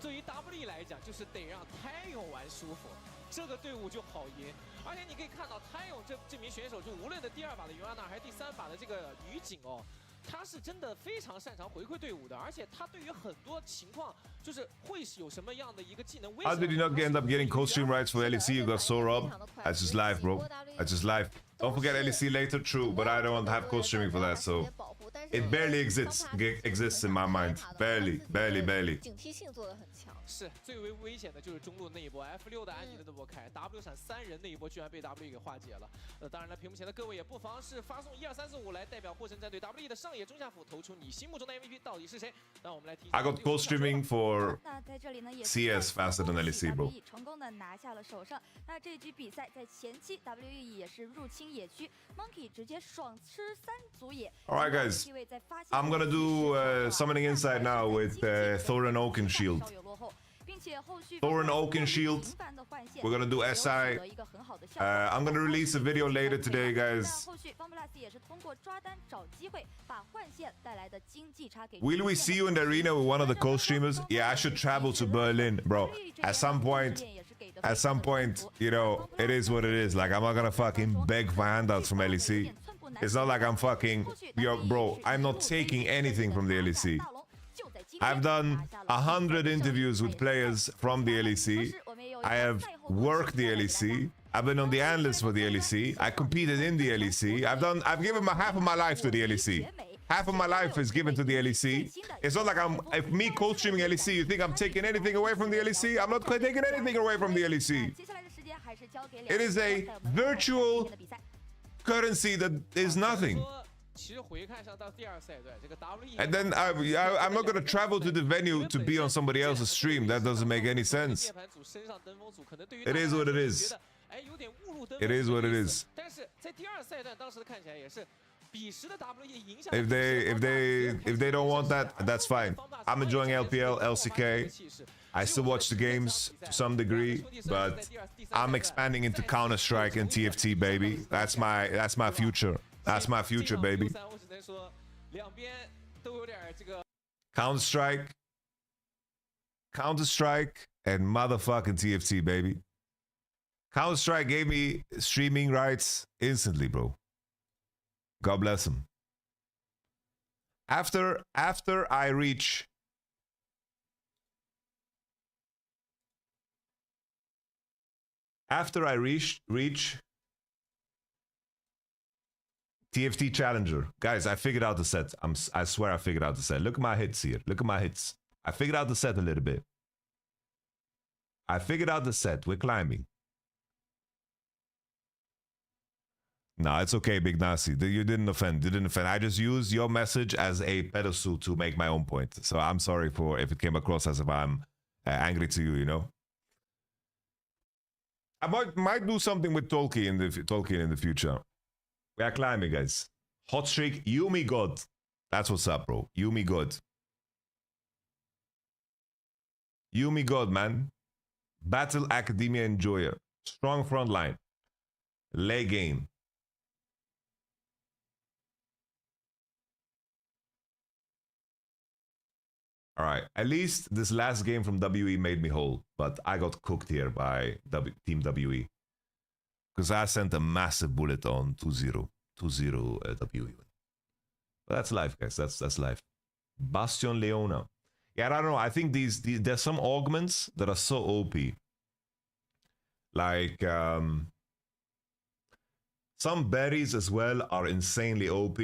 对于 WE 来讲，就是得让泰勇玩舒服，这个队伍就好赢。而且你可以看到泰勇这名选手，就无论的第2把的尤安娜还是第3把的这个女警哦。 他是真的非常擅长回馈队伍的，而且他对于很多情况就是会有什么样的一个技能。How did you not end up getting costume rights for LEC? You got so robbed. That's just life, bro. That's just life. Don't forget LEC later, true, but I don't have co-streaming for that, so It barely exists in my mind. Barely. 警惕性做得很强。是最为危险的就是中路那一波 F6的安妮的那波开 W 闪3人那一波居然被 W 给化解了。当然了，屏幕前的各位也不妨是发送12345来代表获胜战队 W 的上野中下辅投出你心目中的 MVP 到底是谁？让我们来提。I got co-streaming for 那在这里呢，也 CS faster than LEC, bro. 成功的拿下了首胜。那这局比赛在前期 WE 也是入侵野区 ，Monkey 直接爽吃3组野。All right, guys. I'm gonna do summoning inside now with Thorin Oaken Shield. Thorin Oaken Shield. We're gonna do SI. I'm gonna release a video later today, guys. Will we see you in the arena with one of the co-streamers? Yeah, I should travel to Berlin, bro. At some point, you know, it is what it is. Like, I'm not gonna fucking beg for handouts from LEC. It's not like I'm fucking, yo, bro, I'm not taking anything from the LEC. I've done 100 interviews with players from the LEC. I have worked the LEC. I've been on the analyst for the LEC. I competed in the LEC. I've given half of my life to the LEC. Half of my life is given to the LEC. It's not like if me co-streaming LEC, you think I'm taking anything away from the LEC? I'm not taking anything away from the LEC. It is a virtual currency that is nothing. And then I'm not going to travel to the venue to be on somebody else's stream. That doesn't make any sense. It is what it is. It is what it is. If they don't want that, that's fine. I'm enjoying LPL, LCK. I still watch the games to some degree, but I'm expanding into Counter-Strike and TFT, baby. That's my future. That's my future, baby. Counter-Strike, and motherfucking TFT, baby. Counter-Strike gave me streaming rights instantly, bro. God bless him. After I reach TFT Challenger. Guys, I figured out the set. I swear I figured out the set. Look at my hits here. Look at my hits. I figured out the set a little bit. I figured out the set. We're climbing. No, it's okay, Big Nasi. You didn't offend. You didn't offend. I just used your message as a pedestal to make my own point. So I'm sorry for if it came across as if I'm angry to you, you know? I might do something with Tolkien in the future. We are climbing, guys. Hot streak, Yumi God. That's what's up, bro. Yumi God. Yumi God, man. Battle Academia Enjoyer. Strong front line. Late game. All right. At least this last game from WE made me whole, but I got cooked here by Team WE. Because I sent a massive bullet on 2-0 WE. But that's life, guys. That's life. Bastion Leona. Yeah, I don't know. I think there's some augments that are so OP. Like some berries as well are insanely OP.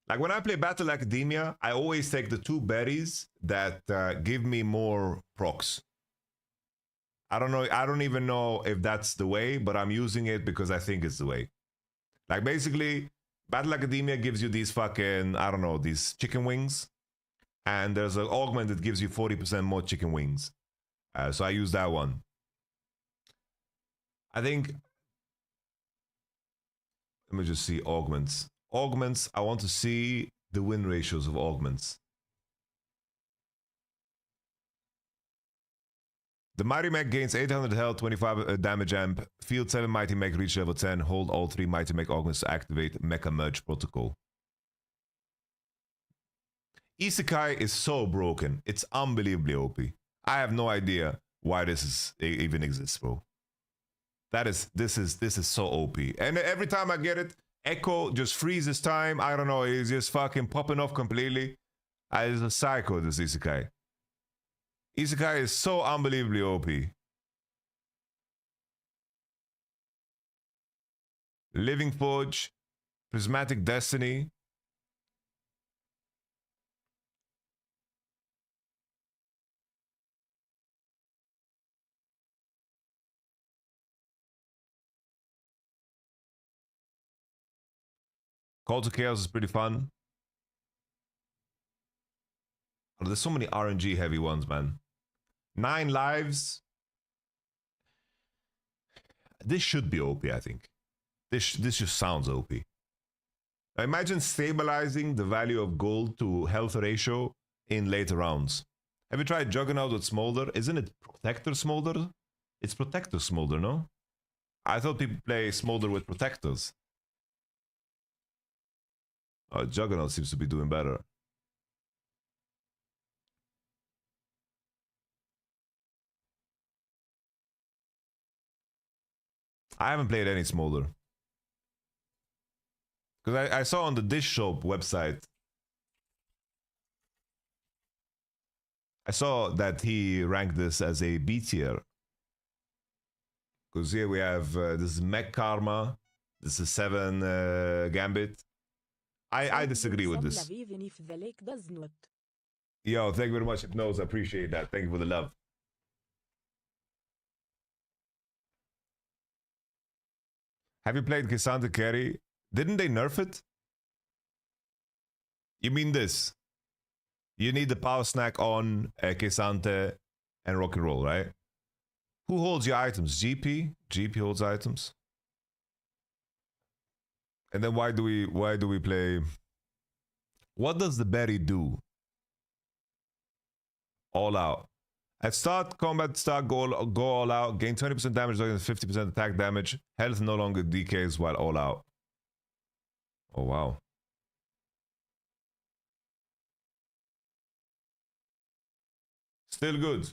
Like when I play Battle Academia, I always take the 2 berries that give me more procs. I don't know. I don't even know if that's the way, but I'm using it because I think it's the way. Like basically, Battle Academia gives you these fucking, I don't know, these chicken wings. And there's an augment that gives you 40% more chicken wings. So I use that one. I think, let me just see augments. Augments, I want to see the win ratios of augments. The Mighty Mech gains 800 health, 25 damage amp. Field 7 Mighty Mech reach level 10. Hold all 3 Mighty Mech augments to activate Mecha Merge Protocol. Isekai is so broken. It's unbelievably OP. I have no idea why this even exists, bro. This is so OP. And every time I get it, Echo just freezes time. I don't know. He's just fucking popping off completely. It's a psycho, this Isekai. Isekai is so unbelievably OP. Living Forge, Prismatic Destiny. Call to Chaos is pretty fun. Oh, there's so many RNG heavy ones, man. 9 lives. This should be OP, I think. This just sounds OP. Imagine stabilizing the value of gold to health ratio in later rounds. Have you tried Juggernaut with Smolder? Isn't it Protector Smolder? It's Protector Smolder, no? I thought people play Smolder with Protectors. Oh, Juggernaut seems to be doing better. I haven't played any Smolder. Because I saw on the Dish Shop website, I saw that he ranked this as a B tier. Because here we have, this is Mech Karma, this is 7 Gambit. I disagree with this. Yo, thank you very much, Hypnose. I appreciate that. Thank you for the love. Have you played Cassandra Carry? Didn't they nerf it? You mean this? You need the power snack on Kesante and rock and roll, right? Who holds your items? GP? GP holds items. And then why do we play? What does the berry do? All out. At start, combat start, go all out. Gain 20% damage, 50% attack damage. Health no longer decays while all out. Oh, wow. Still good.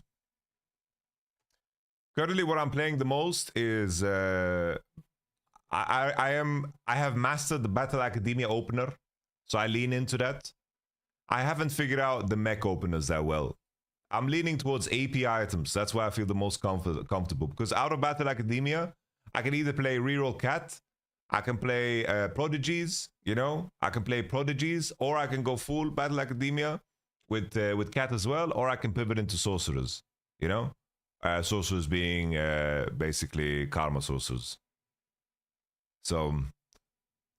Currently, what I'm playing the most is I have mastered the Battle Academia opener, so I lean into that. I haven't figured out the mech openers that well. I'm leaning towards AP items. That's why I feel the most comfortable. Because out of Battle Academia, I can either play Reroll Cat, I can play Prodigies, you know? I can play Prodigies, or I can go full Battle Academia with Cat as well, or I can pivot into Sorcerers, you know? Sorcerers being basically Karma Sorcerers. So,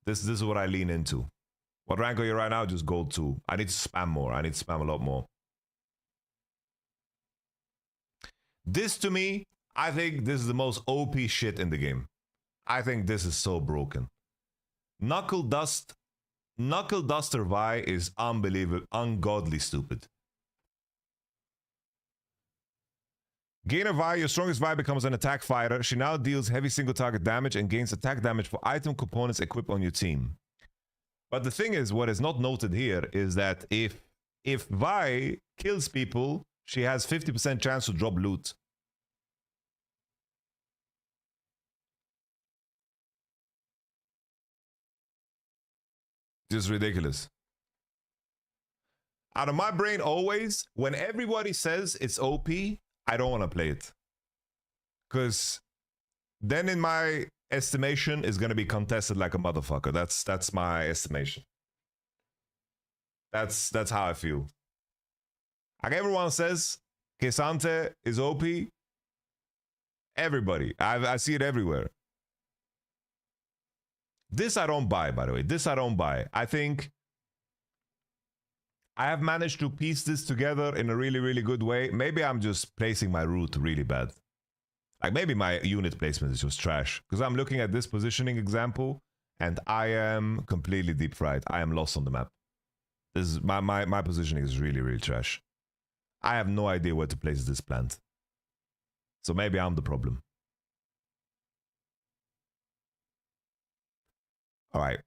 this is what I lean into. What rank are you right now? Just Gold 2. I need to spam more. I need to spam a lot more. This, to me, I think this is the most OP shit in the game. I think this is so broken. Knuckle Duster Vi is unbelievable, ungodly stupid. Gainer Vi, your strongest Vi becomes an attack fighter. She now deals heavy single target damage and gains attack damage for item components equipped on your team. But the thing is, what is not noted here is that if Vi kills people, she has 50% chance to drop loot. Just ridiculous. Out of my brain, always, when everybody says it's OP, I don't want to play it. Because then in my estimation, it's going to be contested like a motherfucker. That's my estimation. That's how I feel. Like everyone says, Kesante is OP. Everybody. I see it everywhere. This I don't buy, by the way. This I don't buy. I think I have managed to piece this together in a really, really good way. Maybe I'm just placing my route really bad. Like maybe my unit placement is just trash. Because I'm looking at this positioning example and I am completely deep fried. I am lost on the map. This is my positioning is really, really trash. I have no idea where to place this plant. So maybe I'm the problem. All right.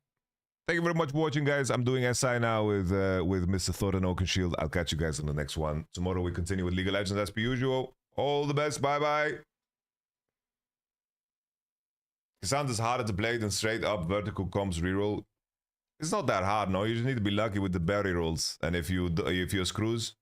Thank you very much for watching, guys. I'm doing SI now with Mr. Thor and Oakenshield. I'll catch you guys on the next one. Tomorrow we continue with League of Legends as per usual. All the best. Bye-bye. Cassandra's harder to play than straight up vertical comms reroll. It's not that hard, no. You just need to be lucky with the berry rolls. And if you're screws,